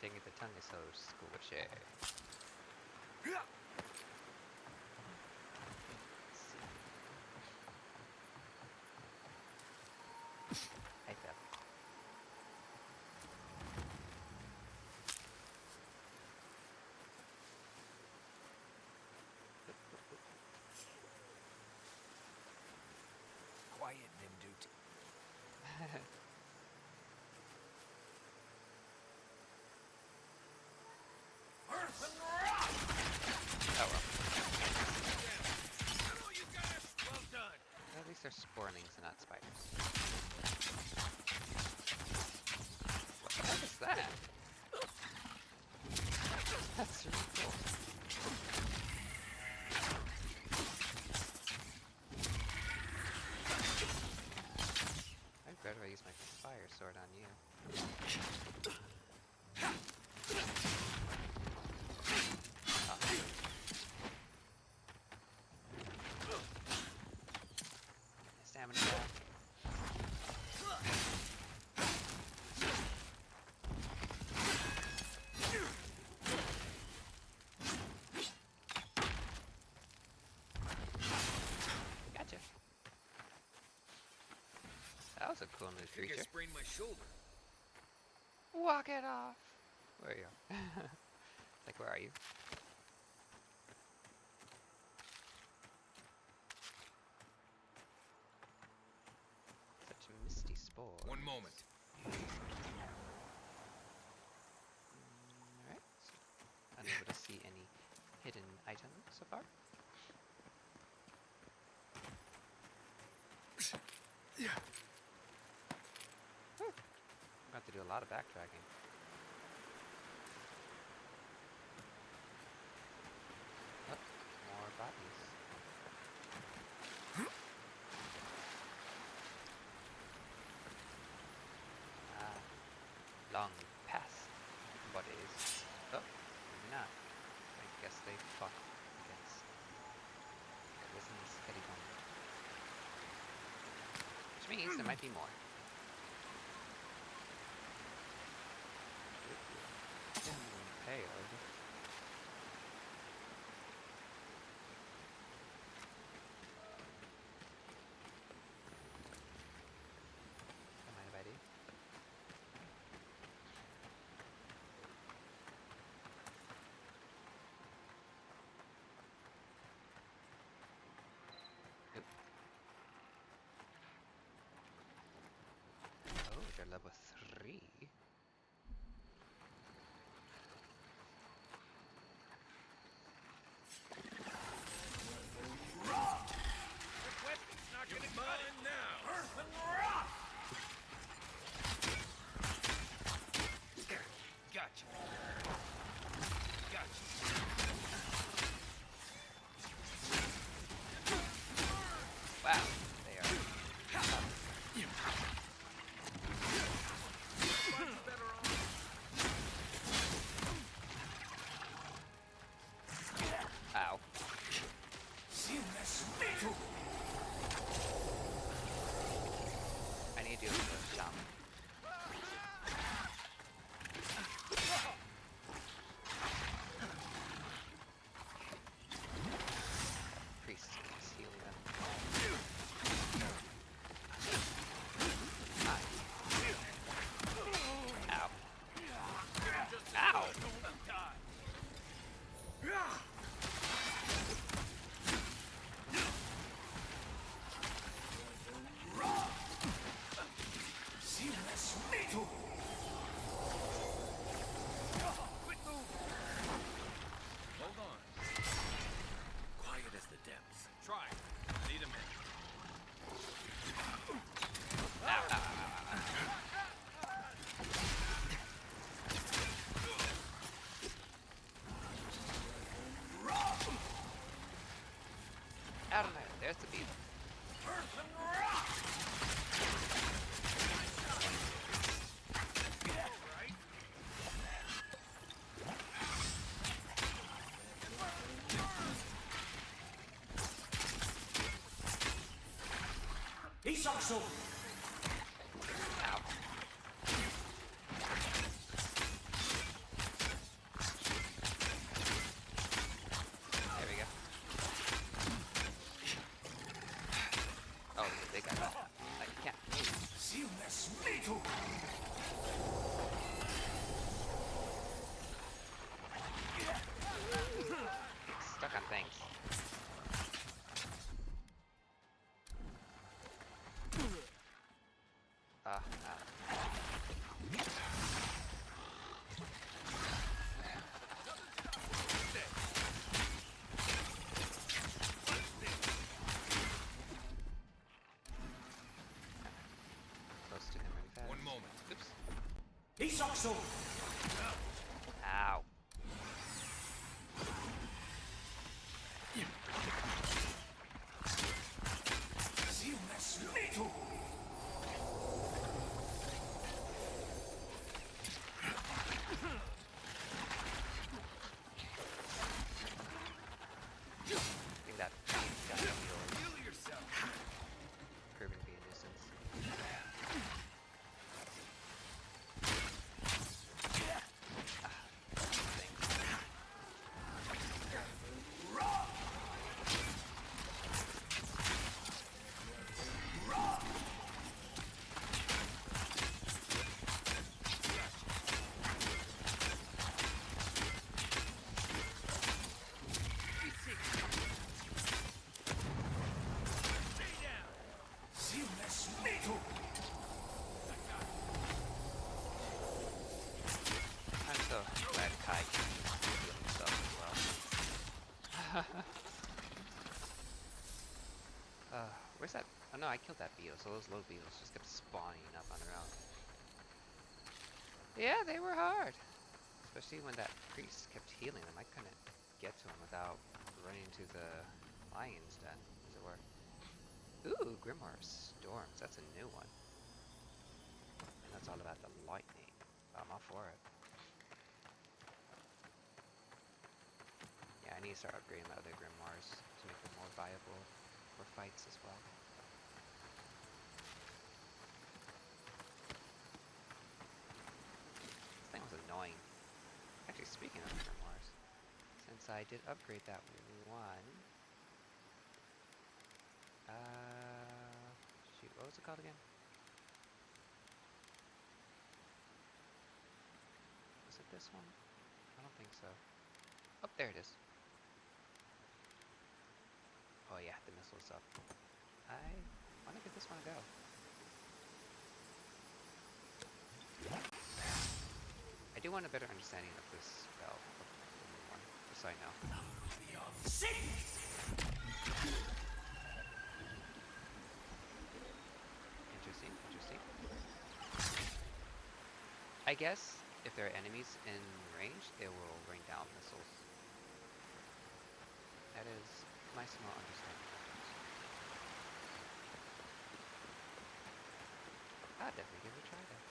Dang it, the tongue is so squishy. I fell. Quiet, Nimdut. Oh well. Well done. At least they're sporlings and not spiders. What the heck is that? That's really cool. I'd rather use my fire sword on you. Stamina back. Gotcha. That was a cool new I think creature. I sprained my shoulder. Walk it off. Where are you? Like, where are you? Such a misty spore. One moment. Alright. Unable to see any hidden items so far. Whew. I'm about to do a lot of backtracking. Oh, more bodies. Long past bodies. Oh, maybe not. I guess they fought against Risen Skeleton. Which means there might be more. Impaled. Don't mind if I do. Oop. Oh, they're level 3. Gotcha. Gotcha. Wow, they are tough. do with the shaman? Priest is healing them. Ah. Ow. Ow! Hold on. Quiet as the depths. Try. Need a minute. Out of there. There's the beetle. He's also. Ow. There we go. Oh, they got that. I can't move. Stuck on things. Close to him really fast. One moment. Oops. He's also. Ow. I think that got healed. Heal yourself. Proving to be a nuisance. I'm so glad Kai can heal himself as well. Where's that? Oh no, I killed that beetle, so those little beetles just kept spawning up on their own. Yeah, they were hard. Especially when that priest kept healing them. I couldn't get to him without running to the lion's den, as it were. Ooh, Grimoire Storms. That's a new one. And that's all about the lightning. I'm all for it. Yeah, I need to start upgrading my other Grimoires to make them more viable for fights as well. This thing was annoying. Actually, speaking of Grimoires, since I did upgrade that one... shoot, what was it called again? Was it this one? I don't think so. Oh, there it is. Oh yeah, the missile's up. I want to give this one a go. I do want a better understanding of this spell, of the new one, just so I know. Interesting, interesting. I guess if there are enemies in range, it will rain down missiles. That is my small understanding of it. I'll definitely give it a try though.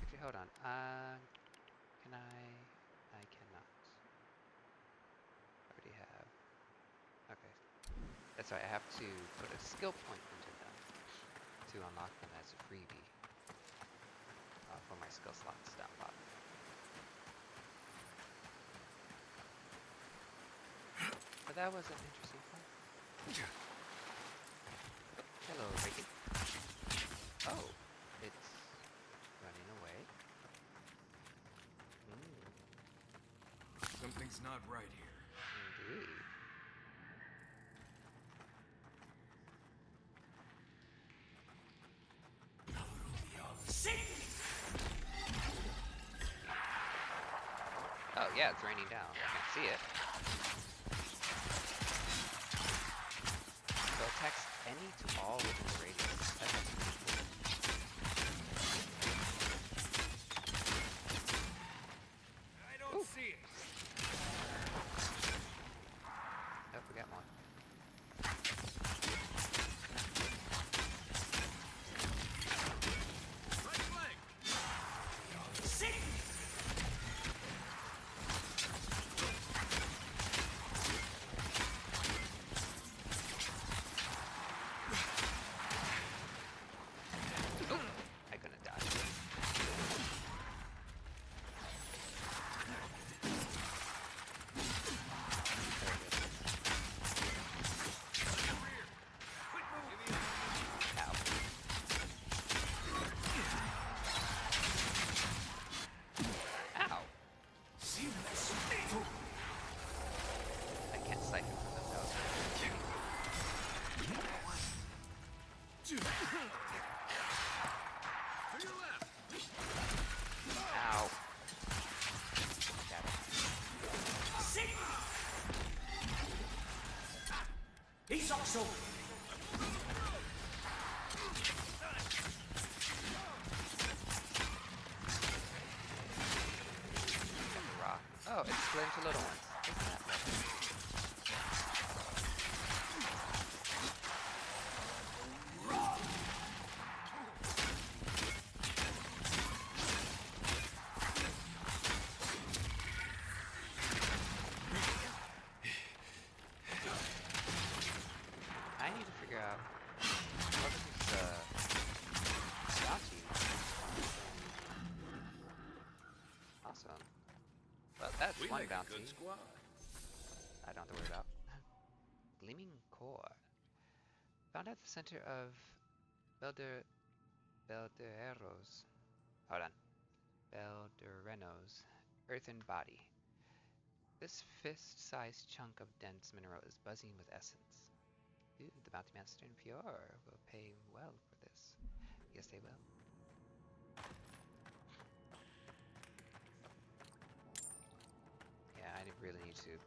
Actually, hold on. Can I cannot. I already have. Okay. That's right, I have to put a skill point into them to unlock them as a freebie for my skill slots down bottom. But that was an interesting part. Hello, Reagan. Oh, it's running away. Something's not right here. Indeed. Oh yeah, it's raining down. I can see it. So attacks any to all within the radius. That's pretty cool. I don't see it. Nope, we got one. He's also. Rock. Oh, it's split into little ones. Isn't that lovely? I need to figure out what is bounty. Awesome. Well, that's one bounty. Good squad. I don't have to worry about. Gleaming core. Found at the center of Beldereros. Hold on. Beldereno's earthen body. This fist-sized chunk of dense mineral is buzzing with essence. Ooh, the bounty master in Fjord will pay well for this. Yes, they will. Yeah, I really need to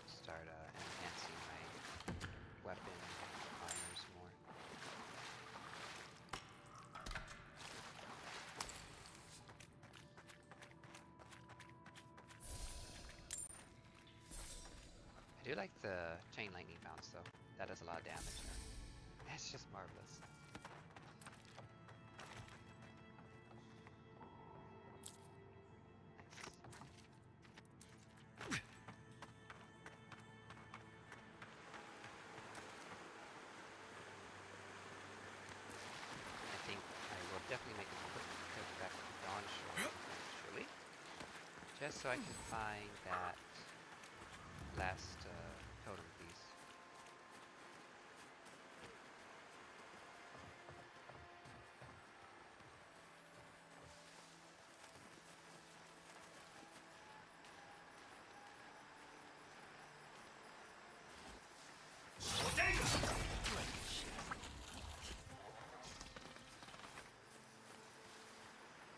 start enhancing my weapon armors more. I do like the chain lightning bounce though. That does a lot of damage. That's just marvelous. I think I will definitely make a quick trip back to Dawn Shore eventually. Just so I can find that last totem piece.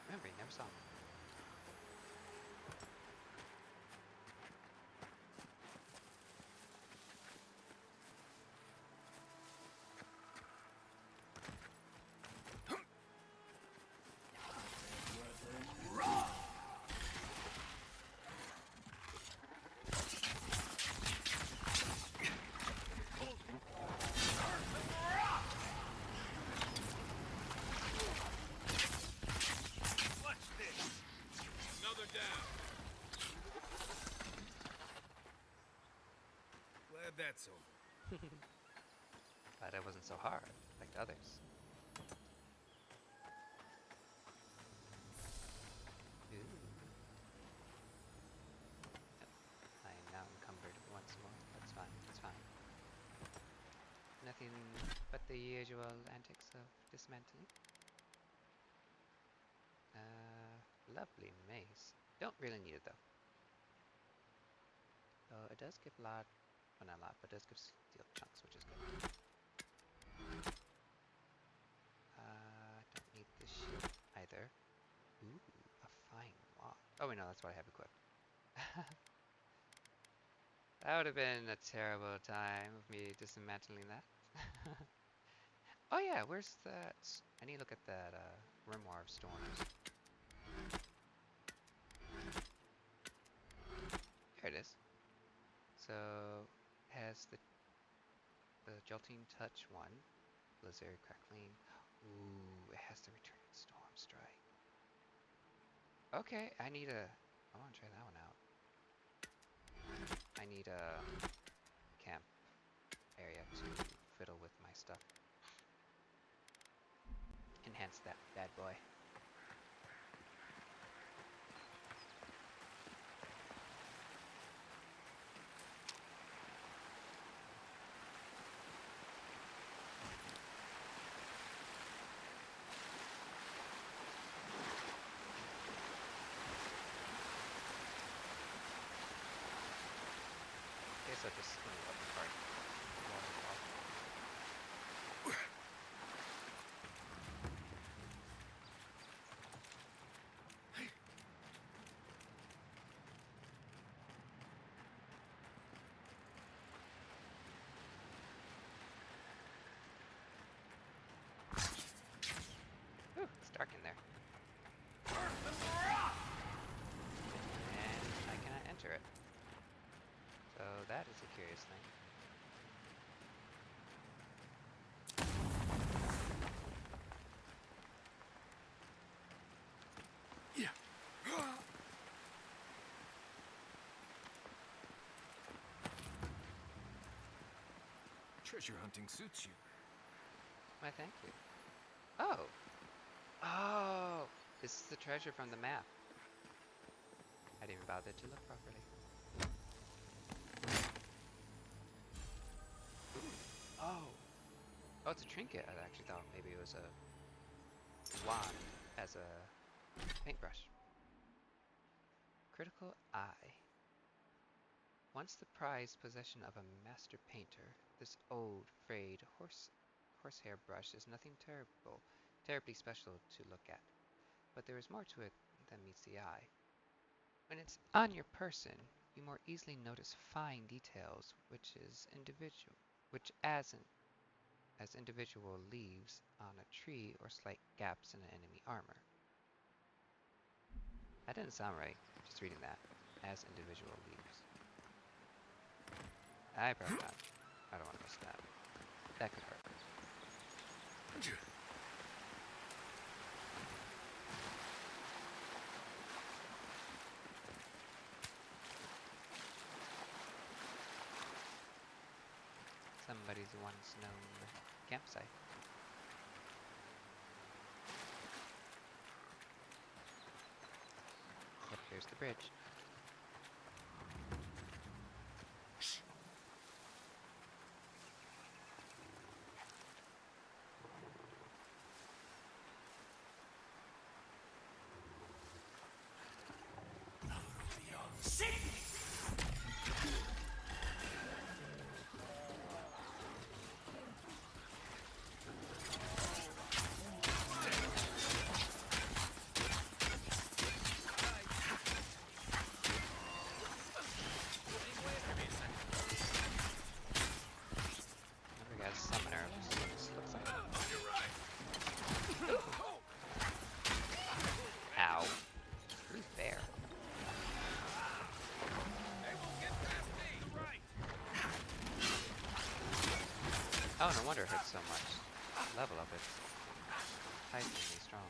Remember, you never saw me. Another down. Glad that's over. But it wasn't so hard, like the others. Ooh. Yep. I am now encumbered once more. That's fine, that's fine. Nothing but the usual antics of dismantling. Lovely mace. Don't really need it though. Oh, it does give a lot, well not a lot, but it does give steel chunks, which is good. Don't need this shield either. Ooh, a fine wand. Oh wait, no, that's what I have equipped. That would have been a terrible time of me dismantling that. Oh yeah, where's that? I need to look at that grimoire of storms. There it is. So has the jolting touch one, blizzard, crackling. Ooh, it has the returning storm strike. Okay, I want to try that one out. I need a camp area to fiddle with my stuff. Enhance that bad boy. So just let me open part. Ooh, it's dark in there. And I cannot enter it. So that is a curious thing. Yeah. Treasure hunting suits you. Why, thank you. Oh! Oh! This is the treasure from the map. I didn't even bother to look properly. Oh! Oh, it's a trinket. I actually thought maybe it was a wand as a paintbrush. Critical eye. Once the prized possession of a master painter, this old, frayed horsehair brush is nothing terribly special to look at. But there is more to it than meets the eye. When it's on your person, you more easily notice fine details, which as individual leaves on a tree or slight gaps in an enemy armor. That didn't sound right, just reading that. As individual leaves. Eyebrow notch. I don't want to miss that. That could hurt. Somebody's once known campsite. Yep, there's the bridge. Oh, no wonder it hits so much. Level up, it's heighteningly strong.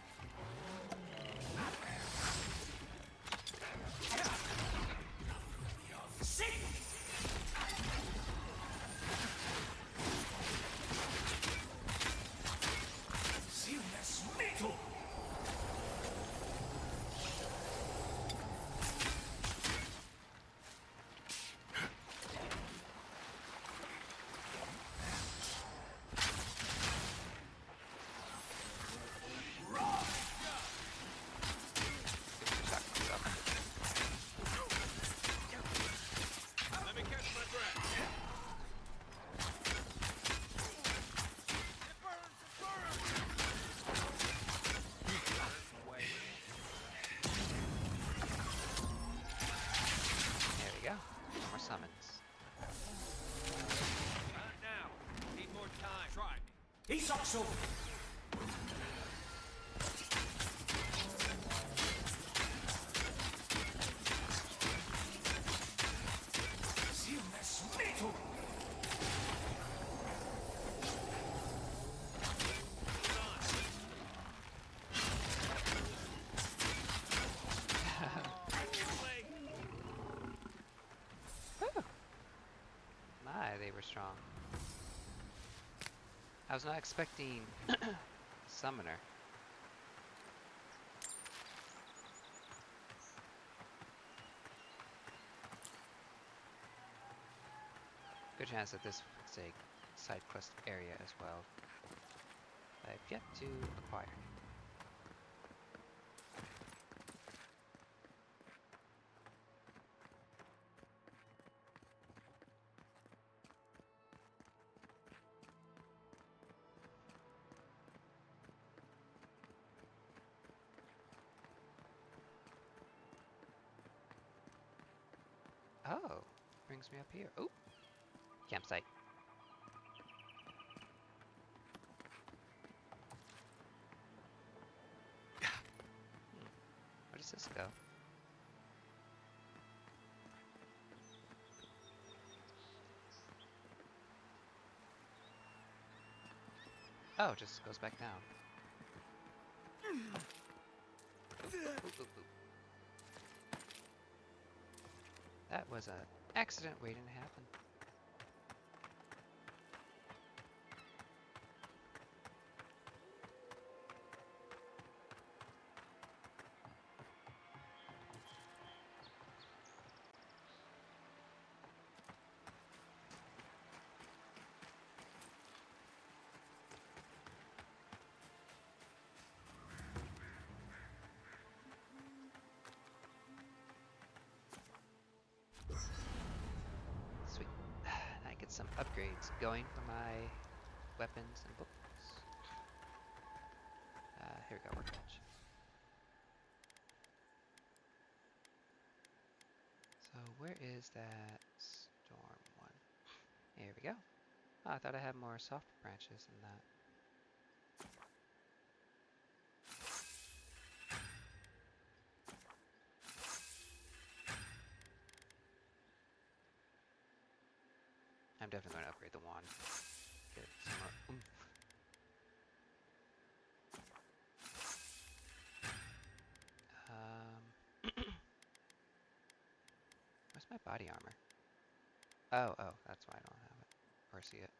Isakso! My, they were strong. I was not expecting summoner. Good chance that this is a side quest area as well. I've yet to acquire. Oh, brings me up here. Oh, campsite. Where does this go? Oh, it just goes back down. Ooh, ooh, ooh. That was an accident waiting to happen. Sweet. I get some upgrades going for my weapons and books. Here we go, workbench. So where is that storm one? Here we go. Oh, I thought I had more soft branches than that. I'm definitely going to upgrade the wand. Get some more oomph. Where's my body armor? Oh, that's why I don't have it. Or see it.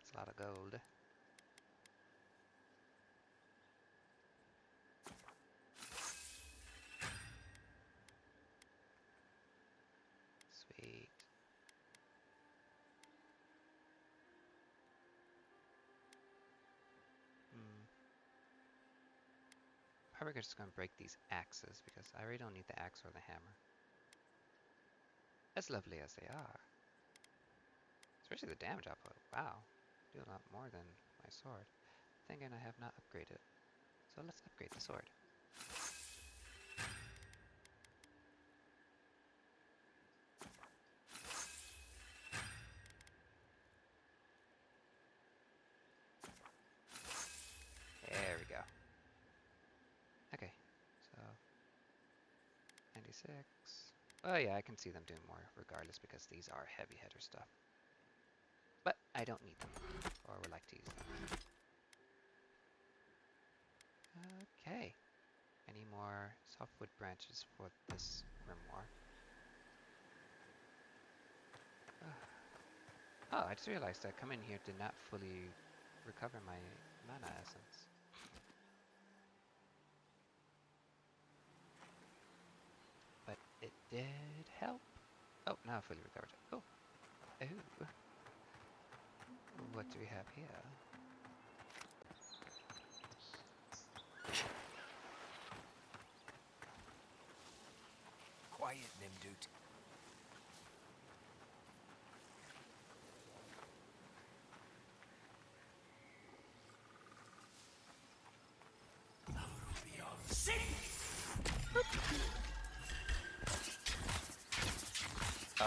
That's a lot of gold. Sweet. Probably just gonna break these axes because I really don't need the axe or the hammer. As lovely as they are. Especially the damage output. Wow. Do a lot more than my sword. Thinking I have not upgraded. So let's upgrade the sword. There we go. Okay, so 96. Oh yeah, I can see them doing more regardless because these are heavy hitter stuff. But I don't need them, or would like to use them. Okay. Any more softwood branches for this grimoire? Oh, I just realized that coming here did not fully recover my mana essence. But it did help. Oh, now I fully recovered it. Cool. Ooh. What do we have here? Quiet, Nimdut.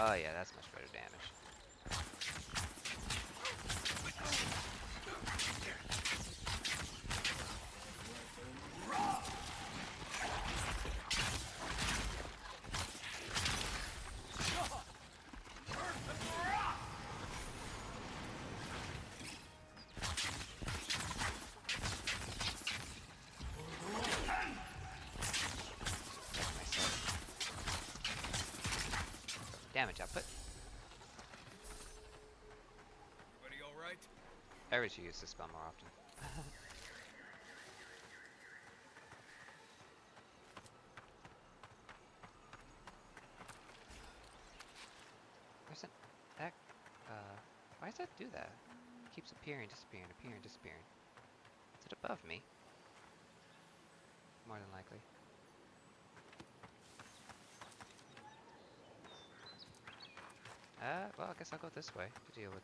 Oh yeah, that's much better damage. Damage output. Everybody all right? I wish you used this spell more often. Where's that? Why does that do that? It keeps appearing, disappearing, appearing, disappearing. Is it above me? More than likely. Well, I guess I'll go this way to deal with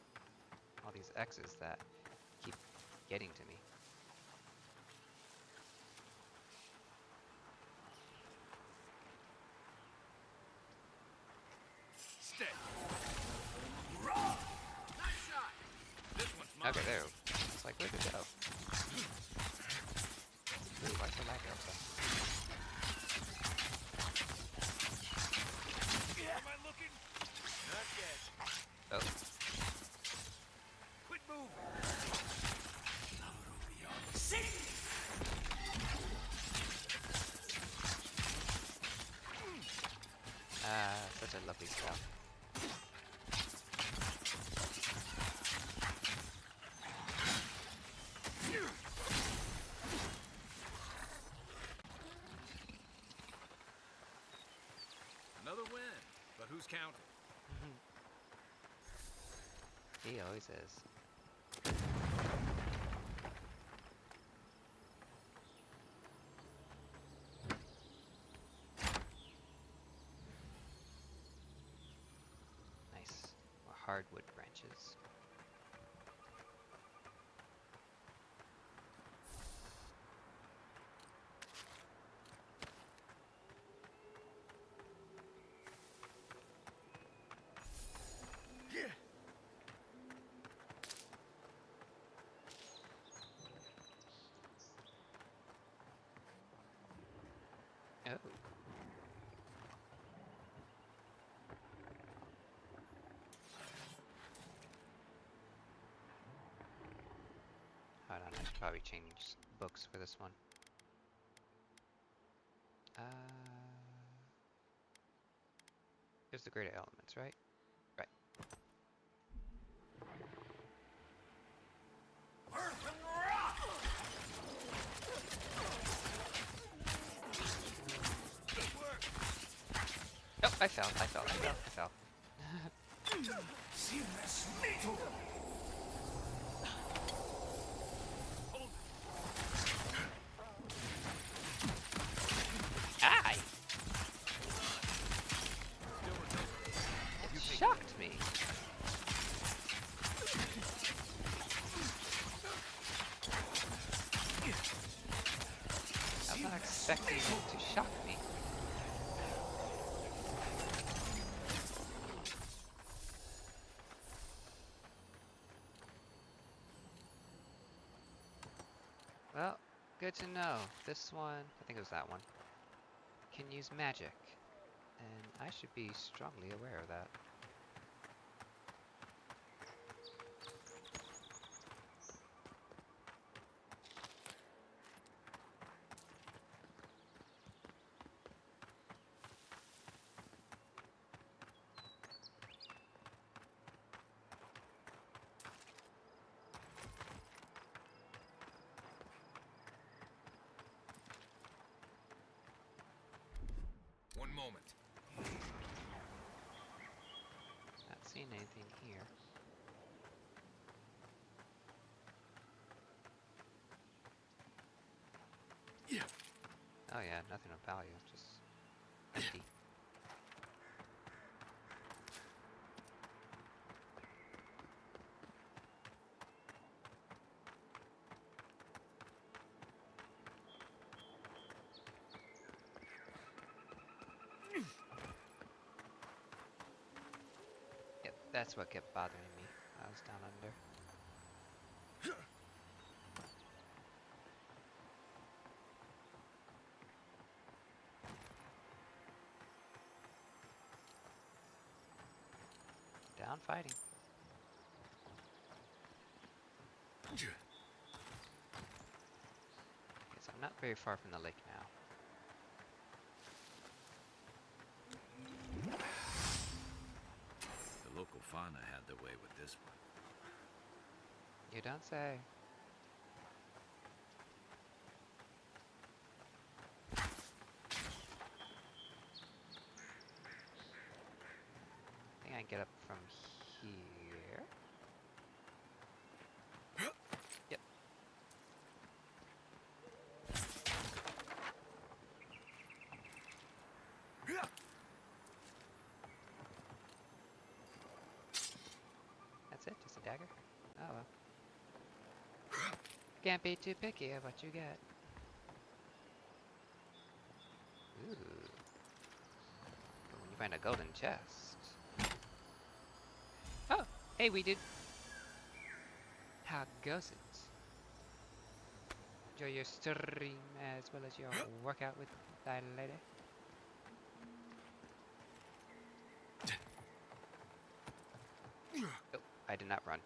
all these X's that keep getting to me. Stay. Nice shot. This one's mine. Okay, there. It's like, where'd it go? Ooh, why's the lag out so? Am I looking? Not yet. Oh. Quit moving. Such a lovely spell. Another win, but who's counting? He always is. Nice. More hardwood branches. Oh. Hold on, I should probably change books for this one. Here's the greater elements, right? Right. Oh, I fell. Aye! It shocked me. I'm not expecting it to shock me. Well, good to know. This one, I think it was that one, can use magic. And I should be strongly aware of that. One moment. Not seeing anything here. Yeah. Oh yeah, nothing of value, just empty. That's what kept bothering me. I was down under. Down fighting. Okay, so I'm not very far from the lake now. The local fauna had their way with this one. You don't say. I think I can get up from here. Yep. That's it, just a dagger? Oh well. Can't be too picky of what you get. Ooh. But when you find a golden chest. Oh! Hey, we did. How goes it? Enjoy your stream as well as your workout with thy lady. Oh, I did not run.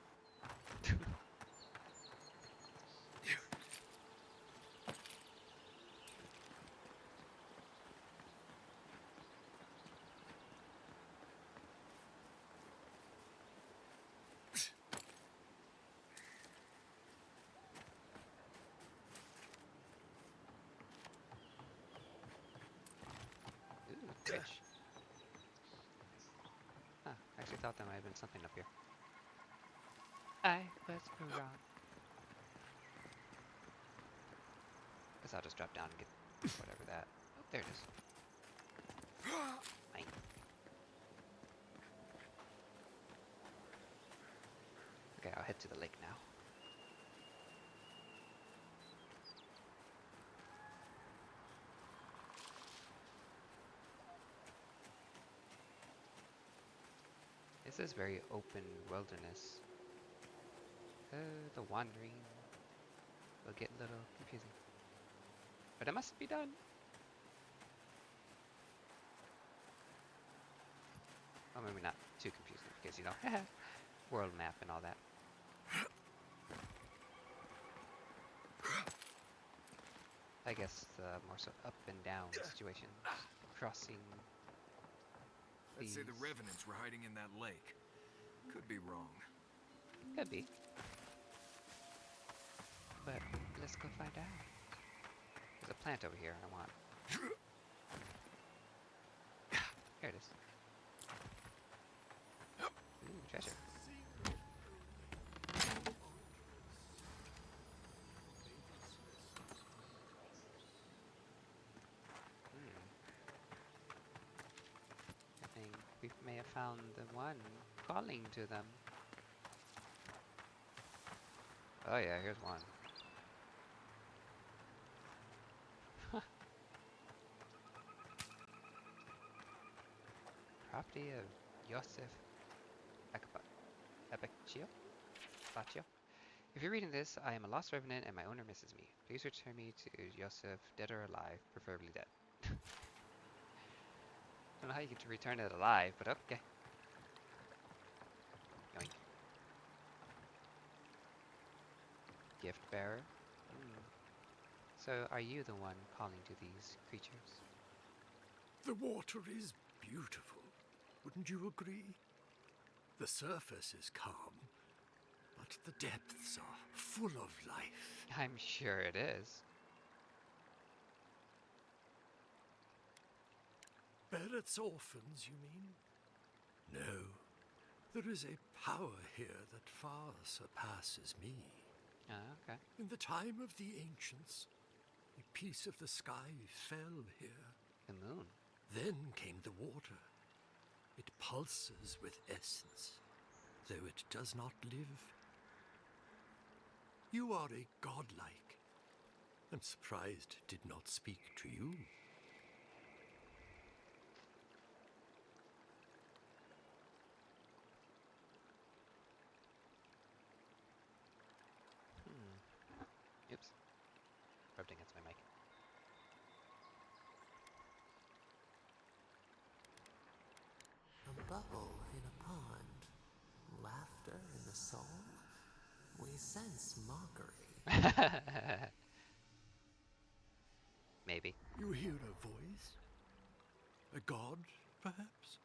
Ooh, fish. Huh, I actually thought there might have been something up here. I was wrong. Guess I'll just drop down and get whatever that. Oh, there it is. Mine. Okay, I'll head to the lake now. This is very open wilderness. The wandering will get a little confusing. But it must be done. Well, maybe not too confusing because, you know, world map and all that. I guess more so up and down situations. Crossing Let's say the revenants were hiding in that lake. Could be wrong. Could be. But let's go find out. There's a plant over here I want. Here it is. Ooh, treasure. I think we may have found the one calling to them. Oh yeah, here's one. Property of Yosef Abacchio? Bacchio? If you're reading this, I am a lost revenant and my owner misses me. Please return me to Yosef, dead or alive, preferably dead. Don't know how you get to return it alive, but okay. Yoink. Gift bearer? So, are you the one calling to these creatures? The water is beautiful, wouldn't you agree? The surface is calm, but the depths are full of life. I'm sure it is. Barrett's orphans, you mean? No. There is a power here that far surpasses me. Ah, okay. In the time of the ancients, a piece of the sky fell here. The moon. Then came the water. It pulses with essence, though it does not live. You are a godlike. I'm surprised it did not speak to you. sense mockery. Maybe. You hear a voice? A god, perhaps?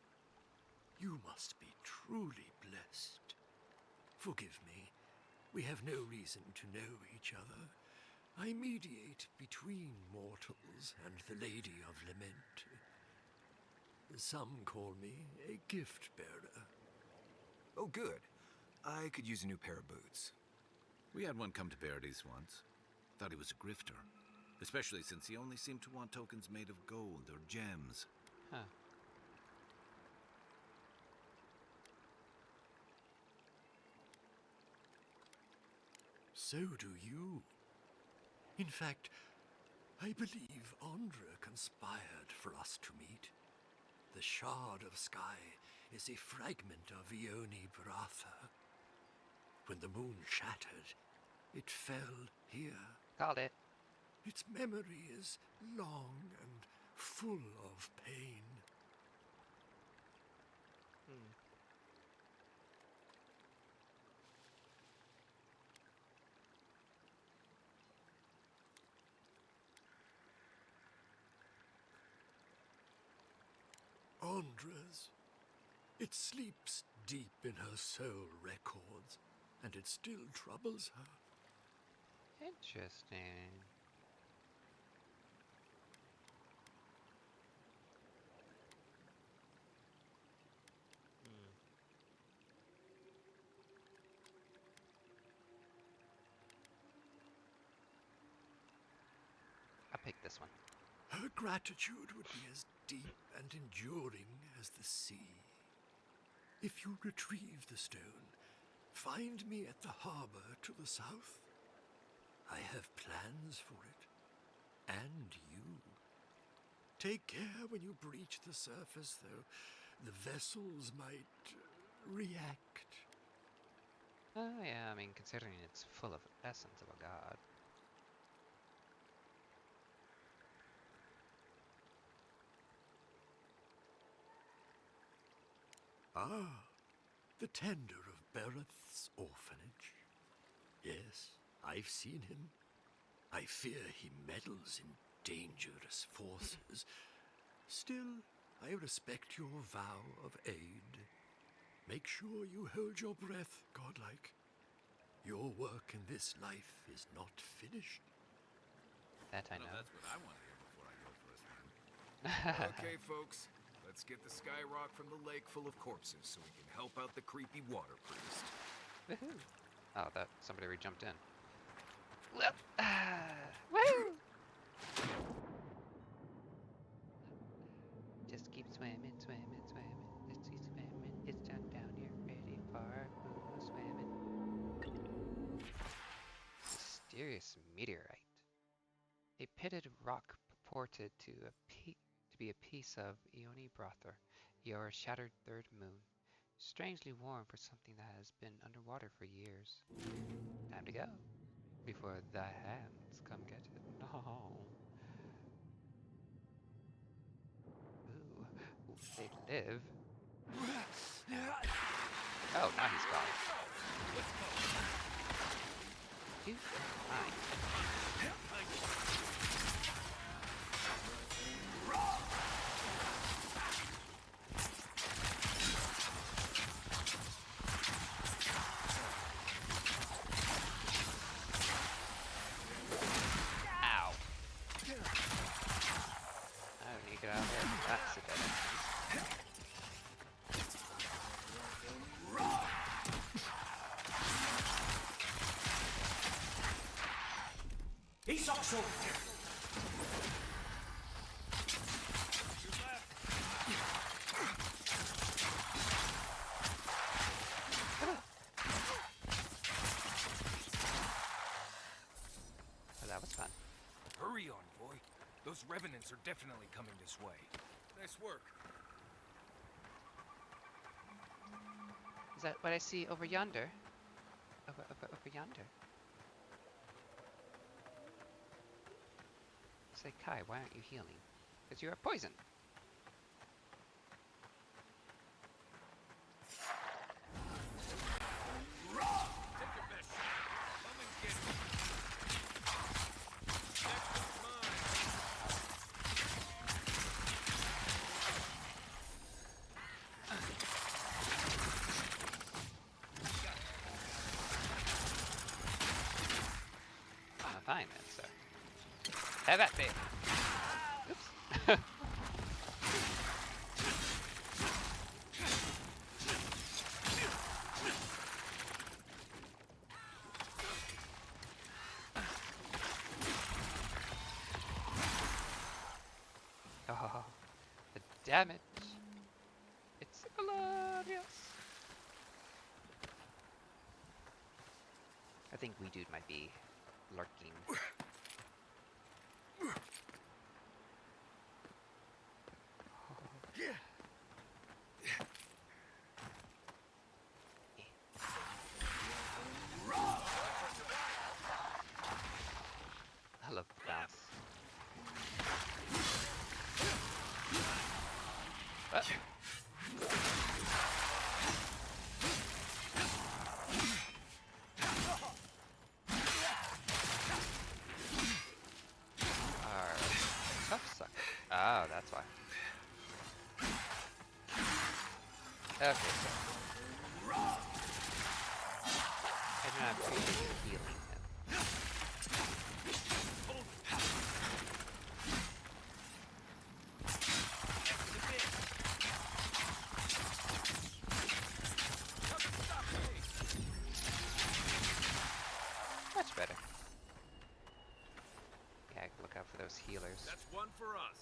You must be truly blessed. Forgive me. We have no reason to know each other. I mediate between mortals and the Lady of Lament. Some call me a gift bearer. Oh, good. I could use a new pair of boots. We had one come to Paradise once. Thought he was a grifter. Especially since he only seemed to want tokens made of gold or gems. Huh. So do you. In fact, I believe Andra conspired for us to meet. The shard of sky is a fragment of Ione Bratha. When the moon shattered, it fell here. Called it. Its memory is long and full of pain. Andra's. It sleeps deep in her soul records, and it still troubles her. Interesting. I'll pick this one. Her gratitude would be as deep and enduring as the sea. If you retrieve the stone, find me at the harbor to the south. I have plans for it. And you. Take care when you breach the surface, though. The vessels might react. Oh, yeah, I mean, considering it's full of essence of a god. Ah, the tender of Bereth's orphanage. Yes, I've seen him. I fear he meddles in dangerous forces. Still, I respect your vow of aid. Make sure you hold your breath, godlike. Your work in this life is not finished. That I know. Well, that's what I want to hear before I go for a swim. Okay, folks. Let's get the sky rock from the lake full of corpses so we can help out the creepy water priest. Woohoo! Oh, that somebody re-jumped in. Woo! Just keep swimming, swimming, swimming. Just keep swimming. It's down here, ready for swimming. Mysterious meteorite. A pitted rock purported to be a piece of Ione Bratha, your shattered third moon. Strangely warm for something that has been underwater for years. Time to go. Before the hands come get it. No. Ooh, they live. Oh, now he's gone. Dude, fine. That's a dead end. He's also Well, that was fun. Hurry, Envoy. Those revenants are definitely coming this way. Nice work. Is that what I see over yonder? Over yonder. Say, Kai, why aren't you healing? Because you are poisoned. Take your best shot. Have at me. Oops. Oh, the damage. It's glorious. I think Wee Dude might be lurking. I love the bounce. Tough sucker. Oh, that's why. Okay, so I do not appreciate healing him. Much better. Yeah, look out for those healers. That's one for us.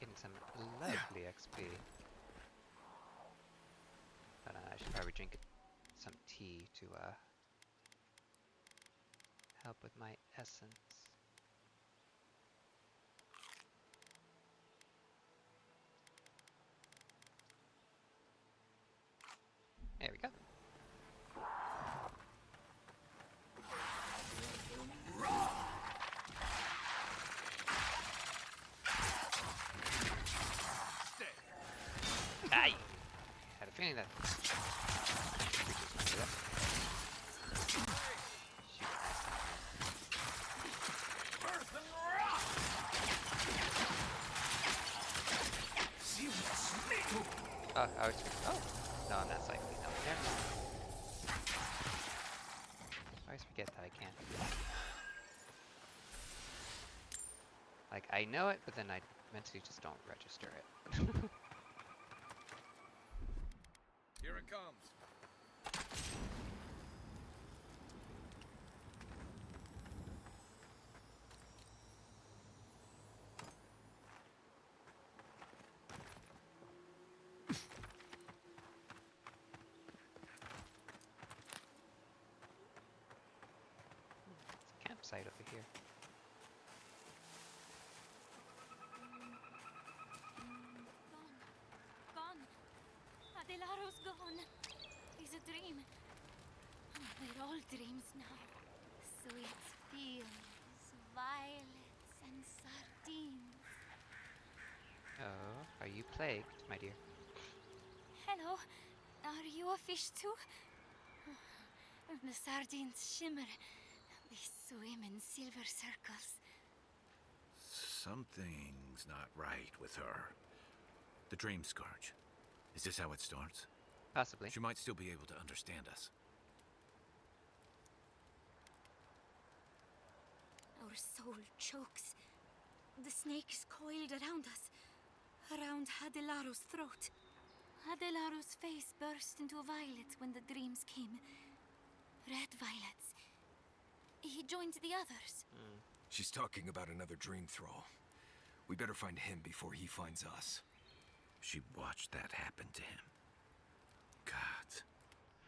Getting some lovely XP. But I should probably drink some tea to help with my essence. There we go. Aye! Had a feeling that. Oh, I was. Oh! No, I'm not cycling down there. I always forget that I can't. Like, I know it, but then I mentally just don't register it. Here it comes. It's a campsite over here. Gone. Adelaro's gone. It's a dream. We're all dreams now. Sweet fields, violets, and sardines. Oh, are you plagued, my dear? Hello. Are you a fish too? The sardines shimmer. They swim in silver circles. Something's not right with her. The dream scourge. Is this how it starts? Possibly. She might still be able to understand us. Our soul chokes. The snake is coiled around us, around Hadelaro's throat. Hadelaro's face burst into violets when the dreams came. Red violets. He joined the others. She's talking about another dream thrall. We better find him before he finds us. She watched that happen to him. God.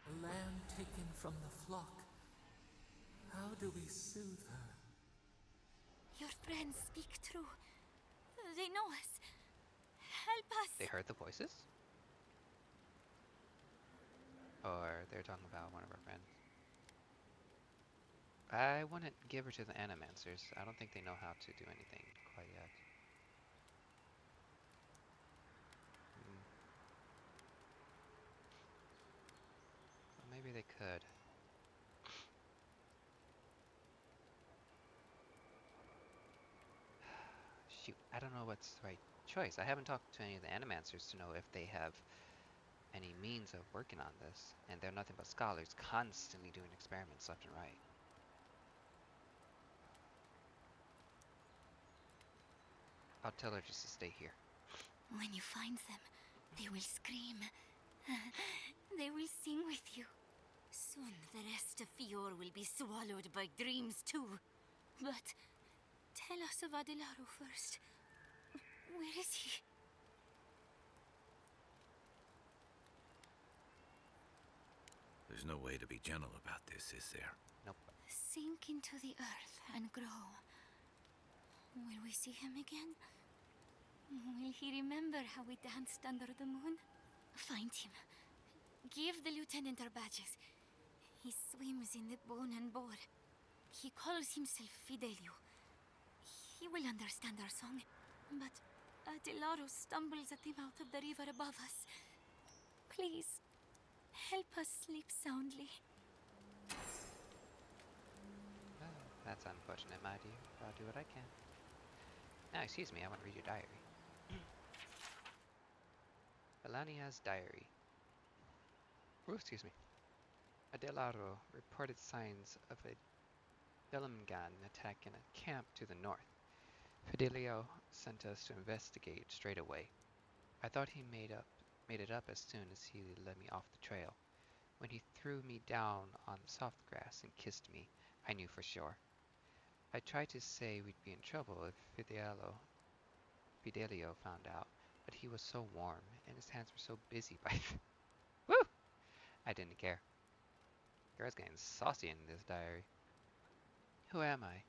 A lamb taken from the flock. How do we soothe her? Your friends speak true. They know us. Help us. They heard the voices? Or they're talking about one of our friends. I wouldn't give her to the Animancers. I don't think they know how to do anything quite yet. Well, maybe they could. execute. I don't know what's the right choice. I haven't talked to any of the animancers to know if they have any means of working on this, and they're nothing but scholars constantly doing experiments left and right. I'll tell her just to stay here. When you find them, they will scream. They will sing with you. Soon the rest of Fior will be swallowed by dreams too. But tell us of Adelaro first. Where is he? There's no way to be gentle about this, is there? Nope. Sink into the earth and grow. Will we see him again? Will he remember how we danced under the moon? Find him. Give the lieutenant our badges. He swims in the bone and boar. He calls himself Fidelio. He will understand our song. But Adelaro stumbles at him out of the river above us. Please, help us sleep soundly. Well, that's unfortunate, my dear. I'll do what I can. Now, excuse me, I want to read your diary. Melania's diary. Oh, excuse me. Adelaro reported signs of a Belemgan attack in a camp to the north. Fidelio sent us to investigate straight away. I thought he made it up as soon as he led me off the trail. When he threw me down on the soft grass and kissed me, I knew for sure. I tried to say we'd be in trouble if Fidelio found out, but he was so warm and his hands were so busy by Woo! I didn't care. Girl's getting saucy in this diary. Who am I?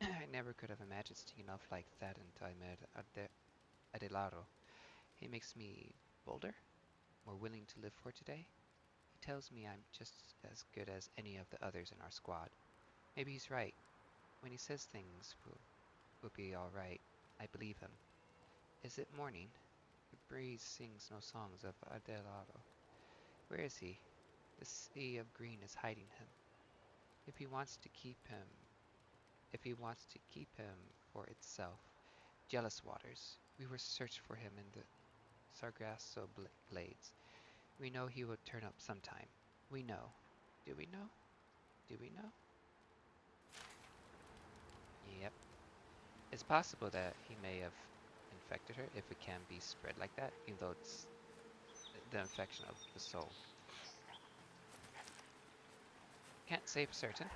I never could have imagined sneaking off like that until I met Adelaro. He makes me bolder, more willing to live for today. He tells me I'm just as good as any of the others in our squad. Maybe he's right. When he says things will be alright, I believe him. Is it morning? The breeze sings no songs of Adelaro. Where is he? The sea of green is hiding him. If he wants to keep him for itself, jealous waters, we will search for him in the Sargasso glades. We know he will turn up sometime. We know. Do we know? Do we know? Yep. It's possible that he may have infected her, if it can be spread like that, even though it's the infection of the soul. Can't say for certain.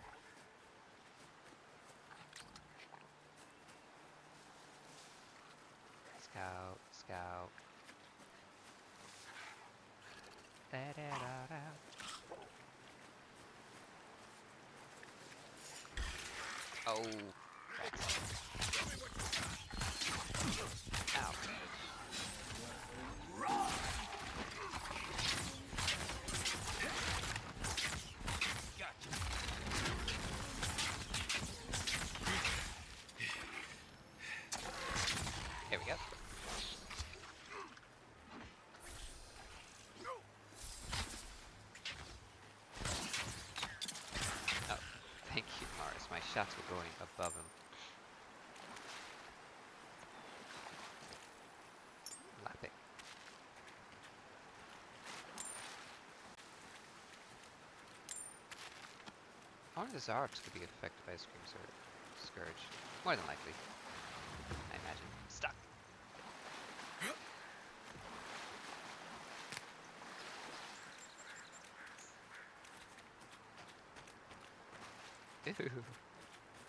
Scout, scout. Da da da da. Oh. Ow. Here we go. Oh, thank you, Mars. My shots were going above him. Lapping. I wonder if the Zarks could be affected by a Scream Scourge. More than likely. I imagine. Stuck. Ooh.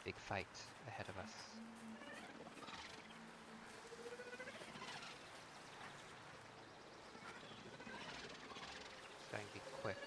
Big fight ahead of us. It's going to be quick.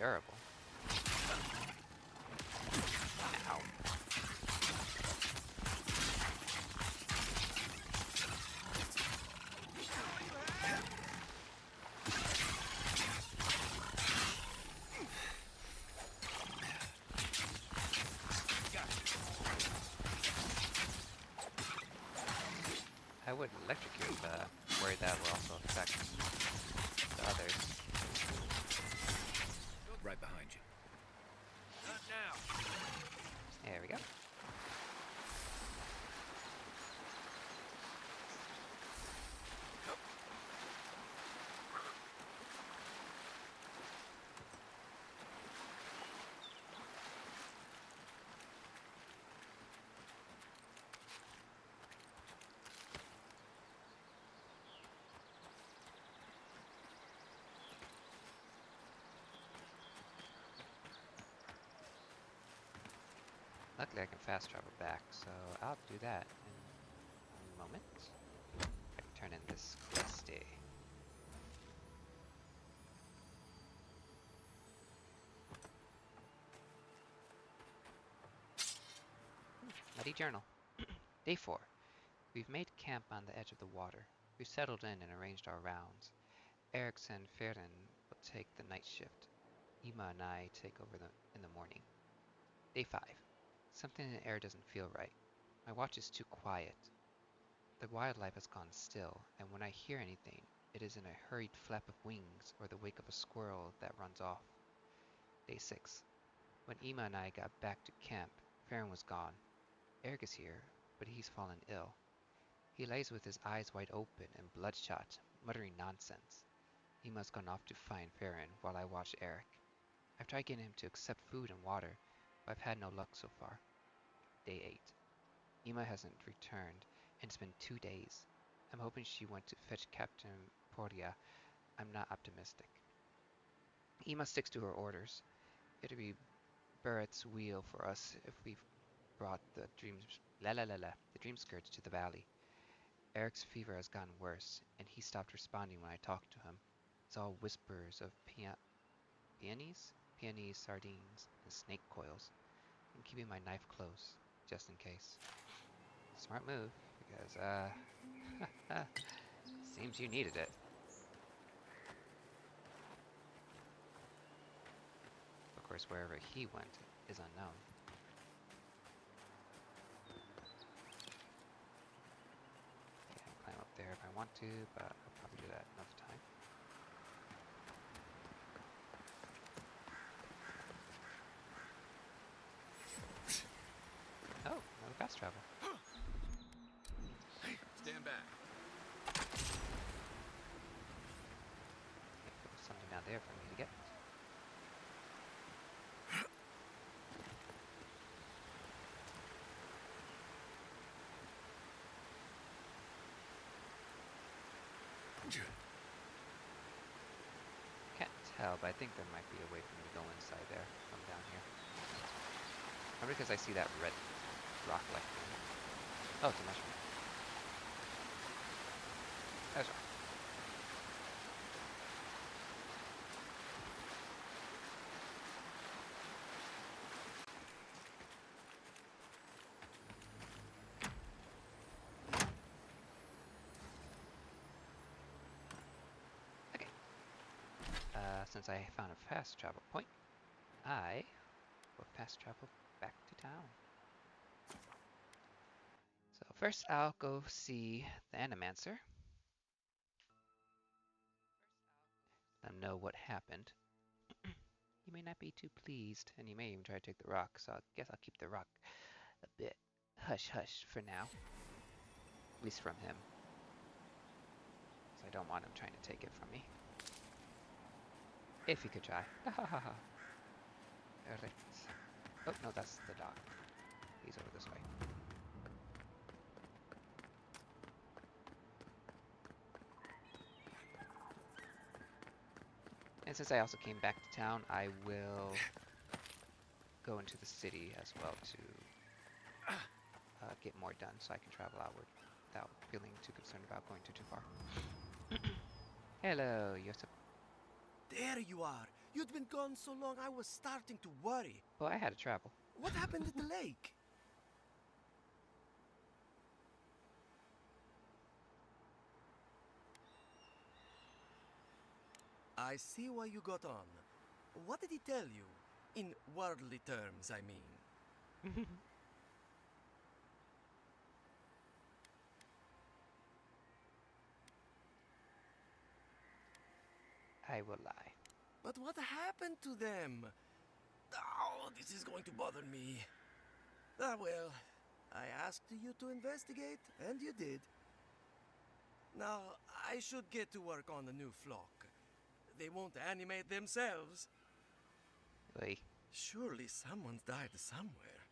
durable. Ow. I would electrocute, but I'm worried that will also affect the others. Right behind you. Not now. There we go. Luckily I can fast travel back, so I'll do that in a moment. I can turn in this questy. Muddy journal. Day 4. We've made camp on the edge of the water. We've settled in and arranged our rounds. Eric's and Ferrin will take the night shift. Ima and I take over in the morning. Day 5. Something in the air doesn't feel right. My watch is too quiet. The wildlife has gone still, and when I hear anything, it is in a hurried flap of wings or the wake of a squirrel that runs off. Day 6. When Ima and I got back to camp, Ferrin was gone. Eric is here, but he's fallen ill. He lays with his eyes wide open and bloodshot, muttering nonsense. Ima's gone off to find Ferrin while I watch Eric. I've tried getting him to accept food and water, but I've had no luck so far. Day 8. Ima hasn't returned, and it's been 2 days. I'm hoping she went to fetch Captain Portia. I'm not optimistic. Ima sticks to her orders. It'll be Barrett's wheel for us if we've brought the dream skirts to the valley. Eric's fever has gotten worse, and he stopped responding when I talked to him. It's all whispers of peonies, sardines, and snake coils. I'm keeping my knife close, just in case. Smart move, because, seems you needed it. Of course, wherever he went is unknown. I can climb up there if I want to, but I'll probably do that another time. Oh, another fast travel. Stand back. There's something down there for me to get. Can't tell, but I think there might be a way for me to go inside there from down here. Probably because I see that red rock-like thing. Oh, it's a mushroom. That's right. Okay. Since I found a fast travel point, I will fast travel back to town. So first I'll go see the Animancer. Let him know what happened. He may not be too pleased, and he may even try to take the rock, so I guess I'll keep the rock a bit hush-hush for now. At least from him. Because I don't want him trying to take it from me. If he could try. Alright. Oh, no, that's the dog. He's over this way. And since I also came back to town, I will go into the city as well to get more done so I can travel outward without feeling too concerned about going too far. Hello, Yosef. There you are. You'd been gone so long, I was starting to worry. Well, I had to travel. What happened at the lake? I see why you got on. What did he tell you? In worldly terms, I mean. I will lie. But what happened to them? Oh, this is going to bother me. Ah, well, I asked you to investigate, and you did. Now, I should get to work on the new flock. They won't animate themselves. Wait. Surely someone's died somewhere.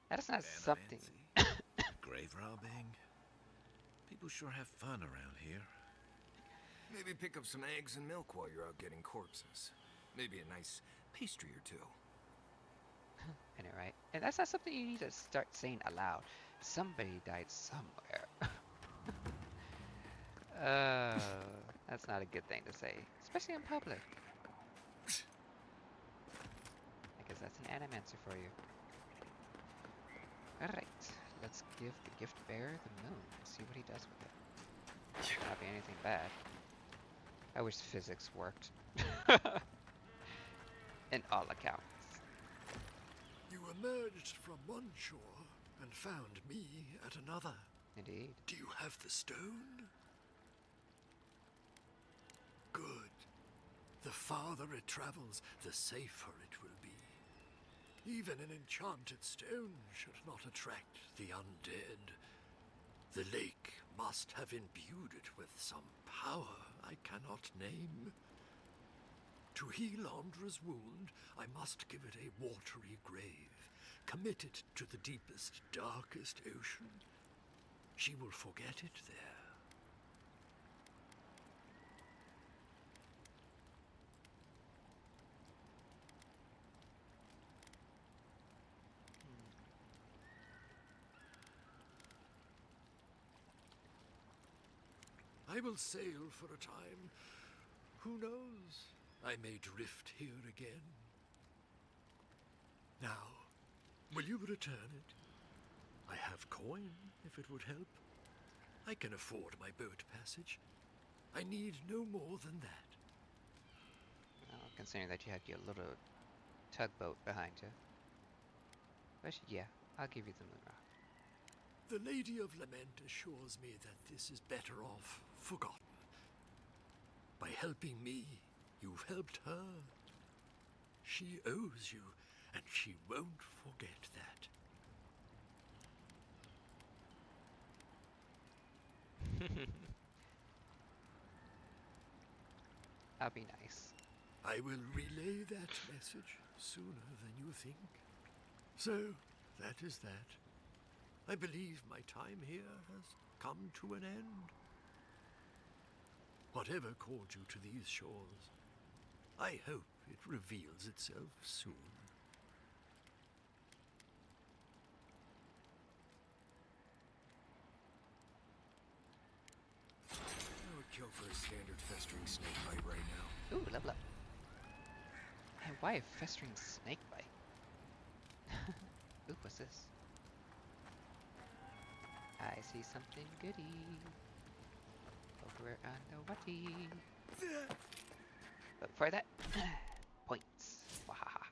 That's not something. Grave robbing. People sure have fun around here. Maybe pick up some eggs and milk while you're out getting corpses. Maybe a nice pastry or two. I know, right? And that's not something you need to start saying aloud. Somebody died somewhere. That's not a good thing to say, especially in public. I guess that's an animancer for you. Alright, let's give the gift bearer the moon and see what he does with it. Should not be anything bad. I wish physics worked. In all accounts. You emerged from one shore and found me at another. Indeed. Do you have the stone? Good. The farther it travels, the safer it will be. Even an enchanted stone should not attract the undead. The lake must have imbued it with some power I cannot name. To heal Andra's wound, I must give it a watery grave, commit it to the deepest, darkest ocean. She will forget it there. I will sail for a time. Who knows? I may drift here again. Now, will you return it? I have coin, if it would help. I can afford my boat passage. I need no more than that. Well, considering that you have your little tugboat behind you. But yeah, I'll give you the moon rock. The Lady of Lament assures me that this is better off forgotten. By helping me, you've helped her. She owes you, and she won't forget that. I'll be nice. I will relay that message sooner than you think. So, that is that. I believe my time here has come to an end. Whatever called you to these shores, I hope it reveals itself soon. I would kill for a standard festering snake bite right now. Ooh, level up. And why a festering snake bite? Ooh, what's this? I see something goody. Over on the watty. But for that, points. Wahaha.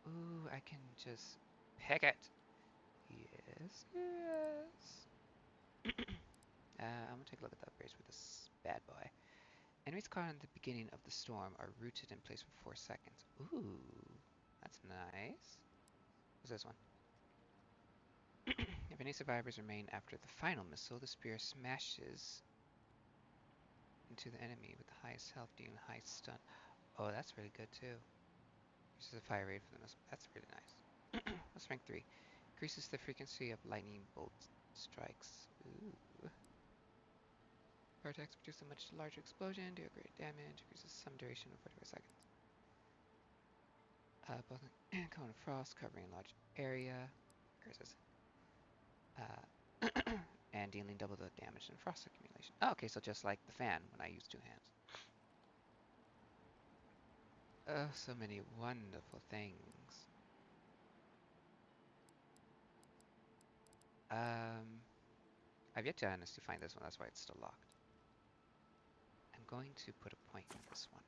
Ooh, I can just pick it. Yes, yes. I'm gonna take a look at the upgrades for this bad boy. Enemies caught in the beginning of the storm are rooted in place for 4 seconds. Ooh, that's nice. What's this one? If any survivors remain after the final missile, the spear smashes into the enemy with the highest health, dealing the highest stun. Oh, that's really good too. Increases the fire rate for the missile. That's really nice. That's rank 3. Increases the frequency of lightning bolt strikes. Ooh. Fire attacks produce a much larger explosion, deal great damage, increases some duration of 45 seconds. Both in cone of frost covering a large area. Curses. and dealing double the damage and frost accumulation. Oh, okay, so just like the fan when I use 2 hands. Oh, so many wonderful things. I've yet to honestly find this one, that's why it's still locked. I'm going to put a point in this one,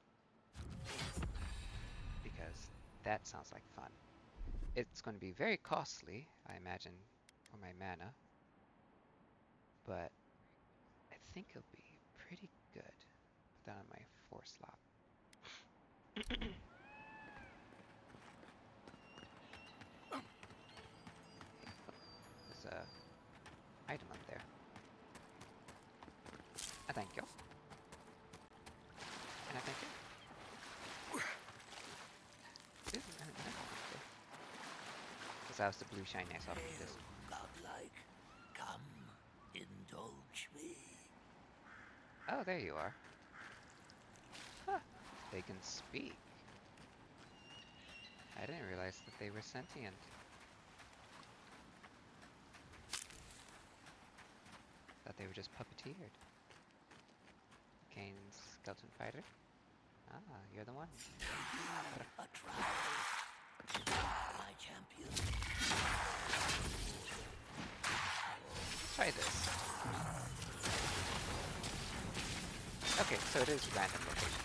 because that sounds like fun. It's going to be very costly, I imagine, for my mana, but I think it'll be pretty good. Put that on my 4 slot. There's a item up there. Thank you. And I thank you. Because that was the blue shine I saw from this. Godlike, come, indulge me. Oh, there you are. Huh. They can speak. I didn't realize that they were sentient. Thought they were just puppeteered. Kane's skeleton fighter. Ah, you're the one. A trial. My champion. Let's try this. Okay, so it is random location.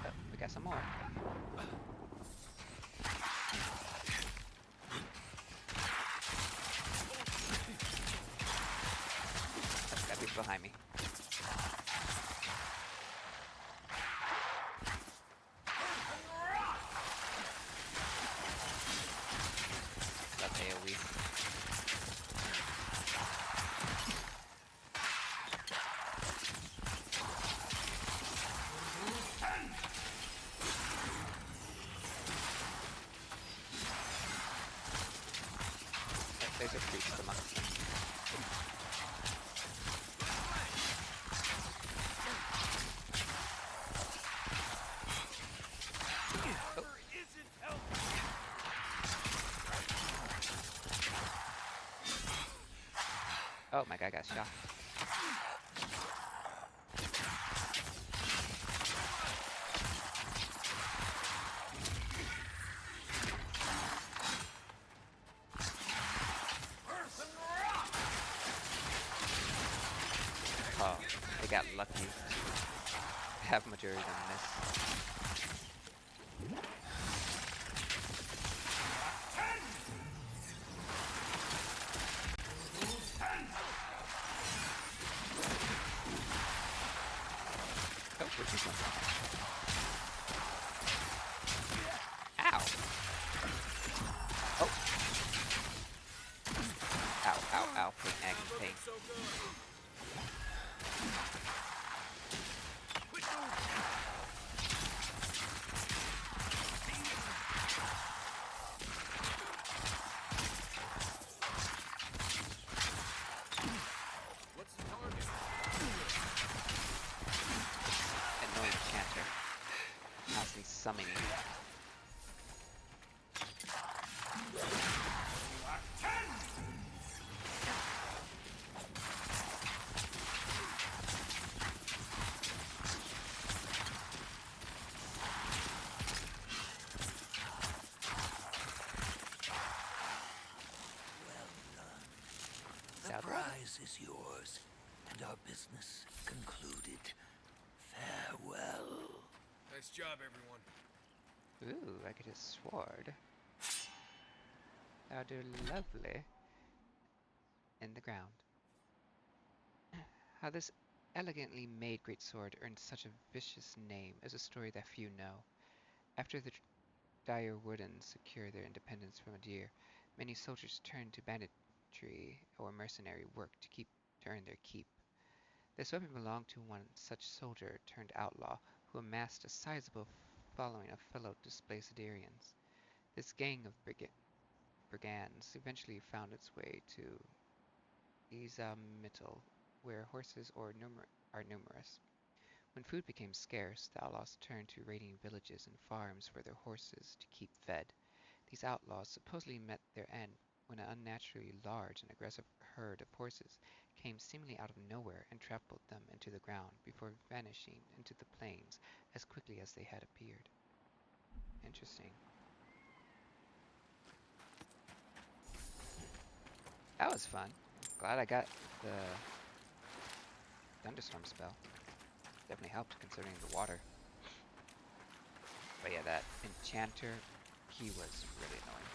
Oh, we got some more. Oh, got people behind me. That's AoE. There's a priest amongst them. Oh, my guy got shot. Oh, they got lucky. Have majority than this. Oh, where'd you come from? Ow! Oh! Ow, ow, ow. Pain, agony, pain. What's the target? Annoying chanter. Constantly summoning. The prize is yours, and our business concluded. Farewell. Nice job, everyone. Ooh, I get his sword. How do lovely. In the ground. How this elegantly made greatsword earned such a vicious name is a story that few know. After the Dire Woodens secured their independence from Adir, many soldiers turned to banditry or mercenary work to earn their keep. This weapon belonged to one such soldier turned outlaw who amassed a sizable following of fellow displaced Adirians. This gang of brigands eventually found its way to Izamitl, where horses are numerous. When food became scarce, the outlaws turned to raiding villages and farms for their horses to keep fed. These outlaws supposedly met their end when an unnaturally large and aggressive herd of horses came seemingly out of nowhere and trampled them into the ground before vanishing into the plains as quickly as they had appeared. Interesting. That was fun. Glad I got the thunderstorm spell. Definitely helped considering the water. But yeah, that enchanter, he was really annoying.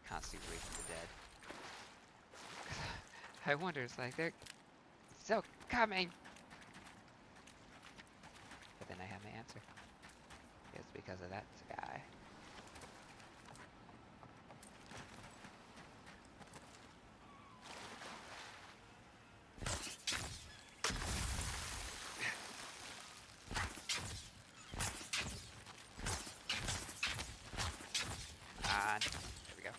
Constantly waking the dead. I wonder, it's like, they're still coming! But then I have my answer. It's because of that guy. There we go.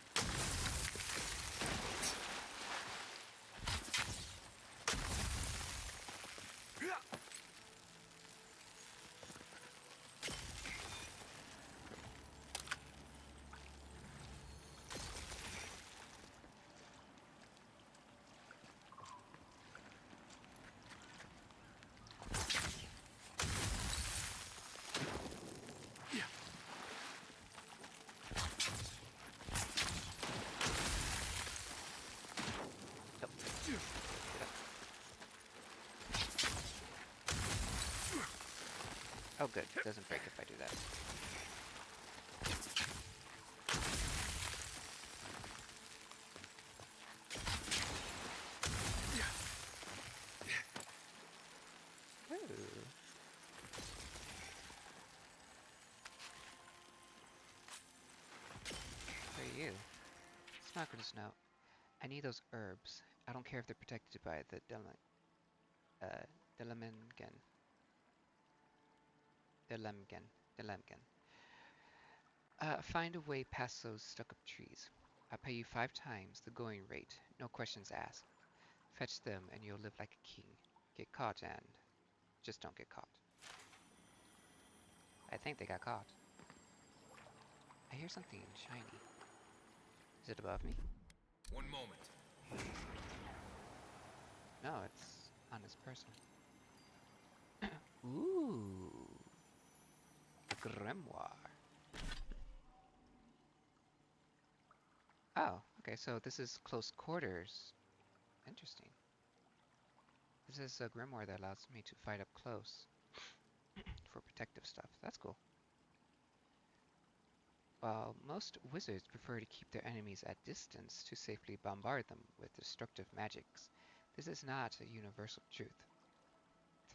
Oh good, it doesn't break if I do that. Ooh. Who are you? Smuggler's note. I need those herbs. I don't care if they're protected by the Delemgen. Delemgen. Find a way past those stuck-up trees. I'll pay you 5 times the going rate, no questions asked. Fetch them and you'll live like a king. Get caught and just don't get caught. I think they got caught. I hear something shiny. Is it above me? One moment. No, it's on his person. Ooh. The grimoire. Oh, okay, so this is close quarters. Interesting. This is a grimoire that allows me to fight up close for protective stuff. That's cool. While most wizards prefer to keep their enemies at distance to safely bombard them with destructive magics, this is not a universal truth.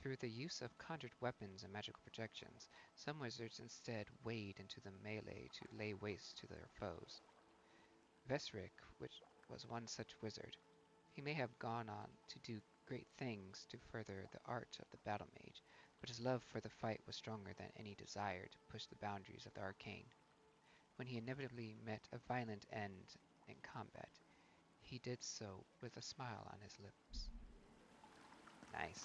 Through the use of conjured weapons and magical projections, some wizards instead wade into the melee to lay waste to their foes. Vesric, which was one such wizard, he may have gone on to do great things to further the art of the battle mage, but his love for the fight was stronger than any desire to push the boundaries of the arcane. When he inevitably met a violent end in combat, he did so with a smile on his lips. Nice.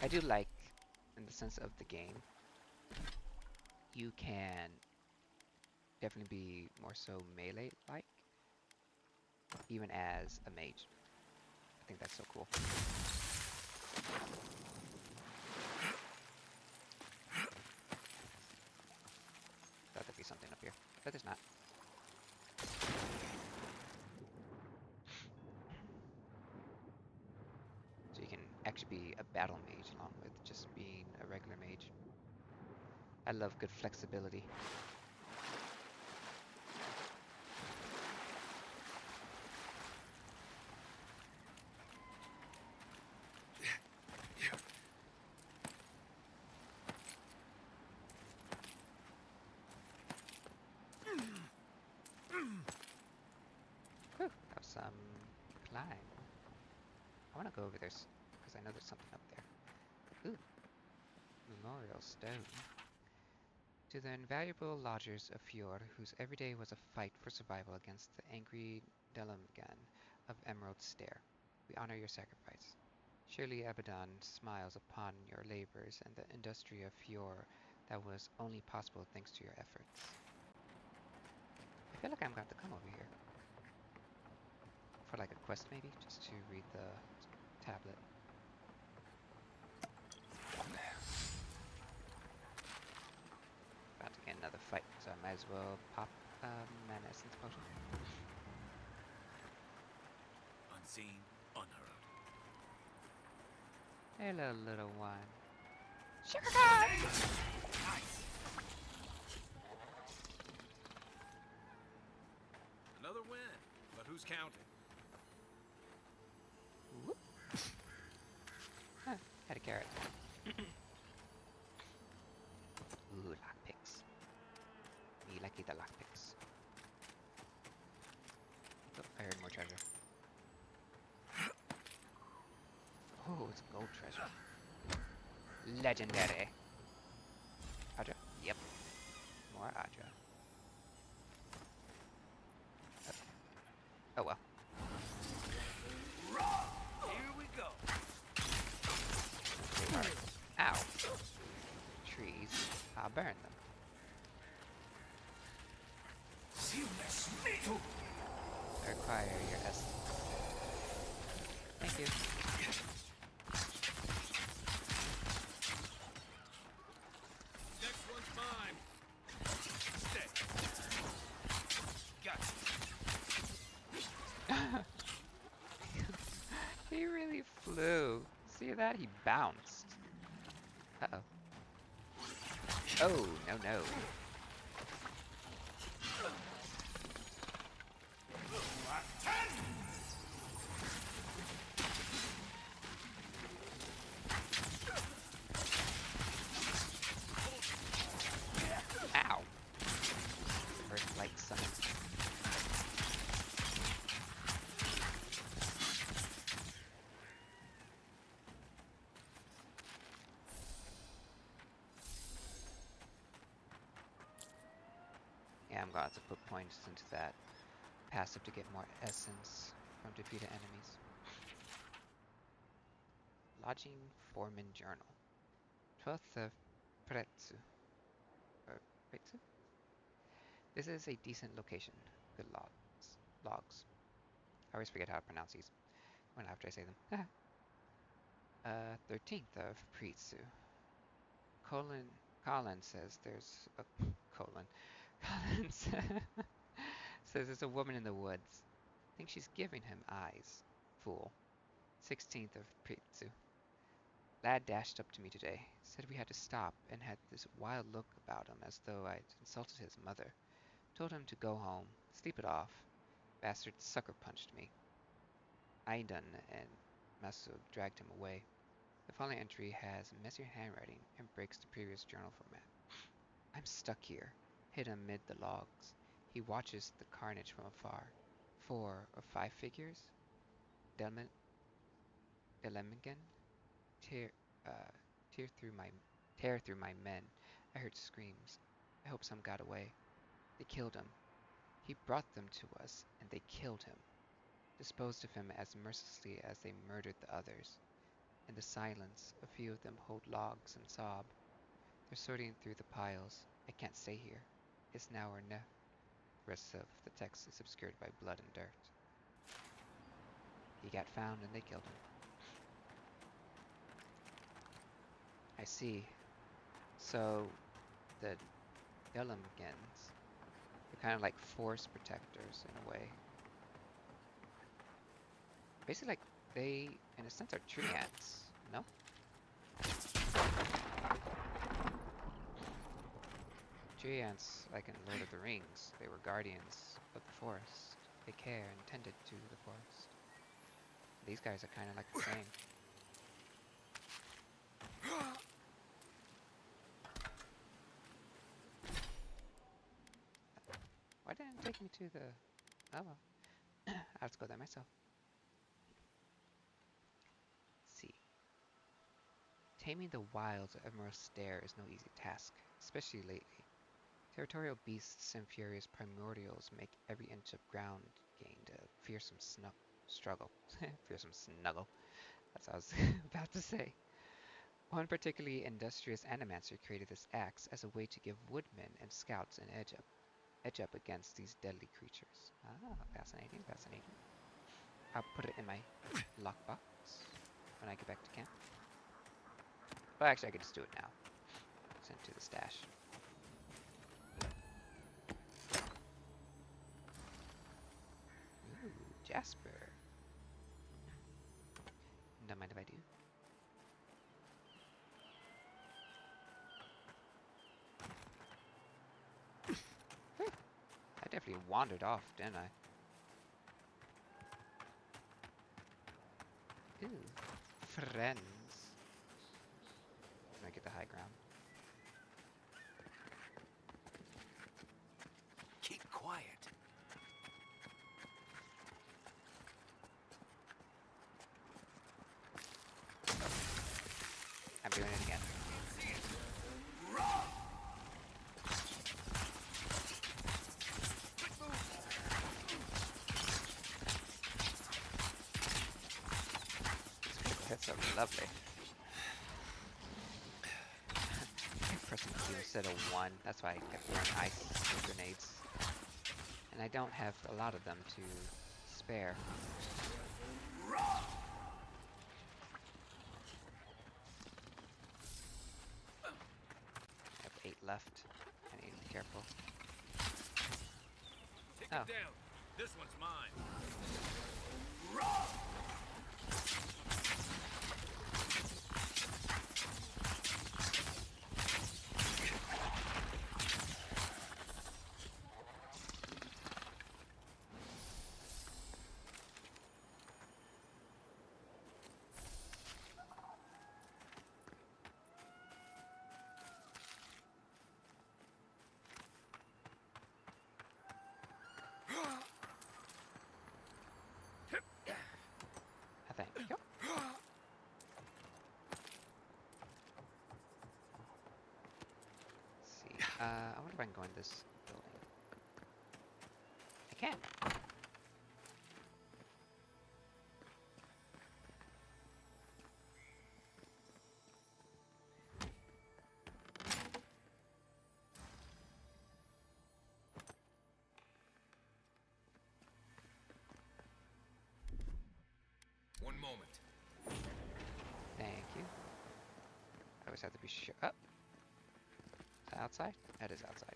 I do like, in the sense of the game, you can definitely be more so melee-like, even as a mage. I think that's so cool. Thought there'd be something up here, but there's not. So you can actually be a battle mage along with just being a regular mage. I love good flexibility. Whew, that was some climb. I want to go over there because I know there's something up there. Ooh, memorial stone. To the invaluable lodgers of Fjord, whose every day was a fight for survival against the angry Delamgan of Emerald Stair, we honor your sacrifice. Surely Abaddon smiles upon your labors and the industry of Fjord that was only possible thanks to your efforts. I feel like I'm going to come over here. For like a quest maybe, just to read the tablet. About to get another fight, so I might as well pop mana essence potion. Unseen, unheard. Hello, little one. Sugar time! Nice. Another win, but who's counting? Whoop. Huh, had a carrot. Ooh, lockpicks. Me lucky the lockpicks. Oh, I heard more treasure. Oh, it's gold treasure. Legendary. Audra? Yep. More Audra. Oh well. Here we go. They are. Ow. Trees. I'll burn them. I require your essence. Thank you. Next one's mine. Stay. Gotcha. He really flew. See that? He bounced. Uh-oh. Oh, no, no. Ow. Earth-like summon. Yeah, I'm going to put points into that passive to get more essence from defeated enemies. Lodging Foreman Journal. 12th of Pretsu. Or Pretsu? This is a decent location. Good logs. Logs. I always forget how to pronounce these when after I say them. 13th of Pretsu. Colin says there's a colon. Colin says there's a woman in the woods. Think she's giving him eyes. Fool. 16th of Pretsu. Lad dashed up to me today, said we had to stop, and had this wild look about him as though I'd insulted his mother. Told him to go home, sleep it off. Bastard sucker punched me. Aidan and Masug dragged him away. The following entry has messy handwriting and breaks the previous journal format. I'm stuck here, hid amid the logs. He watches the carnage from afar. 4 or 5 figures? Delemigan? Tear, tear tear through my men. I heard screams. I hope some got away. They killed him. He brought them to us, and they killed him. Disposed of him as mercilessly as they murdered the others. In the silence, a few of them hold logs and sob. They're sorting through the piles. I can't stay here. It's now or never. The rest of the text is obscured by blood and dirt. He got found and they killed him. I see. So, the Delimgans, they're kind of like forest protectors in a way. Basically, like, they, in a sense, are tree ants, no? Tree ants, like in Lord of the Rings, they were guardians of the forest. They care and tended to the forest. These guys are kind of like the same. Why didn't it take me to the... Oh well. I have to go there myself. Let's see. Taming the wilds of Emerald Stair is no easy task, especially lately. Territorial beasts and furious primordials make every inch of ground gained a fearsome struggle. Fearsome snuggle. That's what I was about to say. One particularly industrious animancer created this axe as a way to give woodmen and scouts an edge up. edge up against these deadly creatures. Ah, fascinating, fascinating. I'll put it in my lockbox when I get back to camp. Well, actually, I can just do it now. Send it to the stash. Ooh, Jasper. Don't mind if I do. Whew. I definitely wandered off, didn't I? Ooh, friends. Can I get the high ground? Keep quiet. I'm doing it again. That's so lovely. I'm pressing Q instead of 1. That's why I kept throwing ice grenades. And I don't have a lot of them to spare. I have 8 left. I need to be careful. Take Oh. it down. This one's mine. Thank you. Let's see. I wonder if I can go in this building. I can. One moment. Thank you. I always have to be sure. Oh. Is that outside? That is outside.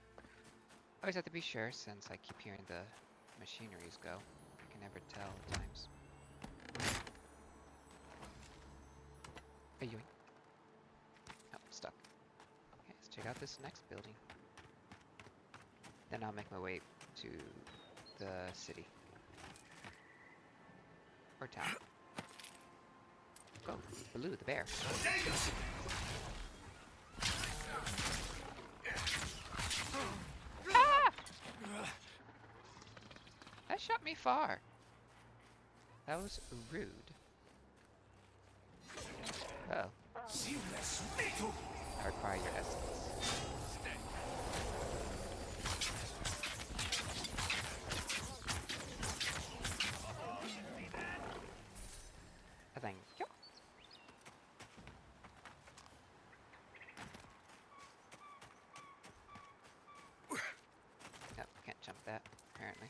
I always have to be sure since I keep hearing the machineries go. I can never tell at times. Are you? Oh, stuck. Okay, let's check out this next building. Then I'll make my way to the city. Or town. Go, Baloo the bear. Ah! That shot me far. That was rude. Oh. I require your essence. Thank you. Nope, can't jump that, apparently.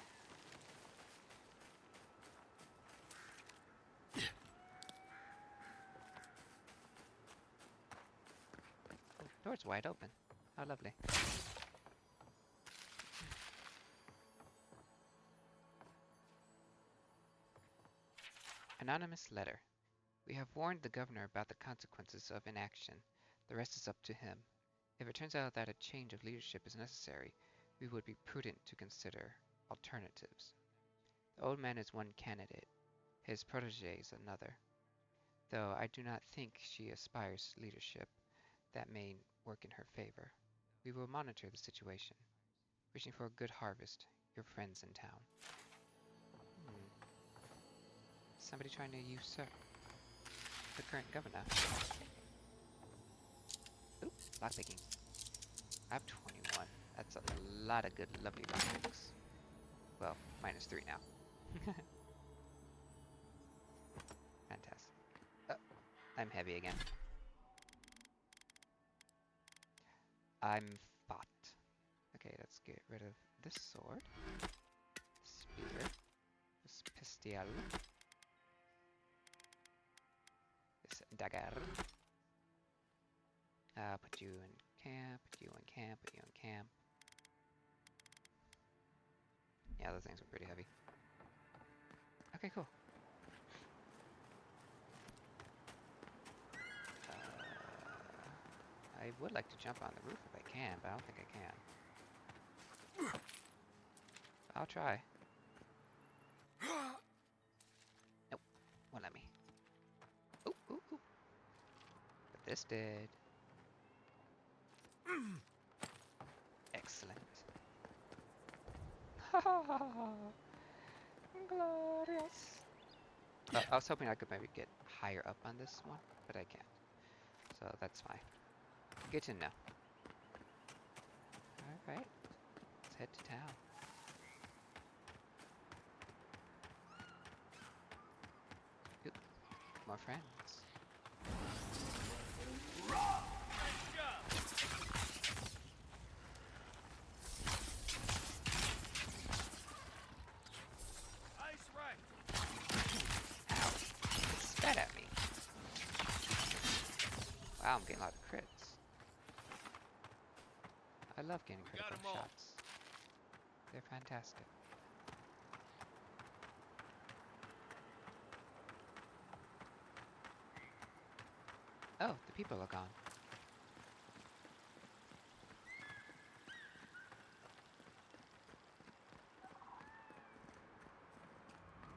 Oh, door's wide open. How lovely. Anonymous letter. We have warned the governor about the consequences of inaction. The rest is up to him. If it turns out that a change of leadership is necessary, we would be prudent to consider alternatives. The old man is one candidate. His protege is another. Though I do not think she aspires to leadership, that may work in her favor. We will monitor the situation. Wishing for a good harvest, your friends in town. Somebody trying to usurp the current governor. Oop, lockpicking. I have 21. That's a lot of good, lovely lockpicks. Well, -3 now. Fantastic. I'm heavy again. I'm fought. Okay, let's get rid of this sword. Spear. This pistol. This dagger. Put you in camp, put you in camp, put you in camp. Yeah, those things are pretty heavy. Okay, cool. I would like to jump on the roof if I can, but I don't think I can. I'll try. Nope, won't let me. Ooh, ooh, ooh. But this did. Excellent. Ha ha ha ha! Glorious! I was hoping I could maybe get higher up on this one, but I can't. So that's fine. Good to know. Alright, let's head to town. Oop, more friends. Ice right. Ow. Spat at me. Wow, I'm getting a lot of crits. I love getting critical shots. They're fantastic. Oh, the people are gone.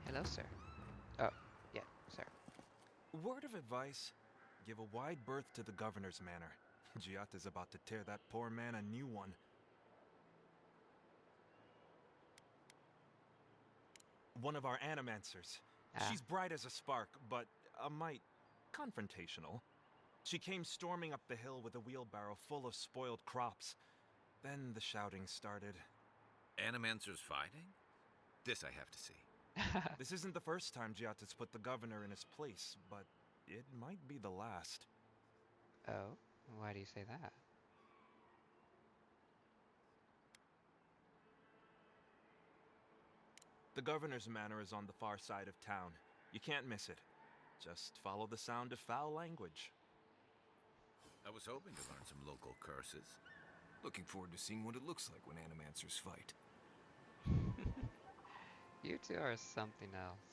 Hello, sir. Oh, yeah, sir. Word of advice, give a wide berth to the governor's manor. Giatta's about to tear that poor man a new one. One of our animancers. She's bright as a spark, but a mite confrontational. She came storming up the hill with a wheelbarrow full of spoiled crops. Then the shouting started. Animancers fighting? This I have to see. This isn't the first time Giatta's put the governor in his place, but it might be the last. Oh, why do you say that? The governor's manor is on the far side of town. You can't miss it. Just follow the sound of foul language. I was hoping to learn some local curses. Looking forward to seeing what it looks like when animancers fight. You two are something else.